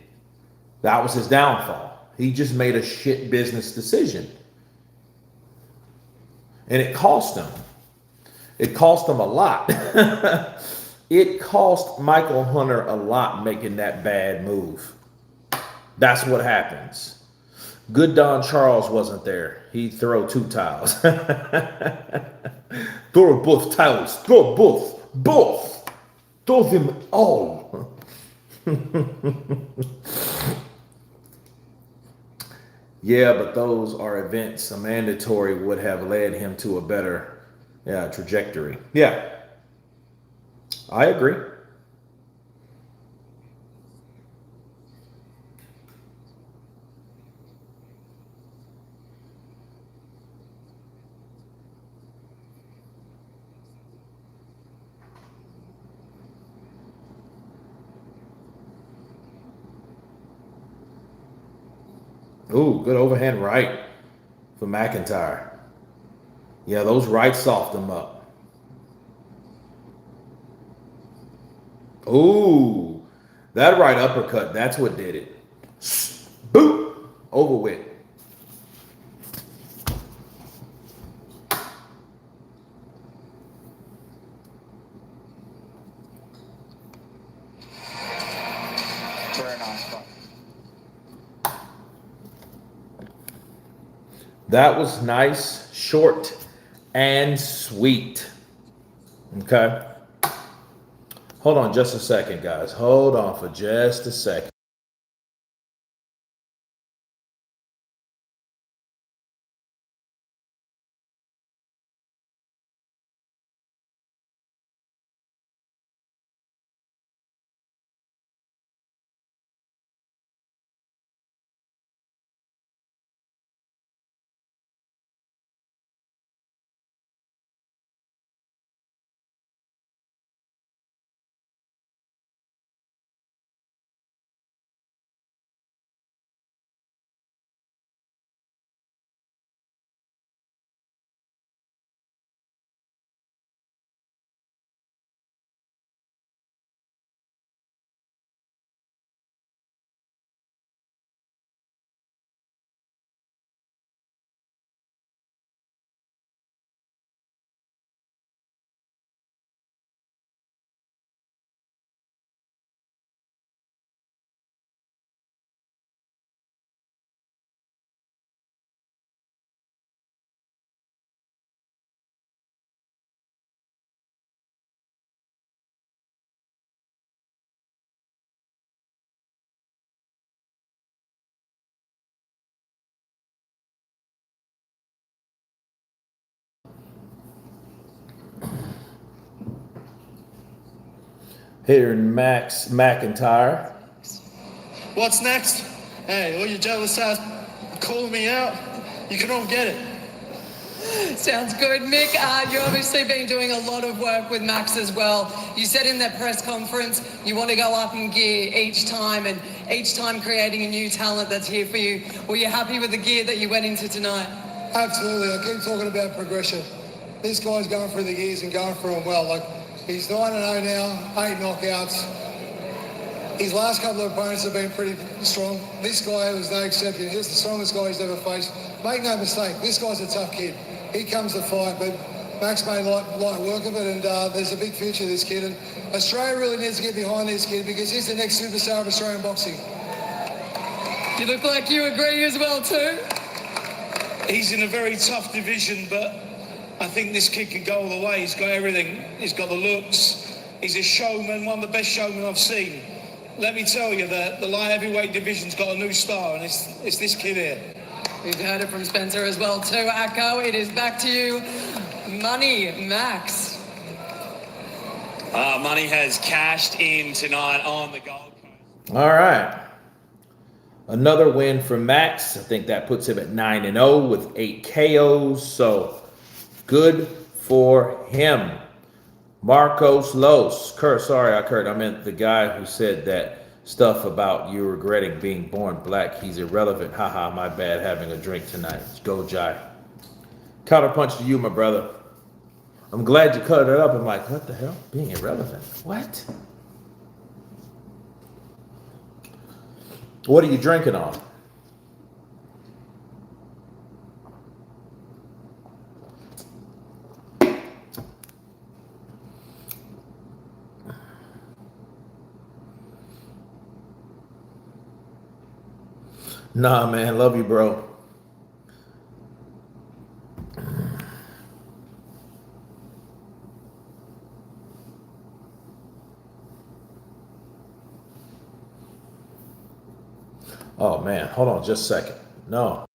That was his downfall. He just made a shit business decision. And it cost him. It cost him a lot. It cost Michael Hunter a lot making that bad move. That's what happens. Good Don Charles wasn't there. He'd throw 2 towels. Throw both towels. Throw both. Both. Throw them all. Yeah, but those are events. A mandatory would have led him to a better trajectory. Yeah, I agree. Ooh, good overhand right for McIntyre. Yeah, those rights softened him up. Ooh, that right uppercut, that's what did it. Boop, over with. Very nice fight. That was nice, short, and sweet. Okay. Hold on just a second, guys. Hold on for just a second. Here, Max McIntyre. What's next? Hey, all you jealous ass calling me out, you can all get it. Sounds good. Mick, you've obviously been doing a lot of work with Max as well. You said in that press conference you want to go up in gear each time and each time creating a new talent that's here for you. Were you happy with the gear that you went into tonight? Absolutely. I keep talking about progression. This guy's going through the gears and going through them well. Like, he's 9-0 now, 8 knockouts. His last couple of opponents have been pretty strong. This guy was no exception. He's the strongest guy he's ever faced. Make no mistake, this guy's a tough kid. He comes to fight, but Max made light work of it, and there's a big future of this kid. And Australia really needs to get behind this kid because he's the next superstar of Australian boxing. You look like you agree as well too. He's in a very tough division, but I think this kid can go all the way. He's got everything. He's got the looks. He's a showman, one of the best showmen I've seen. Let me tell you that the light heavyweight division's got a new star, and it's this kid here. We've heard it from Spencer as well too, Akko. It is back to you, Money Max. Money has cashed in tonight on the Gold Coast. All right. Another win for Max. I think that puts him at 9-0 with 8 KOs. So good for him. Marcos Los. Kurt, sorry, Kurt. I meant the guy who said that stuff about you regretting being born black. He's irrelevant. Haha, my bad having a drink tonight. Go Jai. Counterpunch to you, my brother. I'm glad you cut it up. I'm like, what the hell? Being irrelevant. What? What are you drinking on? Nah, man. Love you, bro. Oh, man. Hold on just a second. No.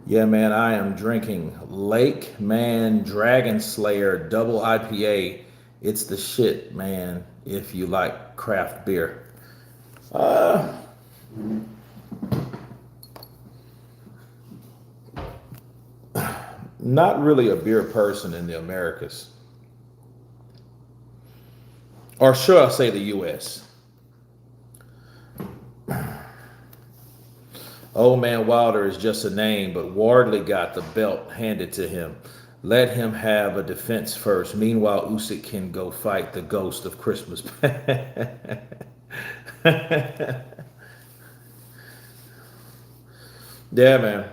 Yeah, man, I am drinking Lake Man Dragon Slayer Double IPA. It's the shit, man, if you like craft beer. Not really a beer person in the Americas. Or should I say the U.S.? Old Man Wilder is just a name, but Wardley got the belt handed to him. Let him have a defense first. Meanwhile, Usyk can go fight the ghost of Christmas. Yeah, man.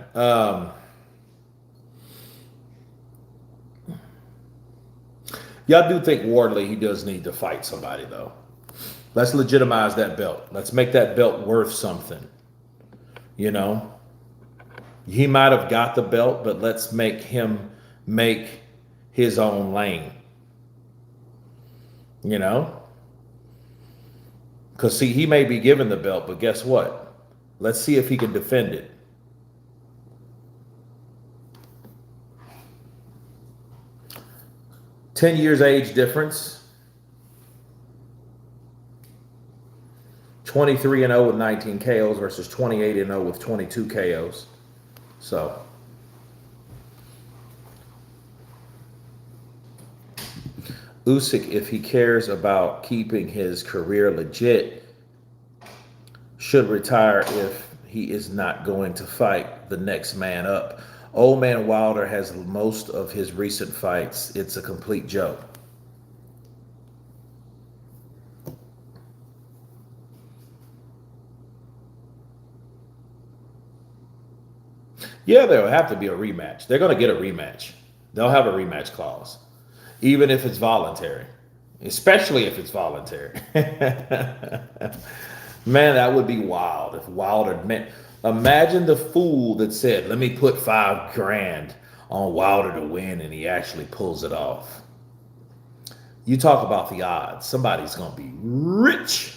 Y'all do think Wardley, he does need to fight somebody, though. Let's legitimize that belt. Let's make that belt worth something. You know? He might have got the belt, but let's make him make his own lane. You know? Because, see, he may be given the belt, but guess what? Let's see if he can defend it. $10 years age difference. 23-0 with 19 KOs versus 28-0 with 22 KOs. So, Usyk, if he cares about keeping his career legit, should retire if he is not going to fight the next man up. Old Man Wilder has most of his recent fights. It's a complete joke. Yeah, there'll have to be a rematch. They're going to get a rematch. They'll have a rematch clause, even if it's voluntary, especially if it's voluntary. Man, that would be wild if Wilder meant. Imagine the fool that said, "Let me put $5,000 on Wilder to win," and he actually pulls it off. You talk about the odds. Somebody's going to be rich.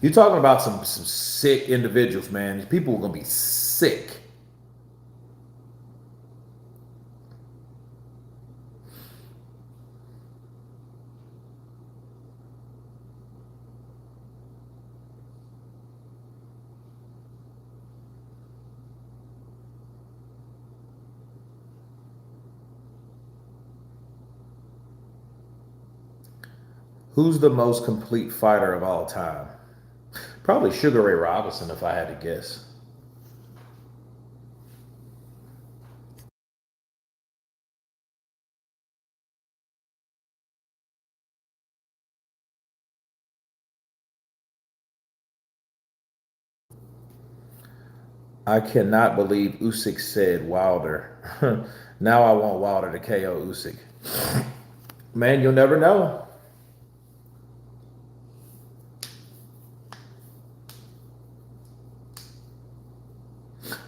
You're talking about some sick individuals, man. These people are going to be sick. Who's the most complete fighter of all time? Probably Sugar Ray Robinson, if I had to guess. I cannot believe Usyk said Wilder. Now I want Wilder to KO Usyk. Man, you'll never know.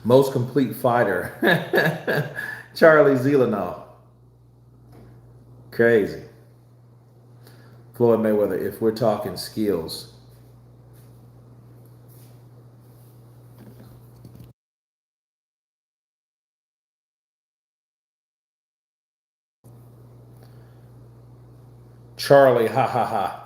Most complete fighter. Charlie Zelenoff. Crazy. Floyd Mayweather, if we're talking skills. Charlie, ha ha ha.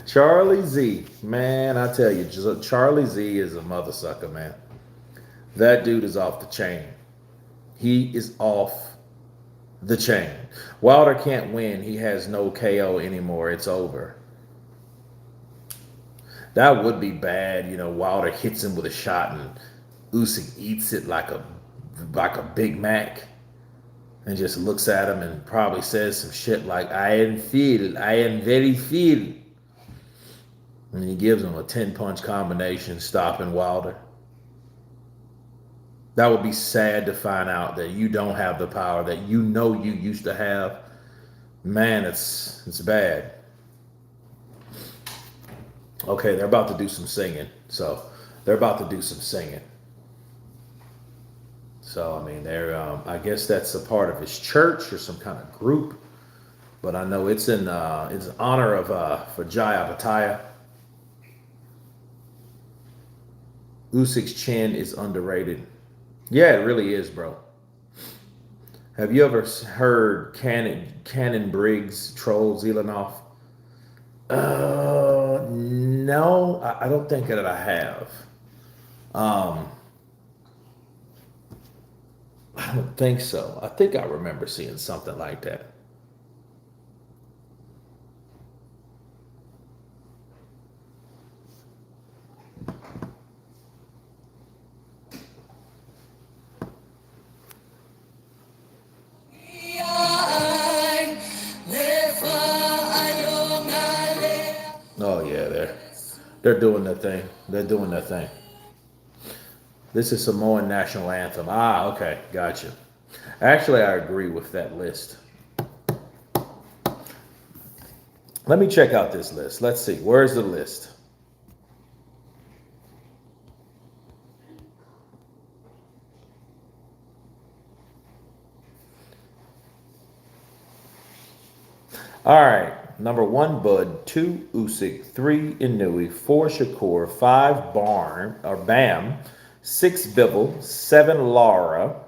Charlie Z, man, I tell you, Charlie Z is a mother sucker, man. That dude is off the chain. He is off the chain. Wilder can't win. He has no KO anymore. It's over. That would be bad. You know, Wilder hits him with a shot and Usyk eats it like a Big Mac and just looks at him and probably says some shit like, I am very feel. And he gives him a 10-punch combination, stopping Wilder. That would be sad to find out that you don't have the power that you know you used to have. Man, it's bad. Okay, they're about to do some singing. So I mean, I guess that's a part of his church or some kind of group. But I know it's in honor of for Jai Opetaia. Usyk's chin is underrated. Yeah, it really is, bro. Have you ever heard Cannon Briggs troll Zelenoff? No, I don't think that I have. I don't think so. I think I remember seeing something like that. Oh yeah, they're doing their thing. They're doing their thing. This is Samoan national anthem. Ah, okay, gotcha. Actually, I agree with that list. Let me check out this list. Let's see. Where's the list? All right. Number 1, Bud. 2, Usyk. 3, Inouye. 4, Shakur. 5, Bam. 6, Bivol. 7, Lara.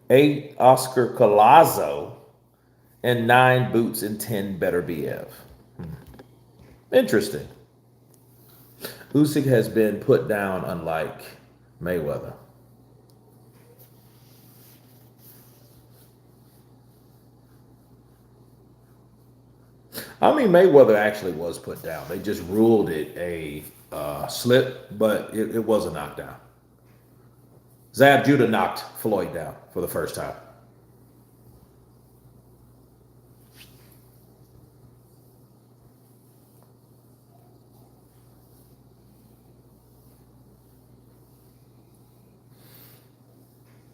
8, Oscar Collazo. And 9, Boots. And 10, Better BF. Interesting. Usyk has been put down unlike Mayweather. I mean, Mayweather actually was put down. They just ruled it a slip, but it was a knockdown. Zab Judah knocked Floyd down for the first time.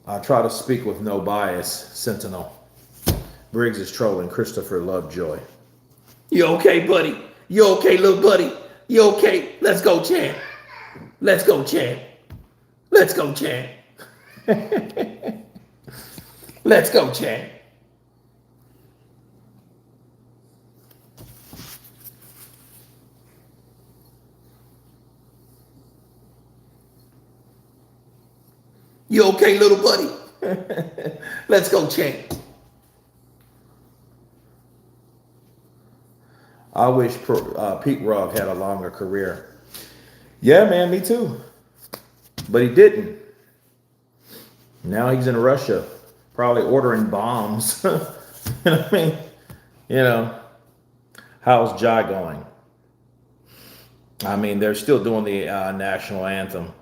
I try to speak with no bias, Sentinel. Briggs is trolling Christopher Lovejoy. You okay, buddy? You okay, little buddy? You okay? Let's go, champ. Let's go, champ. Let's go, champ. Let's go, champ. You okay, little buddy? Let's go, champ. I wish Pete Rugg had a longer career. Yeah, man, me too. But he didn't. Now he's in Russia, probably ordering bombs. You know what I mean? You know, how's Jai going? I mean, they're still doing the national anthem.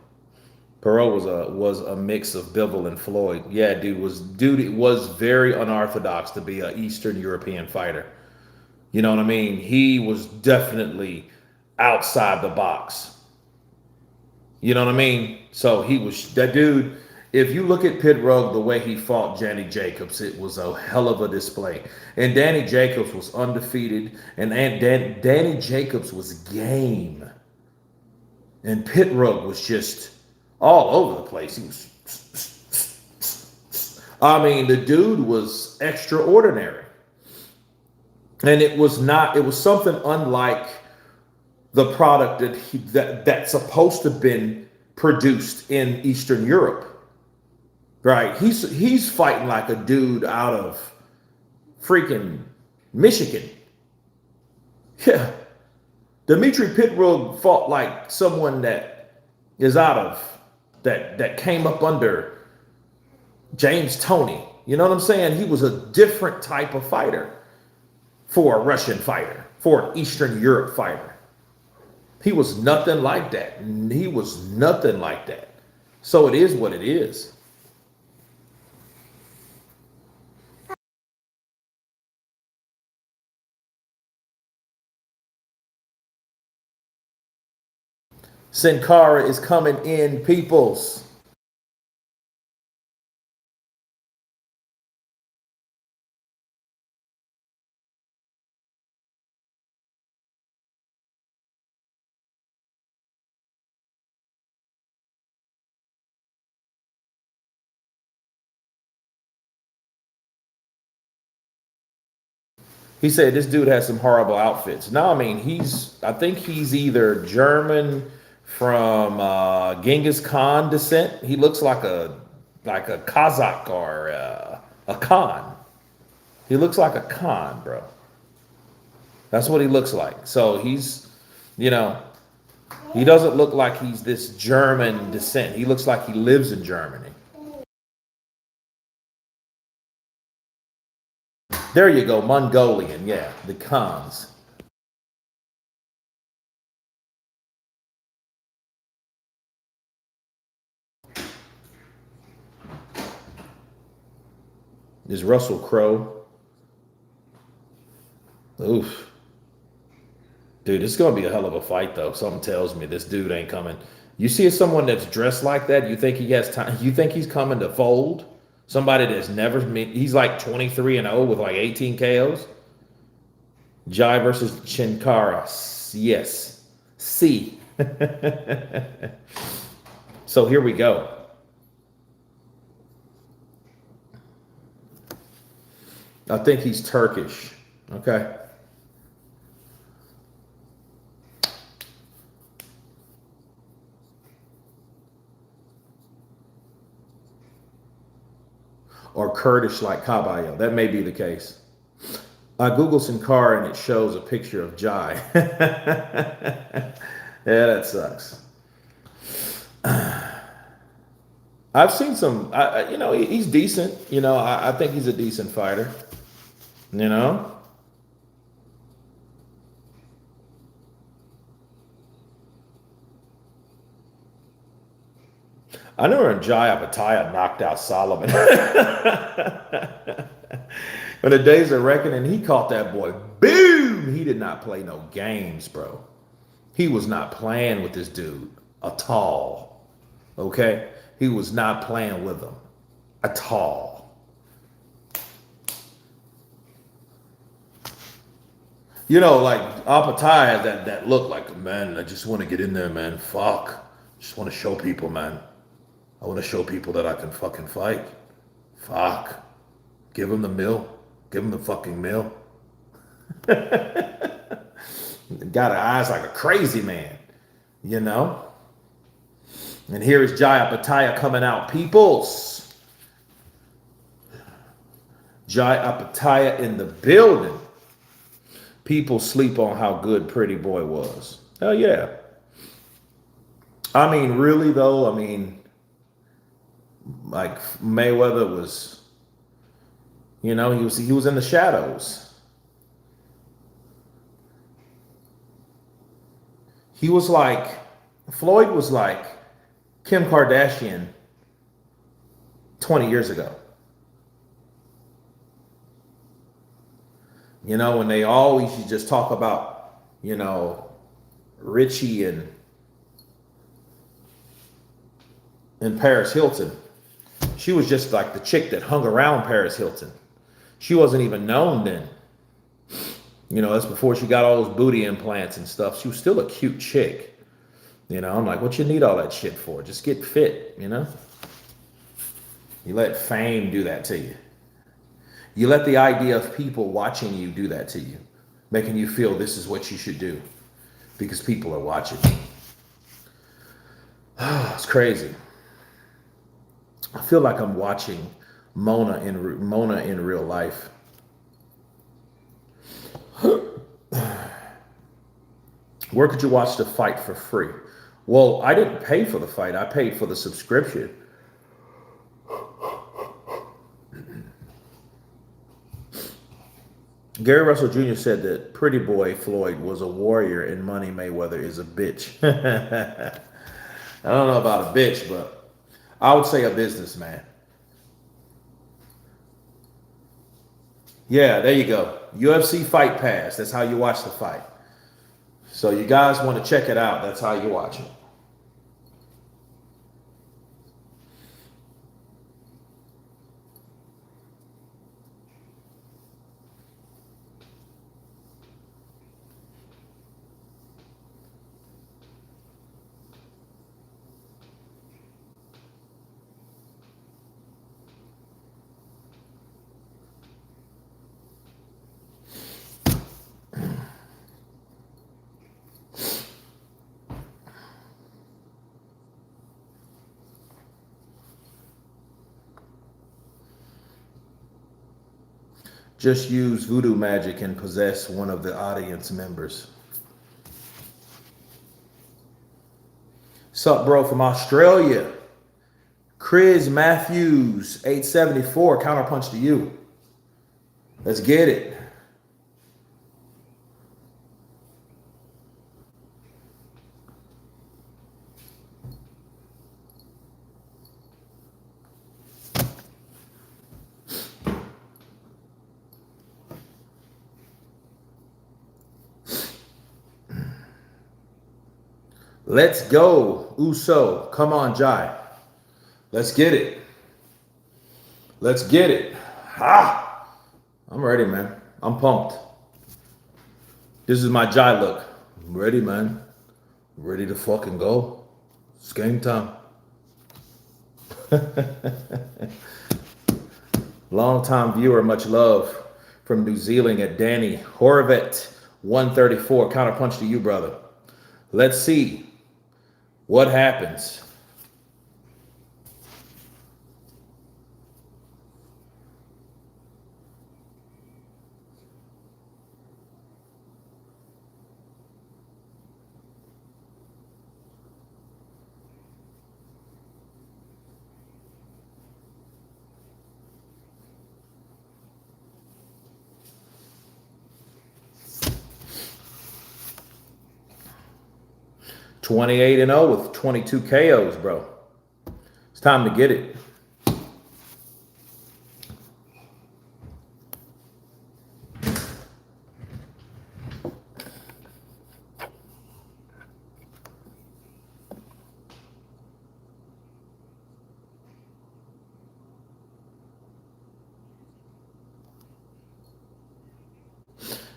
Perot was a mix of Bivol and Floyd. Yeah, dude, it was very unorthodox to be an Eastern European fighter. You know what I mean? He was definitely outside the box. You know what I mean? So he was that dude. If you look at Pit Rogue, the way he fought Danny Jacobs, it was a hell of a display. And Danny Jacobs was undefeated, and Danny Jacobs was game. And Pit Rogue was just all over the place. He was, I mean, the dude was extraordinary. And it was something unlike the product that's supposed to have been produced in Eastern Europe. Right? He's fighting like a dude out of freaking Michigan. Yeah. Dimitri Pitbull fought like someone that is out of that came up under James Toney. You know what I'm saying? He was a different type of fighter for a Russian fighter, for an Eastern Europe fighter. He was nothing like that. He was nothing like that. So it is what it is. Cinkara is coming in, peoples. He said this dude has some horrible outfits. No, I mean I think he's either German from Genghis Khan descent. He looks like a Kazakh or a Khan. He looks like a Khan, bro. That's what he looks like. So he's, he doesn't look like he's this German descent. He looks like he lives in Germany. There you go, Mongolian, yeah, the Khans. Is Russell Crowe? Oof. Dude, it's going to be a hell of a fight, though. Something tells me this dude ain't coming. You see someone that's dressed like that, you think he has time? You think he's coming to fold? Somebody that's never met, he's like 23-0 with like 18 KOs. Jai versus Cinkara. Yes. C. So here we go. I think he's Turkish. Okay. Or Kurdish like Caballo. That may be the case. I Googled Cinkara and it shows a picture of Jai. Yeah, that sucks. I've seen some, he's decent. I think he's a decent fighter. I know when Jai Opetaia knocked out Solomon. When the days of reckoning, he caught that boy. Boom! He did not play no games, bro. He was not playing with this dude at all. Okay? He was not playing with him. at all. You know, like Opetaia has that look like, man, I just want to get in there, man. Fuck. Just want to show people, man. I want to show people that I can fucking fight. Fuck. Give him the mill. Give him the fucking mill. Got her eyes like a crazy man, you know? And here is Jai Opetaia coming out. Peoples. Jai Opetaia in the building. People sleep on how good Pretty Boy was. Hell yeah. I mean, really though, I mean, like Mayweather was, you know, he was in the shadows. He was like, Floyd was like Kim Kardashian 20 years ago. You know, when they always just talk about, you know, Richie and Paris Hilton. She was just like the chick that hung around Paris Hilton. She wasn't even known then. You know, that's before she got all those booty implants and stuff. She was still a cute chick. You know, I'm like, what you need all that shit for? Just get fit, you know? You let fame do that to you. You let the idea of people watching you do that to you, making you feel this is what you should do because people are watching you. It's crazy. I feel like I'm watching Mona in real life. Where could you watch the fight for free? Well, I didn't pay for the fight. I paid for the subscription. Gary Russell Jr. said that Pretty Boy Floyd was a warrior and Money Mayweather is a bitch. I don't know about a bitch, but I would say a businessman. Yeah, there you go. UFC Fight Pass. That's how you watch the fight. So you guys want to check it out. That's how you watch it. Just use voodoo magic and possess one of the audience members. Sup, bro, from Australia. Chris Matthews, 874, counterpunch to you. Let's get it. Let's go, Uso. Come on, Jai. Let's get it. Let's get it. Ha! I'm ready, man. I'm pumped. This is my Jai look. I'm ready, man. Ready to fucking go. It's game time. Long time viewer, much love from New Zealand at Danny Horvat, 134. Counterpunch to you, brother. Let's see what happens. (28-0) with 22 KOs, bro. It's time to get it.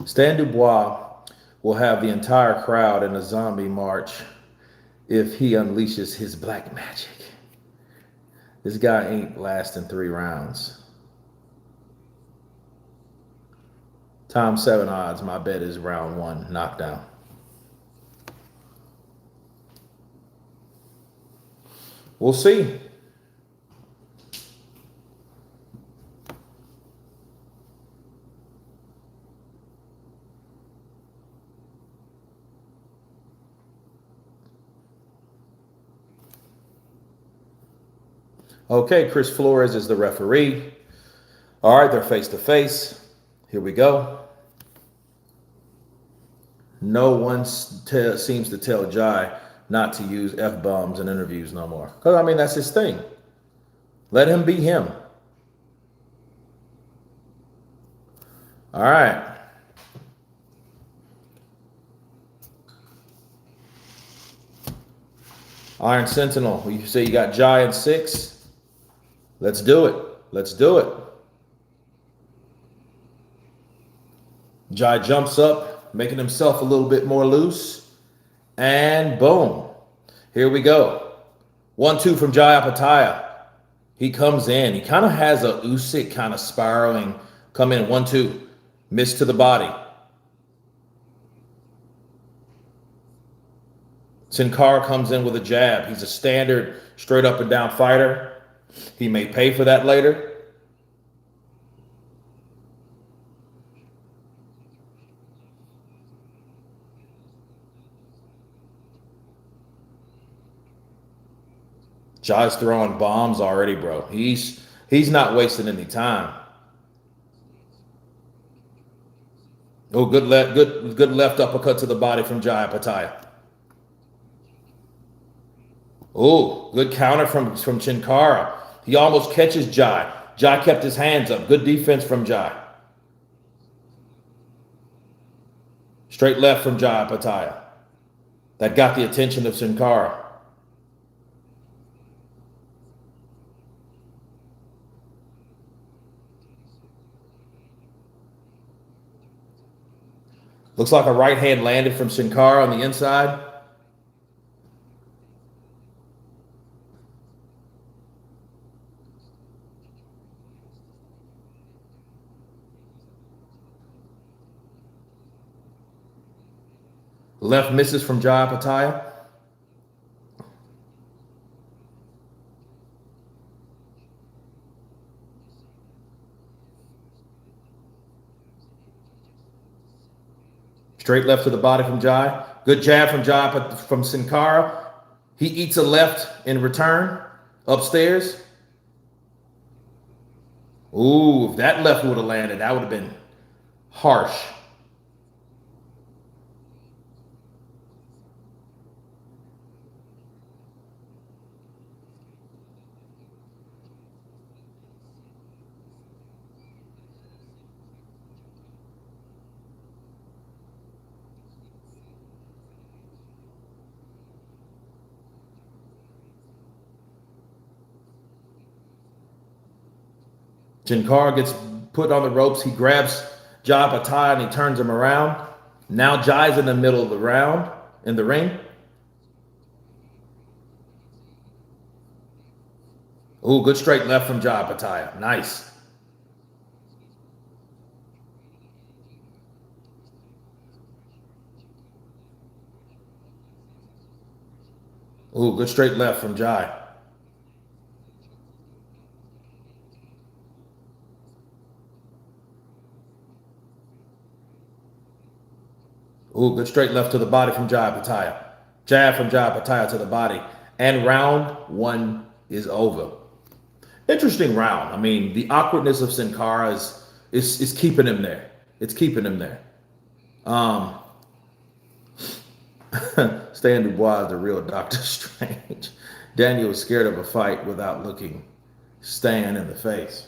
Stan Dubois will have the entire crowd in a zombie march if he unleashes his black magic. This guy ain't lasting 3 rounds. Times 7 odds, my bet is round 1, knockdown. We'll see. Okay, Chris Flores is the referee. All right, they're face to face. Here we go. No one seems to tell Jai not to use F-bombs in interviews no more. Because, I mean, that's his thing. Let him be him. All right. Iron Sentinel, you say you got Jai in 6. Let's do it. Let's do it. Jai jumps up, making himself a little bit more loose. And boom. Here we go. 1-2 from Jai Opetaia. He comes in. He kind of has a Usyk kind of spiraling. Come in, 1-2. Miss to the body. Cinkara comes in with a jab. He's a standard straight up and down fighter. He may pay for that later. Jai's throwing bombs already, bro. He's not wasting any time. Oh, good left uppercut to the body from Jai Opetaia. Oh, good counter from Cinkara. He almost catches Jai. Jai kept his hands up. Good defense from Jai. Straight left from Jai Opetaia. That got the attention of Cinkara. Looks like a right hand landed from Cinkara on the inside. Left misses from Jai Opetaia. Straight left to the body from Jai. Good jab from Jai from Sincara. He eats a left in return. Upstairs. Ooh, if that left would have landed, that would have been harsh. Cinkara gets put on the ropes. He grabs Jai Opetaia and he turns him around. Now Jai's in the middle of the round, in the ring. Ooh, good straight left from Jai Opetaia. Nice. Ooh, good straight left from Jai. Ooh, good straight left to the body from Jai Opetaia. Jab from Jai Opetaia to the body. And round 1 is over. Interesting round. I mean, the awkwardness of Cinkara is keeping him there. It's keeping him there. Stan Dubois is the real Doctor Strange. Daniel was scared of a fight without looking Stan in the face.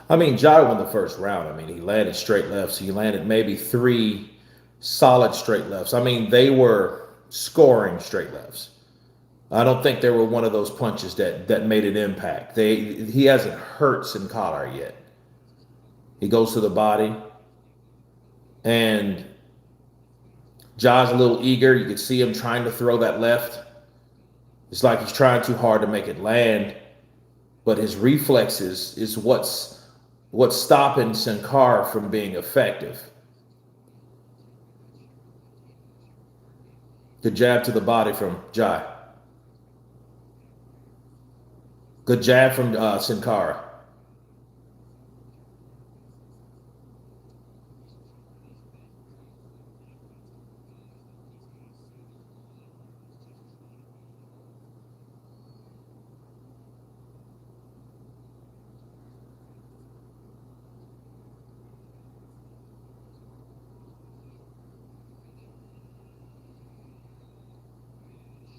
I mean, Jai won the first round. I mean, he landed straight lefts. He landed maybe 3 solid straight lefts. I mean, they were scoring straight lefts. I don't think they were one of those punches that made an impact. He hasn't hurt Cinkara yet. He goes to the body, and Jai's a little eager. You can see him trying to throw that left. It's like he's trying too hard to make it land, but his reflexes is what's stopping Cinkara from being effective. Good jab to the body from Jai. Good jab from Cinkara.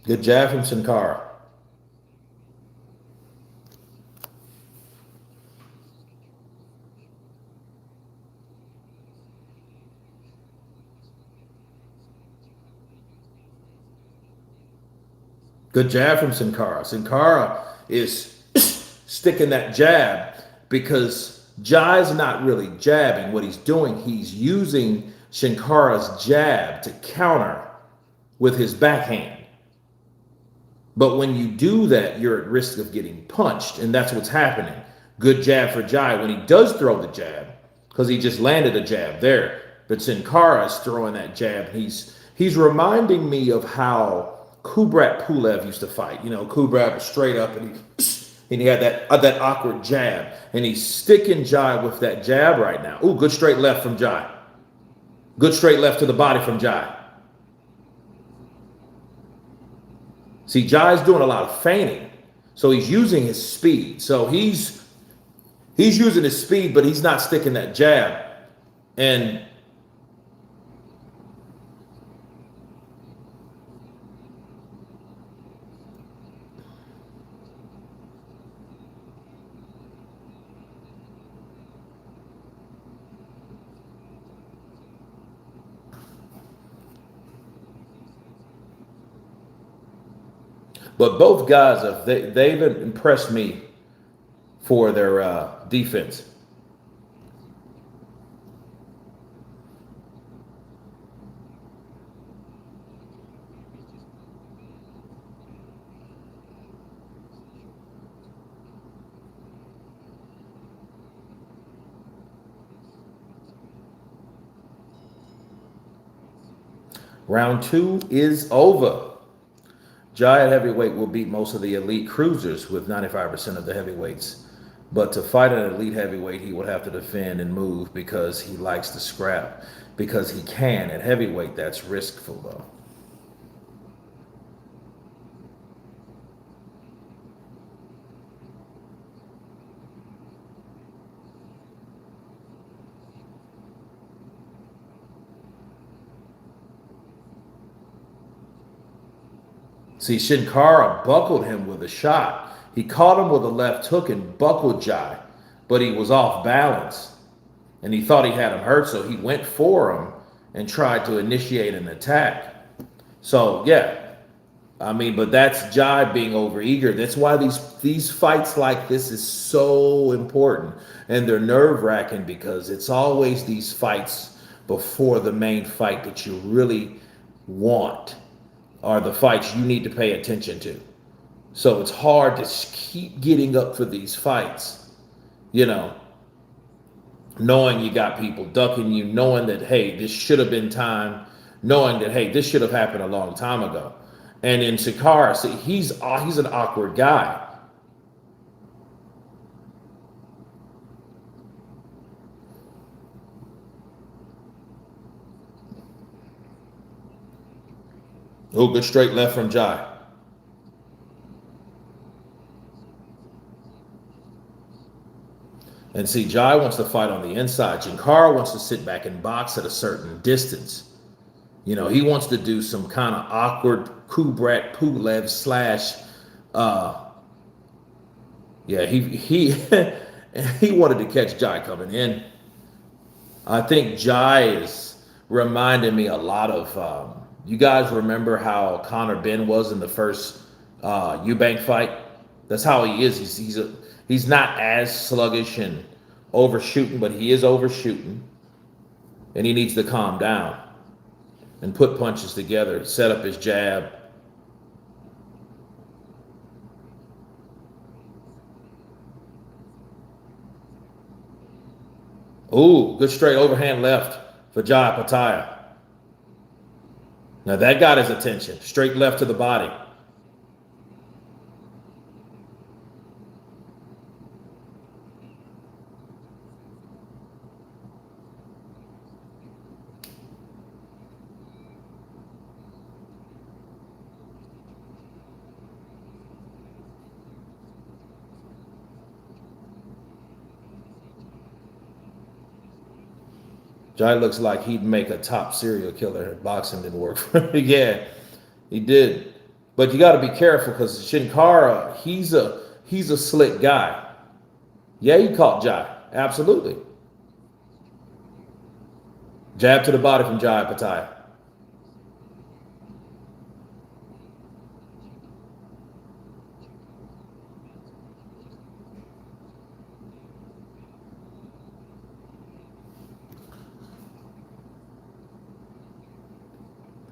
Good jab from Cinkara. Good jab from Cinkara. Cinkara is sticking that jab because Jai's not really jabbing. What he's doing, he's using Cinkara's jab to counter with his backhand. But when you do that, you're at risk of getting punched, and that's what's happening. Good jab for Jai when he does throw the jab, because he just landed a jab there. But Cinkara is throwing that jab. He's reminding me of how Kubrat Pulev used to fight. You know, Kubrat was straight up, and he had that awkward jab, and he's sticking Jai with that jab right now. Ooh, good straight left from Jai. Good straight left to the body from Jai. See, Jai's doing a lot of feigning, so he's using his speed. So he's using his speed, but he's not sticking that jab. And but both guys they've impressed me for their defense. Round 2 is over. Jai at heavyweight will beat most of the elite cruisers with 95% of the heavyweights. But to fight an elite heavyweight, he would have to defend and move because he likes to scrap. Because he can. At heavyweight, that's riskful, though. See, Cinkara buckled him with a shot. He caught him with a left hook and buckled Jai, but he was off balance. And he thought he had him hurt, so he went for him and tried to initiate an attack. So, yeah. I mean, but that's Jai being overeager. That's why these fights like this is so important. And they're nerve-wracking because it's always these fights before the main fight that you really want are the fights you need to pay attention to. So it's hard to keep getting up for these fights, you know, knowing you got people ducking you, knowing that, hey, this should have been time, knowing that, hey, this should have happened a long time ago. And in Cinkara, see, he's an awkward guy. Oh, good straight left from Jai. And see, Jai wants to fight on the inside. Cinkara wants to sit back and box at a certain distance. You know, he wants to do some kind of awkward Kubrat Pulev slash, yeah, he and he wanted to catch Jai coming in. I think Jai is reminding me a lot of, you guys remember how Conor Ben was in the first Eubank fight? That's how he is. He's not as sluggish and overshooting, but he is overshooting. And he needs to calm down and put punches together, set up his jab. Ooh, good straight overhand left for Jai Opetaia. Now that got his attention. Straight left to the body. Jai looks like he'd make a top serial killer. Boxing didn't work for him. Yeah, he did. But you got to be careful because Cinkara, he's a slick guy. Yeah, he caught Jai. Absolutely. Jab to the body from Jai Opetaia.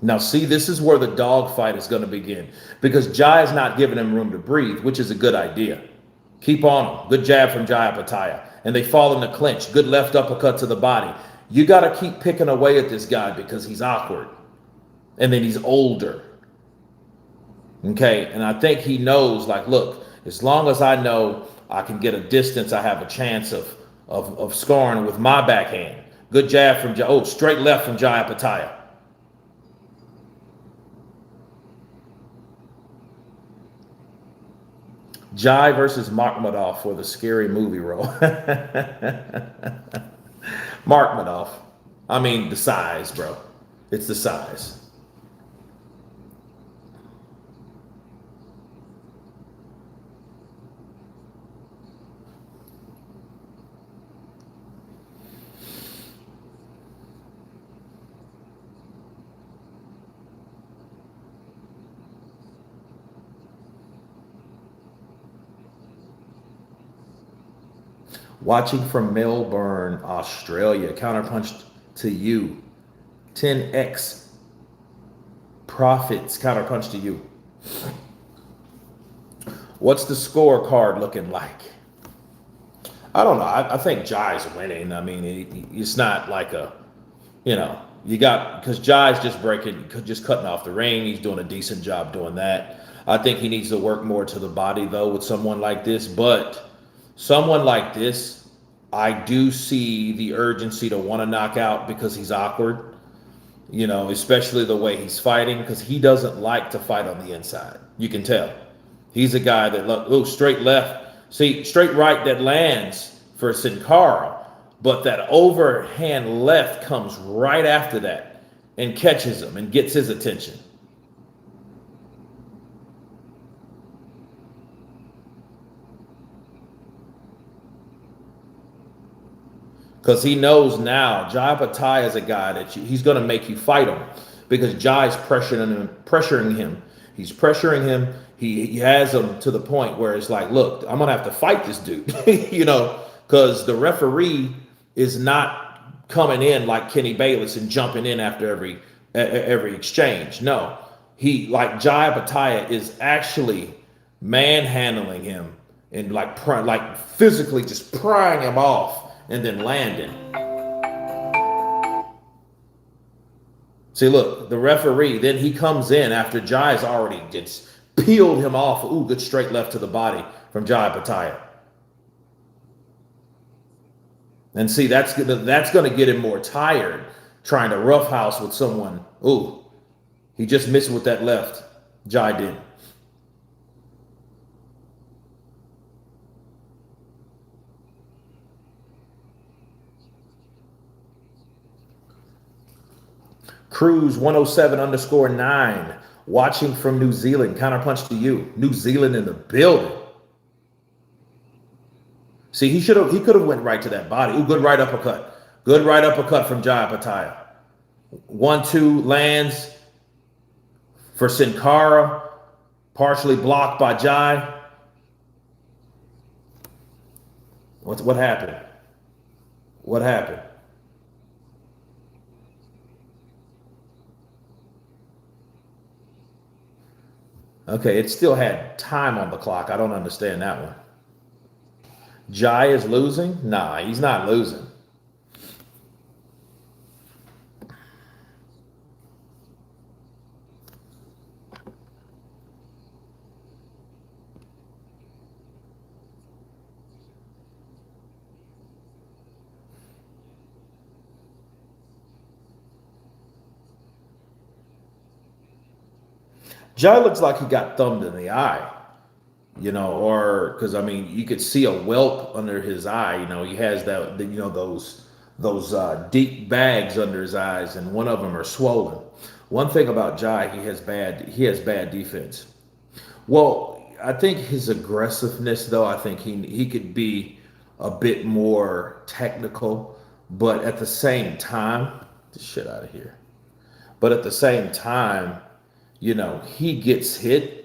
Now, see, this is where the dogfight is going to begin because Jai is not giving him room to breathe, which is a good idea. Keep on him. Good jab from Jai Opetaia. And they fall in the clinch. Good left uppercut to the body. You got to keep picking away at this guy because he's awkward. And then he's older. Okay? And I think he knows, like, look, as long as I know I can get a distance, I have a chance of scoring with my backhand. Good jab from Jai. Oh, straight left from Jai Opetaia. Jai versus Makhmudov for the scary movie role. Makhmudov. I mean, the size, bro. It's the size. Watching from Melbourne, Australia. Counterpunched to you. 10x profits. Counterpunch to you. What's the scorecard looking like? I don't know. I think Jai's winning. I mean, it's not like a, you know, you got, because Jai's just cutting off the ring. He's doing a decent job doing that. I think he needs to work more to the body, though, with someone like this. But someone like this, I do see the urgency to want to knock out because he's awkward, you know, especially the way he's fighting, because he doesn't like to fight on the inside. You can tell. He's a guy that, look, straight left. See, straight right that lands for Sincara, but that overhand left comes right after that and catches him and gets his attention. Because he knows now Jai Opetaia is a guy that he's going to make you fight him because Jai's pressuring him. He's pressuring him. He has him to the point where it's like, look, I'm going to have to fight this dude, you know, because the referee is not coming in like Kenny Bayless and jumping in after every exchange. No, like Jai Opetaia is actually manhandling him and like physically just prying him off. And then landing. See, look, the referee, then he comes in after Jai's already gets peeled him off. Ooh, good straight left to the body from Jai Opetaia. And see, that's going to get him more tired trying to roughhouse with someone. Ooh, he just missed with that left. Jai did. Cruise 107_9, watching from New Zealand. Counterpunch to you. New Zealand in the building. See, he could have went right to that body. Ooh, good right uppercut. Good right uppercut from Jai Opetaia. 1-2 lands for Cinkara, partially blocked by Jai. What happened? What happened? Okay, it still had time on the clock. I don't understand that one. Jai is losing? Nah, he's not losing. Jai looks like he got thumbed in the eye, or because I mean, you could see a whelp under his eye. He has that, those deep bags under his eyes, and one of them are swollen. One thing about Jai, he has bad defense. Well, I think his aggressiveness, though, I think he could be a bit more technical, but at the same time, get the shit out of here. But at the same time, he gets hit.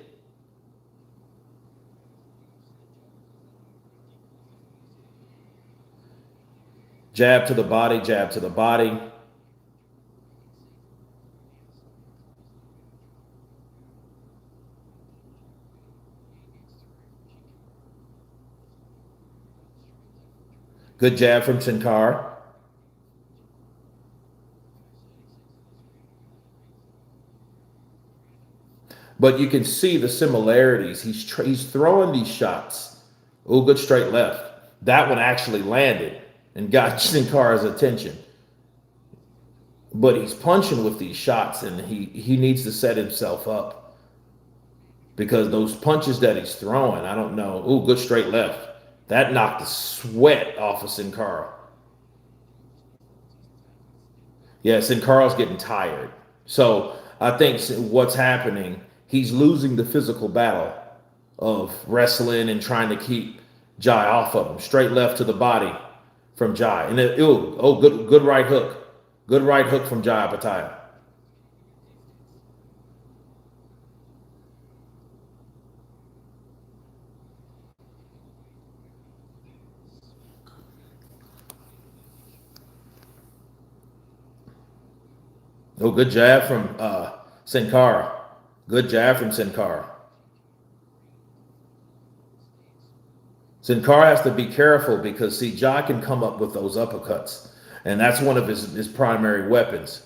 Jab to the body, jab to the body. Good jab from Sincara. But you can see the similarities. He's throwing these shots. Oh, good straight left. That one actually landed and got Cinkara's attention. But he's punching with these shots, and he needs to set himself up. Because those punches that he's throwing, I don't know. Oh, good straight left. That knocked the sweat off of Cinkara. Yeah, Cinkara's getting tired. So I think what's happening, he's losing the physical battle of wrestling and trying to keep Jai off of him. Straight left to the body from Jai. And good right hook. Good right hook from Jai Opetaia. Oh, good jab from Cinkara. Good jab from Cinkara. Cinkara has to be careful because, see, Jai can come up with those uppercuts. And that's one of his primary weapons.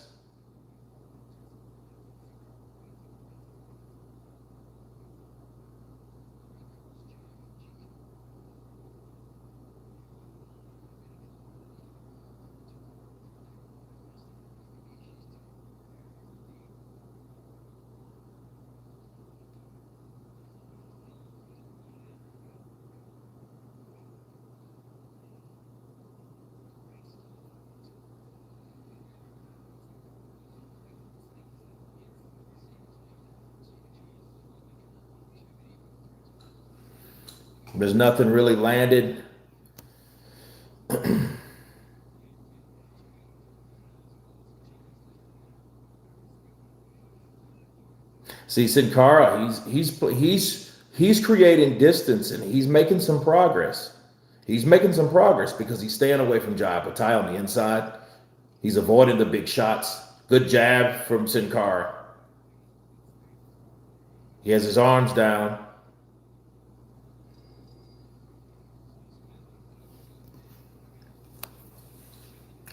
There's nothing really landed. See, Cinkara, he's creating distance, and he's making some progress. He's making some progress because he's staying away from Jai Opetaia on the inside. He's avoiding the big shots. Good jab from Cinkara. He has his arms down.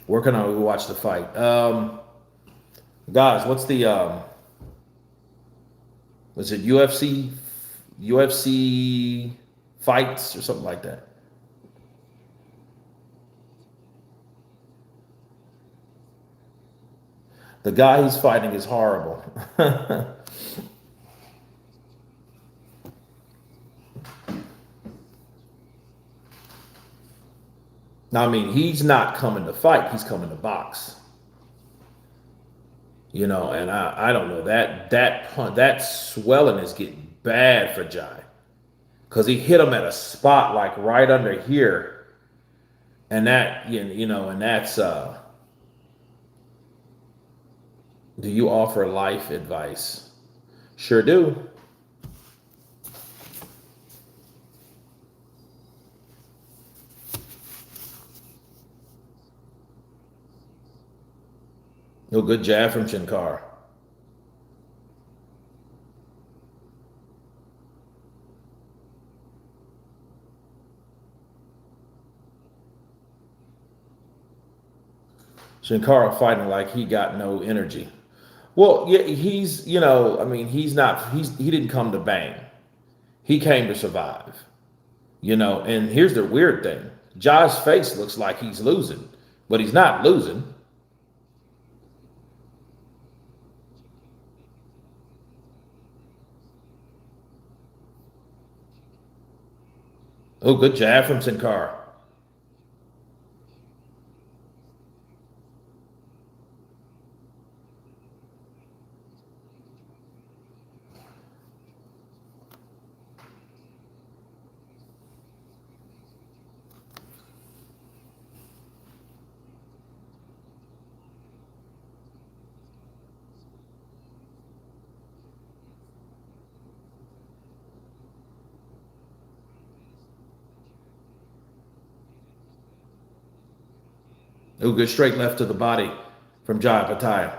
Working on it, we watch the fight. Guys, what's the was it UFC fights or something like that? The guy he's fighting is horrible. Now, I mean, he's not coming to fight. He's coming to box. And I don't know. That swelling is getting bad for Jai. Because he hit him at a spot like right under here And that, and that's, do you offer life advice? Sure do. No good jab from Cinkara. Cinkara fighting like he got no energy. Well, yeah, he's, he didn't come to bang. He came to survive. And here's the weird thing. Jai's face looks like he's losing, but he's not losing. Oh, good jab from Sincara. Oh, good straight left to the body from Jai Opetaia.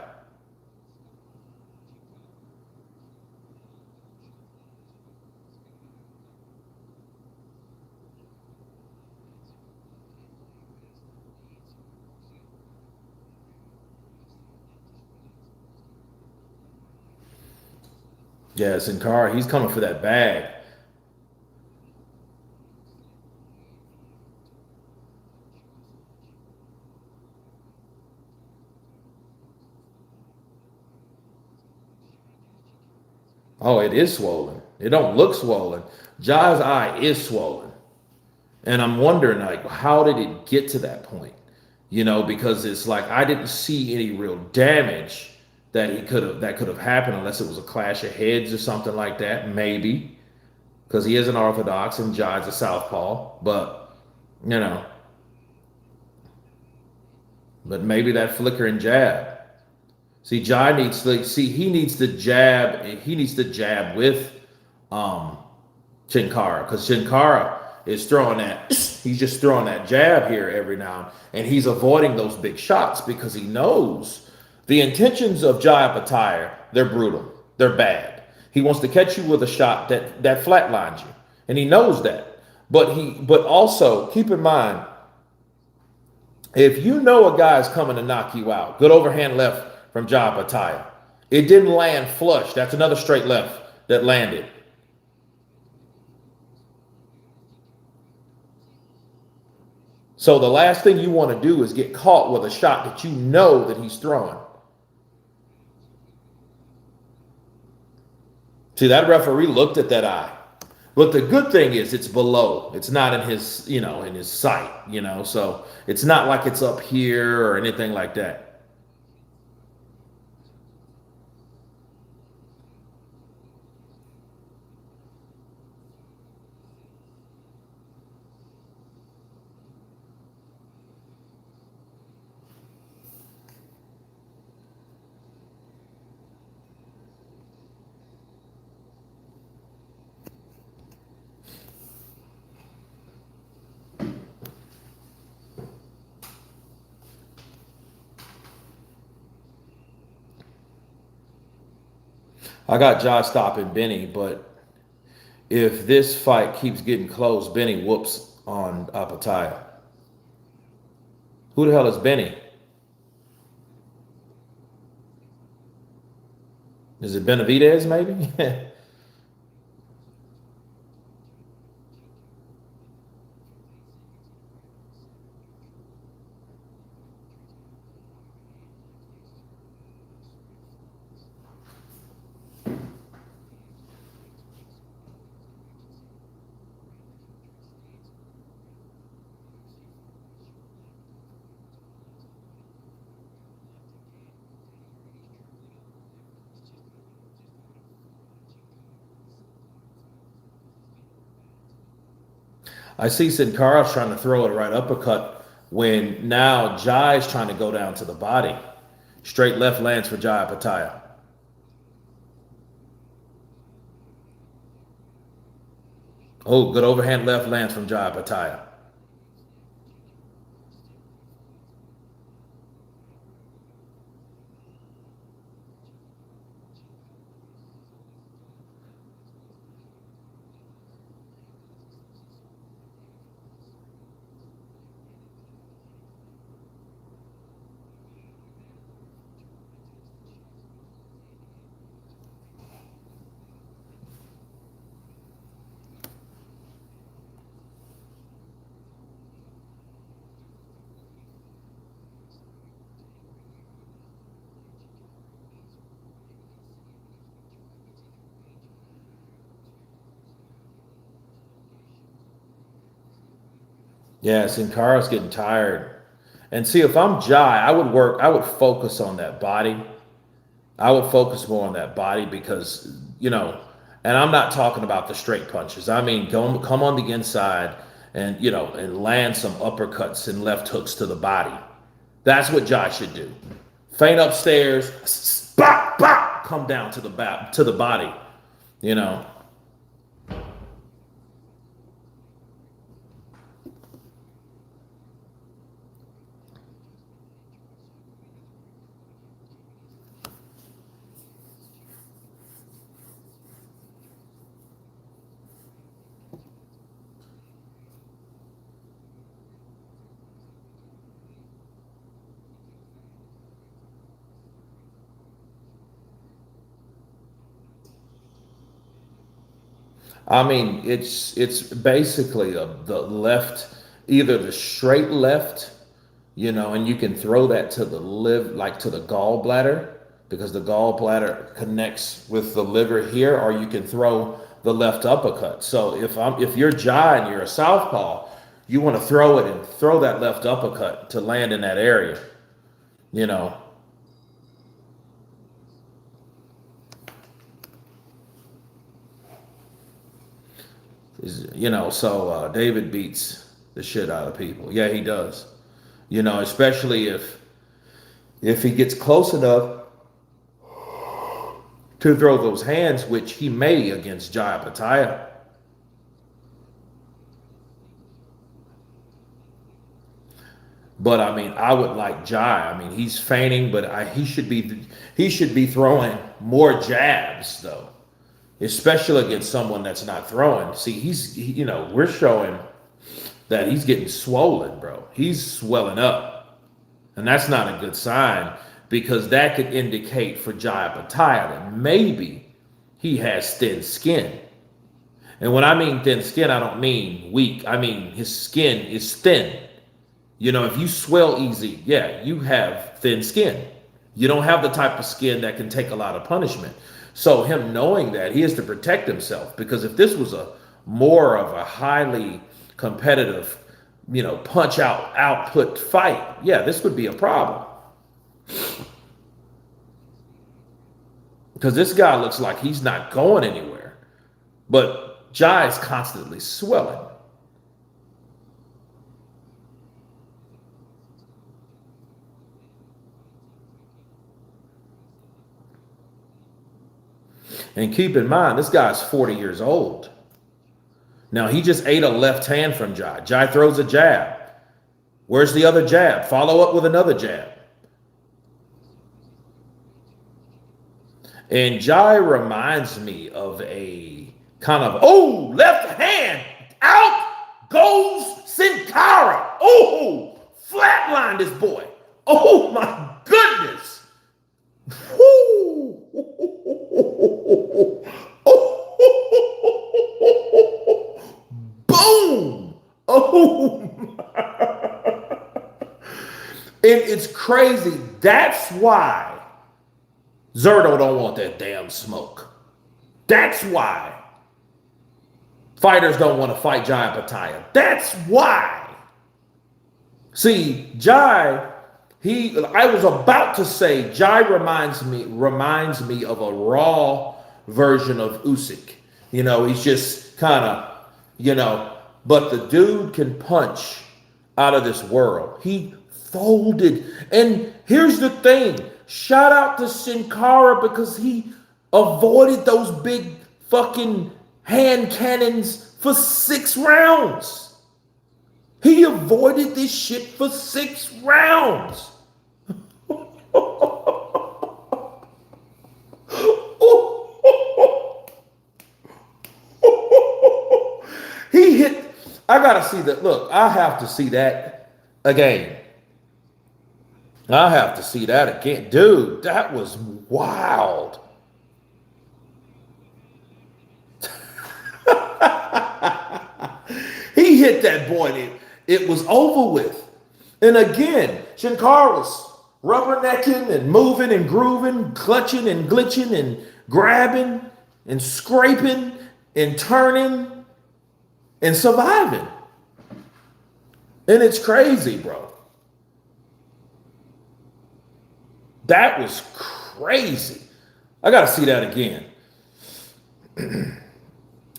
Yeah, Sincara, he's coming for that bag. Oh, it is swollen. It don't look swollen. Jai's eye is swollen. And I'm wondering, like, how did it get to that point? Because it's like I didn't see any real damage that could have happened unless it was a clash of heads or something like that, maybe. Because he is an orthodox and Jai's a southpaw. But, but maybe that flickering jab. See, Jai needs to he needs to jab. He needs to jab with Cinkara, because Cinkara is throwing that. He's just throwing that jab here every now and he's avoiding those big shots because he knows the intentions of Jai Opetaia. They're brutal. They're bad. He wants to catch you with a shot that flatlines you, and he knows that. But also keep in mind, if you know a guy's coming to knock you out, good overhand left from Jai Opetaia. It didn't land flush. That's another straight left that landed. So the last thing you want to do is get caught with a shot that you know that he's throwing. See, that referee looked at that eye. But the good thing is it's below. It's not in his, in his sight, so it's not like it's up here or anything like that. I got Jai stopping Benny, but if this fight keeps getting close, Benny whoops on Opetaia. Who the hell is Benny? Is it Benavidez, maybe? I see Cinkara's trying to throw it right uppercut when now Jai is trying to go down to the body. Straight left lands for Jai Opetaia. Oh, good overhand left lands from Jai Opetaia. Yeah, Cinkara's getting tired. And see, if I'm Jai, I would focus on that body. I would focus more on that body because, and I'm not talking about the straight punches. I mean, come on the inside and, and land some uppercuts and left hooks to the body. That's what Jai should do. Feint upstairs, bop, bop, come down to the body, I mean, it's basically the left, either the straight left, and you can throw that to the to the gallbladder, because the gallbladder connects with the liver here, or you can throw the left uppercut. So if you're Jai and you're a southpaw, you want to throw it and throw that left uppercut to land in that area, So David beats the shit out of people. Yeah, he does. Especially if he gets close enough to throw those hands, which he may against Jai Opetaia. But I mean, I would like Jai. I mean, he's feigning, but he should be throwing more jabs though, especially against someone that's not throwing. See, we're showing that he's getting swollen, bro. He's swelling up, and that's not a good sign, because that could indicate for Jai Opetaia that maybe he has thin skin. And when I mean thin skin, I don't mean weak. I mean his skin is thin. If you swell easy, yeah, you have thin skin. You don't have the type of skin that can take a lot of punishment. So him knowing that, he has to protect himself, because if this was more of a highly competitive, punch output fight, yeah, this would be a problem. Because this guy looks like he's not going anywhere, but Jai is constantly swelling. And keep in mind, this guy's 40 years old. Now, he just ate a left hand from Jai. Jai throws a jab. Where's the other jab? Follow up with another jab. And Jai reminds me of a kind of, left hand. Out goes Cinkara. Flatline this boy. Oh, my goodness. Woo. Boom! And it's crazy. That's why Zordo don't want that damn smoke. That's why fighters don't want to fight Jai Opetaia. That's why. See, Jai, I was about to say Jai reminds me of a raw version of Usyk. He's just kind of, but the dude can punch out of this world. He folded. And here's the thing. Shout out to Cinkara because he avoided those big fucking hand cannons for 6 rounds. He avoided this shit for 6 rounds. He hit. I gotta see that. Look, I have to see that again. I have to see that again. Dude, that was wild. He hit that boy. And it was over with. And again, Cinkara's rubbernecking and moving and grooving, clutching and glitching and grabbing and scraping and turning and surviving. And it's crazy, bro. That was crazy. I got to see that again.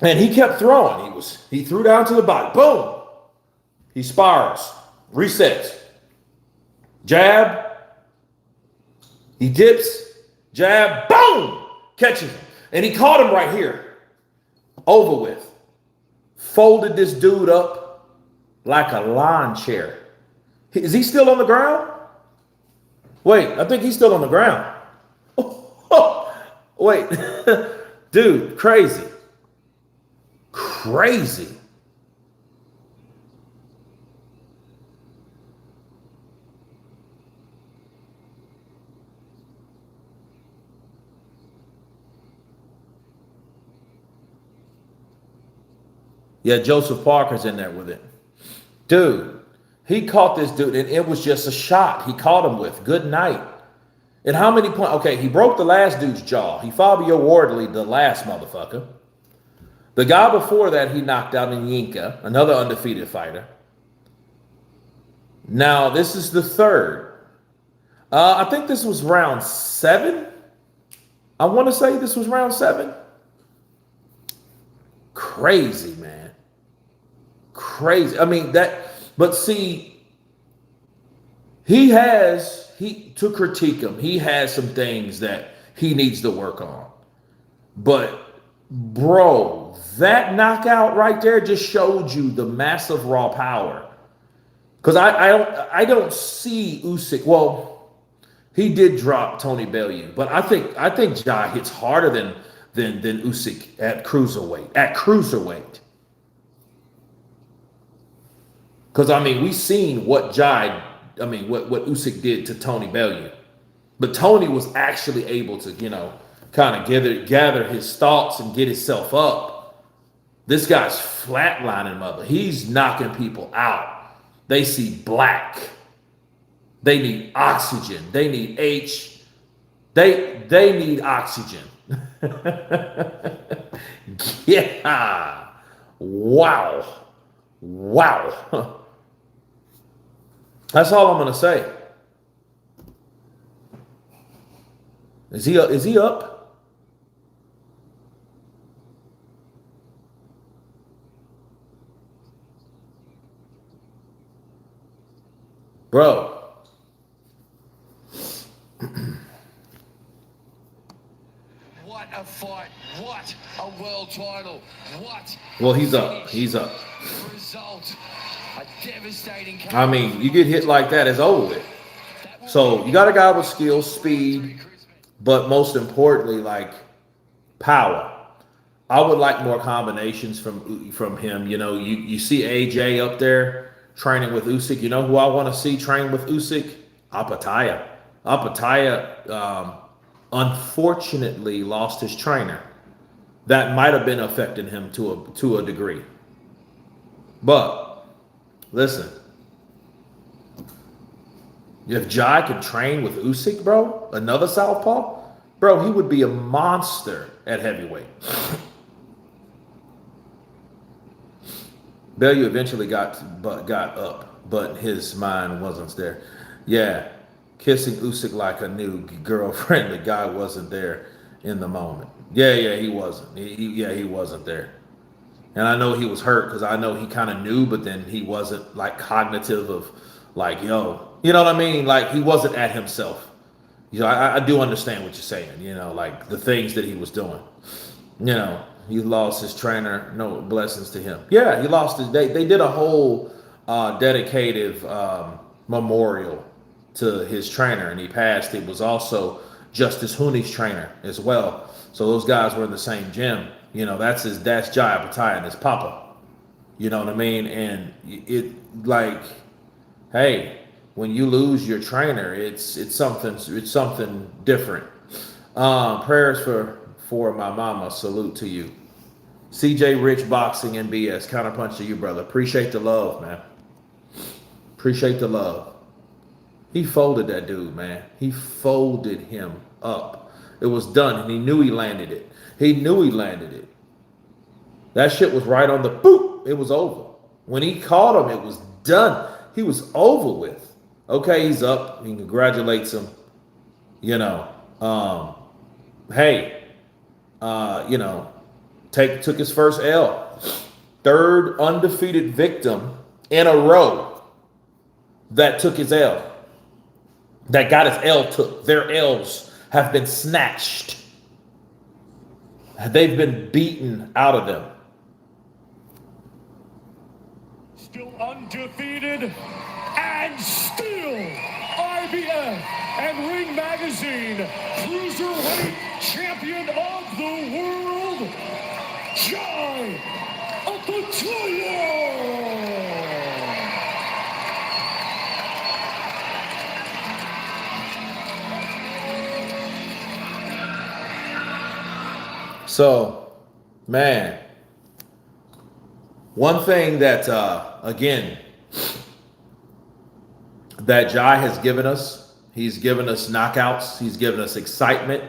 And he kept throwing. He threw down to the body. Boom. He spirals. Resets. Jab. He dips. Jab. Boom. Catches him. And he caught him right here. Over with. Folded this dude up like a lawn chair. Is he still on the ground? Wait, I think he's still on the ground. Wait. Dude, crazy. Crazy. Yeah, Joseph Parker's in there with it. Dude, he caught this dude, and it was just a shot he caught him with. Good night. And how many points? Okay, he broke the last dude's jaw. He Fabio Wardley, the last motherfucker. The guy before that, he knocked out Nyinka, another undefeated fighter. Now, this is the third. I think this was round 7. I want to say this was round 7. Crazy, man. Crazy. I mean, but see, to critique him, he has some things that he needs to work on. But, bro, that knockout right there just showed you the massive raw power. Because I don't see Usyk. Well, he did drop Tony Bellew, but I think Jai hits harder than Usyk at cruiserweight. Because I mean, we've seen what what Usyk did to Tony Bellew, but Tony was actually able to kind of gather his thoughts and get himself up. This guy's flatlining mother. He's knocking people out. They see black. They need oxygen. They need H. They need oxygen. Yeah. Wow. That's all I'm gonna say. Is he up? Bro. What a fight. What a world title. What? Well, he's up. He's up. Result. A devastating. I mean, you get hit like that, it's over with. So you got a guy with skill, speed, but most importantly, like power. I would like more combinations from him. You see AJ up there training with Usyk. You know who I want to see train with Usyk? Opetaia. Opetaia unfortunately lost his trainer. That might have been affecting him to a degree. But listen, if Jai could train with Usyk, bro, another southpaw, bro, he would be a monster at heavyweight. Bellew eventually got up, but his mind wasn't there. Yeah, kissing Usyk like a new girlfriend. The guy wasn't there in the moment. Yeah, he wasn't. He wasn't there. And I know he was hurt because I know he kind of knew, but then he wasn't like cognitive of like, yo, you know what I mean? Like he wasn't at himself. You know, I do understand what you're saying, you know, like the things that he was doing. You know, he lost his trainer. No blessings to him. Yeah, he lost his. They did a whole dedicated memorial to his trainer, and he passed. It was also Justice Hooney's trainer as well. So those guys were in the same gym. You know, that's Jai Opetaia and his papa. You know what I mean? And it like, hey, when you lose your trainer, it's something different. Prayers for my mama. Salute to you. CJ Rich Boxing and BS. Counterpunch to you, brother. Appreciate the love, man. Appreciate the love. He folded that dude, man. He folded him up. It was done, and he knew he landed it. He knew he landed it. That shit was right on the boop. It was over. When he caught him, it was done. He was over with. Okay, he's up. He congratulates him. You know, hey, you know, took his first L. Third undefeated victim in a row that took his L. That got his L took. Their L's have been snatched. They've been beaten out of them. Still undefeated and still IBF and Ring Magazine Cruiserweight Champion of the World, Jai Opetaia! So, man, one thing that, again, that Jai has given us, he's given us knockouts, he's given us excitement.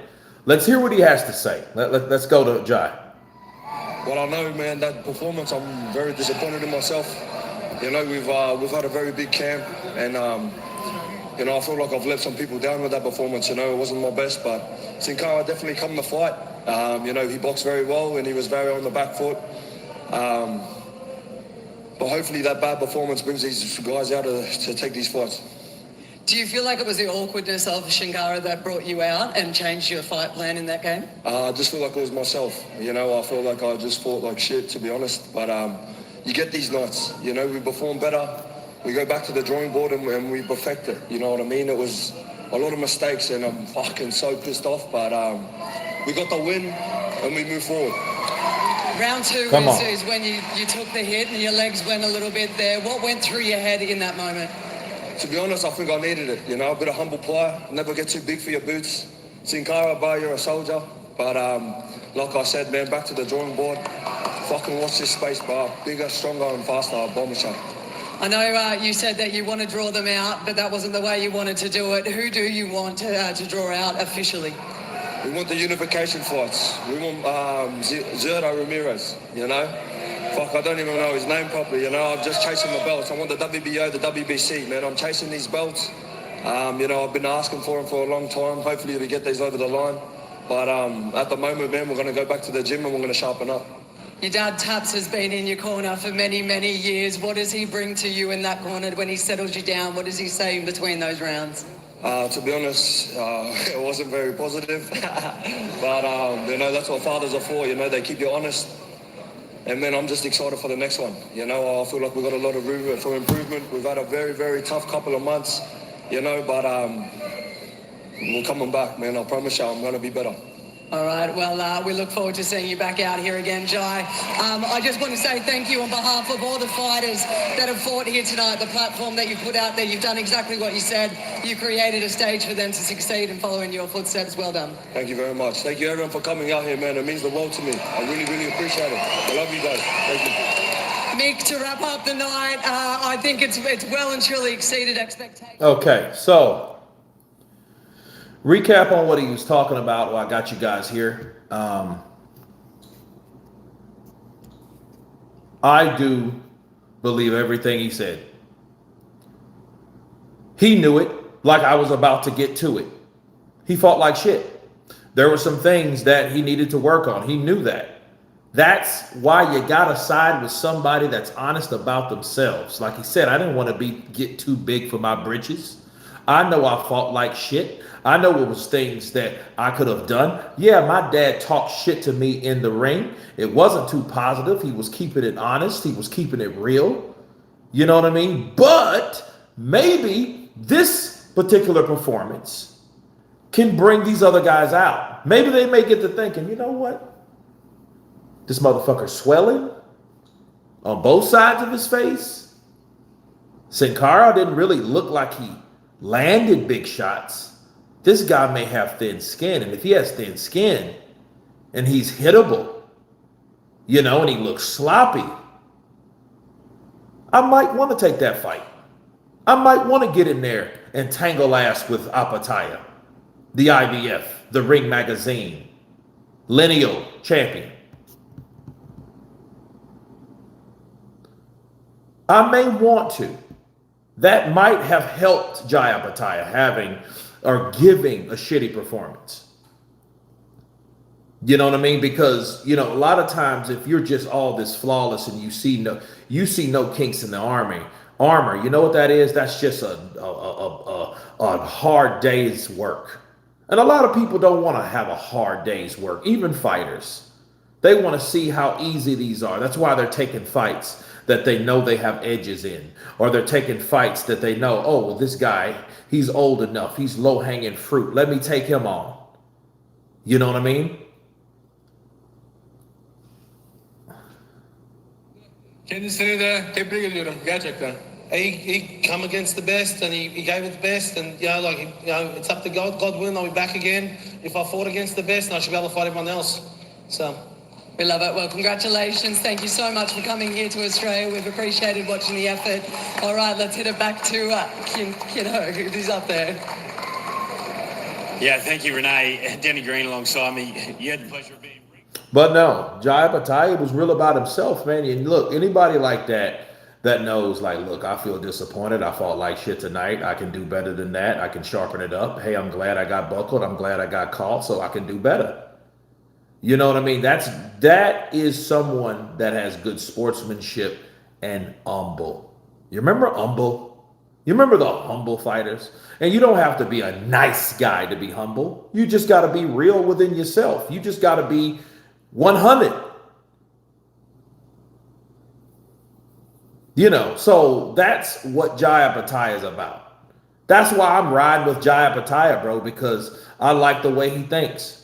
Let's hear what he has to say. Let's go to Jai. Well, I know, man, that performance, I'm very disappointed in myself. You know, we've had a very big camp, and you know, I feel like I've let some people down with that performance. You know, it wasn't my best, but Cinkara definitely come to fight. You know, he boxed very well, and he was very on the back foot. But hopefully that bad performance brings these guys out to take these fights. Do you feel like it was the awkwardness of Sincara that brought you out and changed your fight plan in that game? I just feel like it was myself. You know, I feel like I just fought like shit, to be honest. But you get these nights. You know, we perform better. We go back to the drawing board and we perfect it. You know what I mean? It was a lot of mistakes, and I'm fucking so pissed off. But we got the win, and we move forward. Round two is when you took the hit and your legs went a little bit there. What went through your head in that moment? To be honest, I think I needed it. You know, a bit of humble pie. Never get too big for your boots. Cinkara, bar, you're a soldier. But like I said, man, back to the drawing board. Fucking watch this space bar. Bigger, stronger, and faster. Bomber shot. I know you said that you want to draw them out, but that wasn't the way you wanted to do it. Who do you want to draw out officially? We want the unification fights. We want Zordo Ramirez, you know? Fuck, I don't even know his name properly, you know? I'm just chasing the belts. I want the WBO, the WBC, man. I'm chasing these belts. You know, I've been asking for them for a long time. Hopefully we get these over the line. But at the moment, man, we're going to go back to the gym and we're going to sharpen up. Your dad, Taps, has been in your corner for many, many years. What does he bring to you in that corner when he settles you down? What does he say in between those rounds? To be honest, it wasn't very positive. But, you know, that's what fathers are for, you know, they keep you honest. And then I'm just excited for the next one. You know, I feel like we've got a lot of room for improvement. We've had a very, very tough couple of months, you know, but we're coming back, man. I promise you I'm going to be better. All right, well, we look forward to seeing you back out here again, Jai. I just want to say thank you on behalf of all the fighters that have fought here tonight, the platform that you put out there. You've done exactly what you said. You created a stage for them to succeed and follow in your footsteps. Well done. Thank you very much. Thank you, everyone, for coming out here, man. It means the world to me. I really, really appreciate it. I love you guys. Thank you. Mick, to wrap up the night, I think it's well and truly exceeded expectations. Okay, so recap on what he was talking about while I got you guys here. I do believe everything he said. He knew it, like I was about to get to it. He fought like shit. There were some things that he needed to work on. He knew that. That's why you gotta side with somebody that's honest about themselves. Like he said, I didn't want to get too big for my britches. I know I fought like shit. I know it was things that I could have done. Yeah, my dad talked shit to me in the ring. It wasn't too positive. He was keeping it honest. He was keeping it real. You know what I mean? But maybe this particular performance can bring these other guys out. Maybe they may get to thinking, you know what? This motherfucker's swelling on both sides of his face. Cinkara didn't really look like he landed big shots. This guy may have thin skin, and if he has thin skin and he's hittable, you know, and he looks sloppy, I might want to take that fight. I might want to get in there and tangle ass with Opetaia, the IBF, the Ring Magazine, Lineal champion. I may want to. That might have helped Jai Opetaia having or giving a shitty performance. You know what I mean? Because, you know, a lot of times if you're just all this flawless and you see no kinks in the armor, you know what that is? That's just a hard day's work. And a lot of people don't want to have a hard day's work, even fighters. They want to see how easy these are. That's why they're taking fights that they know they have edges in, or they're taking fights that they know, oh, well, this guy, he's old enough. He's low-hanging fruit. Let me take him on. You know what I mean? Kendisini de tebrik ediyorum gerçekten. He come against the best and he gave it the best, and it's up to God. God willing, I'll be back again. If I fought against the best, I should be able to fight everyone else. So we love it. Well, congratulations. Thank you so much for coming here to Australia. We've appreciated watching the effort. All right, let's hit it back to Kiddo, who's up there. Yeah, thank you, Renee. Danny Green alongside me. You had the pleasure of being. But no, Jai Opetaia was real about himself, man. And look, anybody like that knows, like, look, I feel disappointed. I fought like shit tonight. I can do better than that. I can sharpen it up. Hey, I'm glad I got buckled. I'm glad I got caught, so I can do better. You know what I mean? That is someone that has good sportsmanship and humble. You remember humble? You remember the humble fighters? And you don't have to be a nice guy to be humble. You just got to be real within yourself. You just got to be 100. You know, so that's what Jai Opetaia is about. That's why I'm riding with Jai Opetaia, bro, because I like the way he thinks.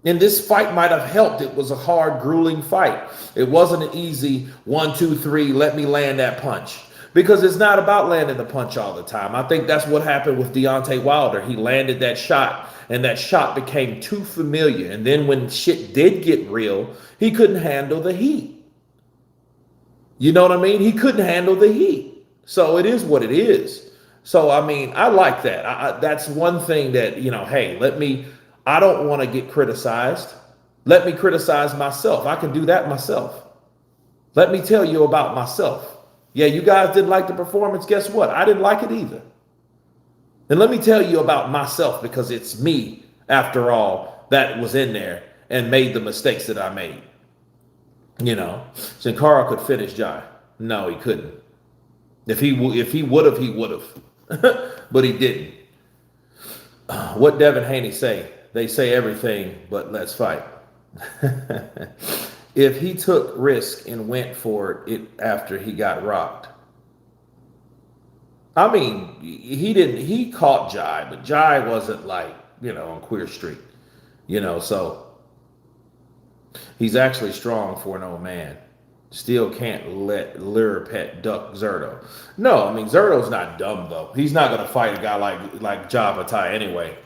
And this fight might have helped. It was a hard, grueling fight. It wasn't an easy 1, 2, 3, let me land that punch. Because it's not about landing the punch all the time. I think that's what happened with Deontay Wilder. He landed that shot, and that shot became too familiar. And then when shit did get real, he couldn't handle the heat. You know what I mean? He couldn't handle the heat. So it is what it is. So, I mean, I like that. That's one thing that, you know, hey, I don't want to get criticized. Let me criticize myself. I can do that myself. Let me tell you about myself. Yeah, you guys didn't like the performance. Guess what? I didn't like it either. And let me tell you about myself, because it's me, after all, that was in there and made the mistakes that I made. You know, Cinkara could finish Jai. No, he couldn't. If he would have, he would have. But he didn't. What Devin Haney say? They say everything, but let's fight. If he took risk and went for it after he got rocked. I mean, he caught Jai, but Jai wasn't like, you know, on Queer Street. You know, so he's actually strong for an old man. Still can't let Lure Pet duck Zordo. No, I mean, Zordo's not dumb, though. He's not going to fight a guy like Jai Opetaia anyway.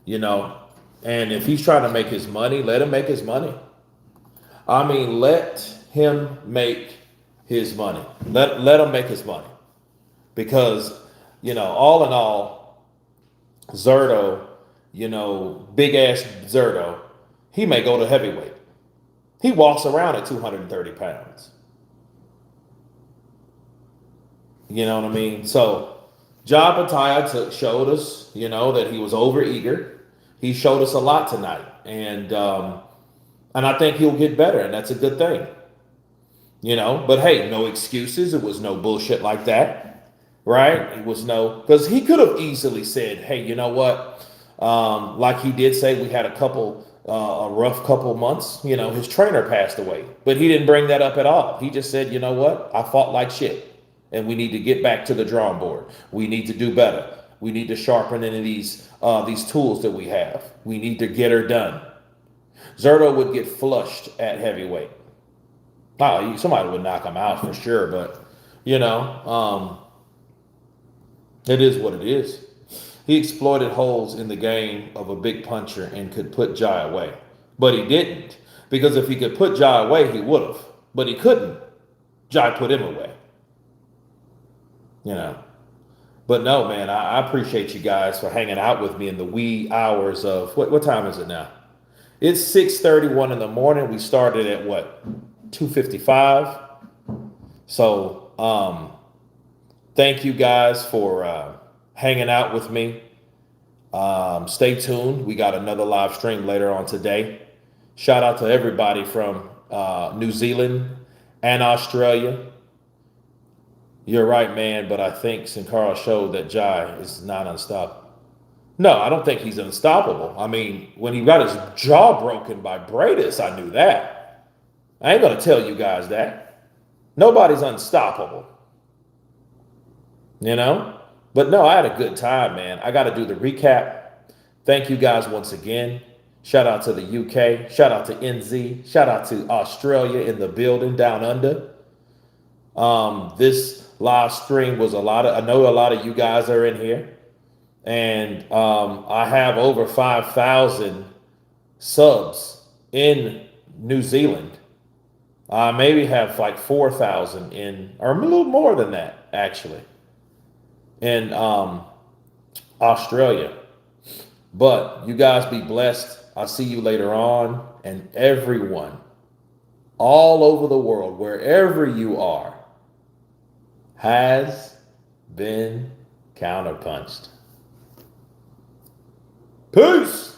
You know, and if he's trying to make his money, let him make his money. I mean, let him make his money. Let him make his money. Because, you know, all in all, Zordo, you know, big-ass Zordo, he may go to heavyweight. He walks around at 230 pounds. You know what I mean? So, Jai Opetaia showed us, you know, that he was overeager. He showed us a lot tonight. And, And I think he'll get better, and that's a good thing. You know, but hey, no excuses. It was no bullshit like that, right? It was no, because he could have easily said, hey, you know what? Like he did say, we had a rough couple months. You know, his trainer passed away, but he didn't bring that up at all. He just said, you know what? I fought like shit, and we need to get back to the drawing board. We need to do better. We need to sharpen into these tools that we have. We need to get her done. Zordo would get flushed at heavyweight. Oh, somebody would knock him out for sure, but you know, it is what it is. He exploited holes in the game of a big puncher and could put Jai away, but he didn't, because if he could put Jai away, he would have, but he couldn't. Jai put him away. You know, but no, man, I appreciate you guys for hanging out with me in the wee hours of what time is it now? It's 6:31 in the morning. We started at what? 2:55. So thank you guys for hanging out with me. Stay tuned. We got another live stream later on today. Shout out to everybody from New Zealand and Australia. You're right, man, but I think Cinkara showed that Jai is not unstoppable. No, I don't think he's unstoppable. I mean, when he got his jaw broken by Bradis, I knew that. I ain't going to tell you guys that. Nobody's unstoppable. You know? But no, I had a good time, man. I got to do the recap. Thank you guys once again. Shout out to the UK. Shout out to NZ. Shout out to Australia in the building down under. This live stream was I know a lot of you guys are in here. And I have over 5,000 subs in New Zealand. I maybe have like 4,000 or a little more than that, actually, in Australia. But you guys be blessed. I'll see you later on. And everyone, all over the world, wherever you are, has been counterpunched. Peace.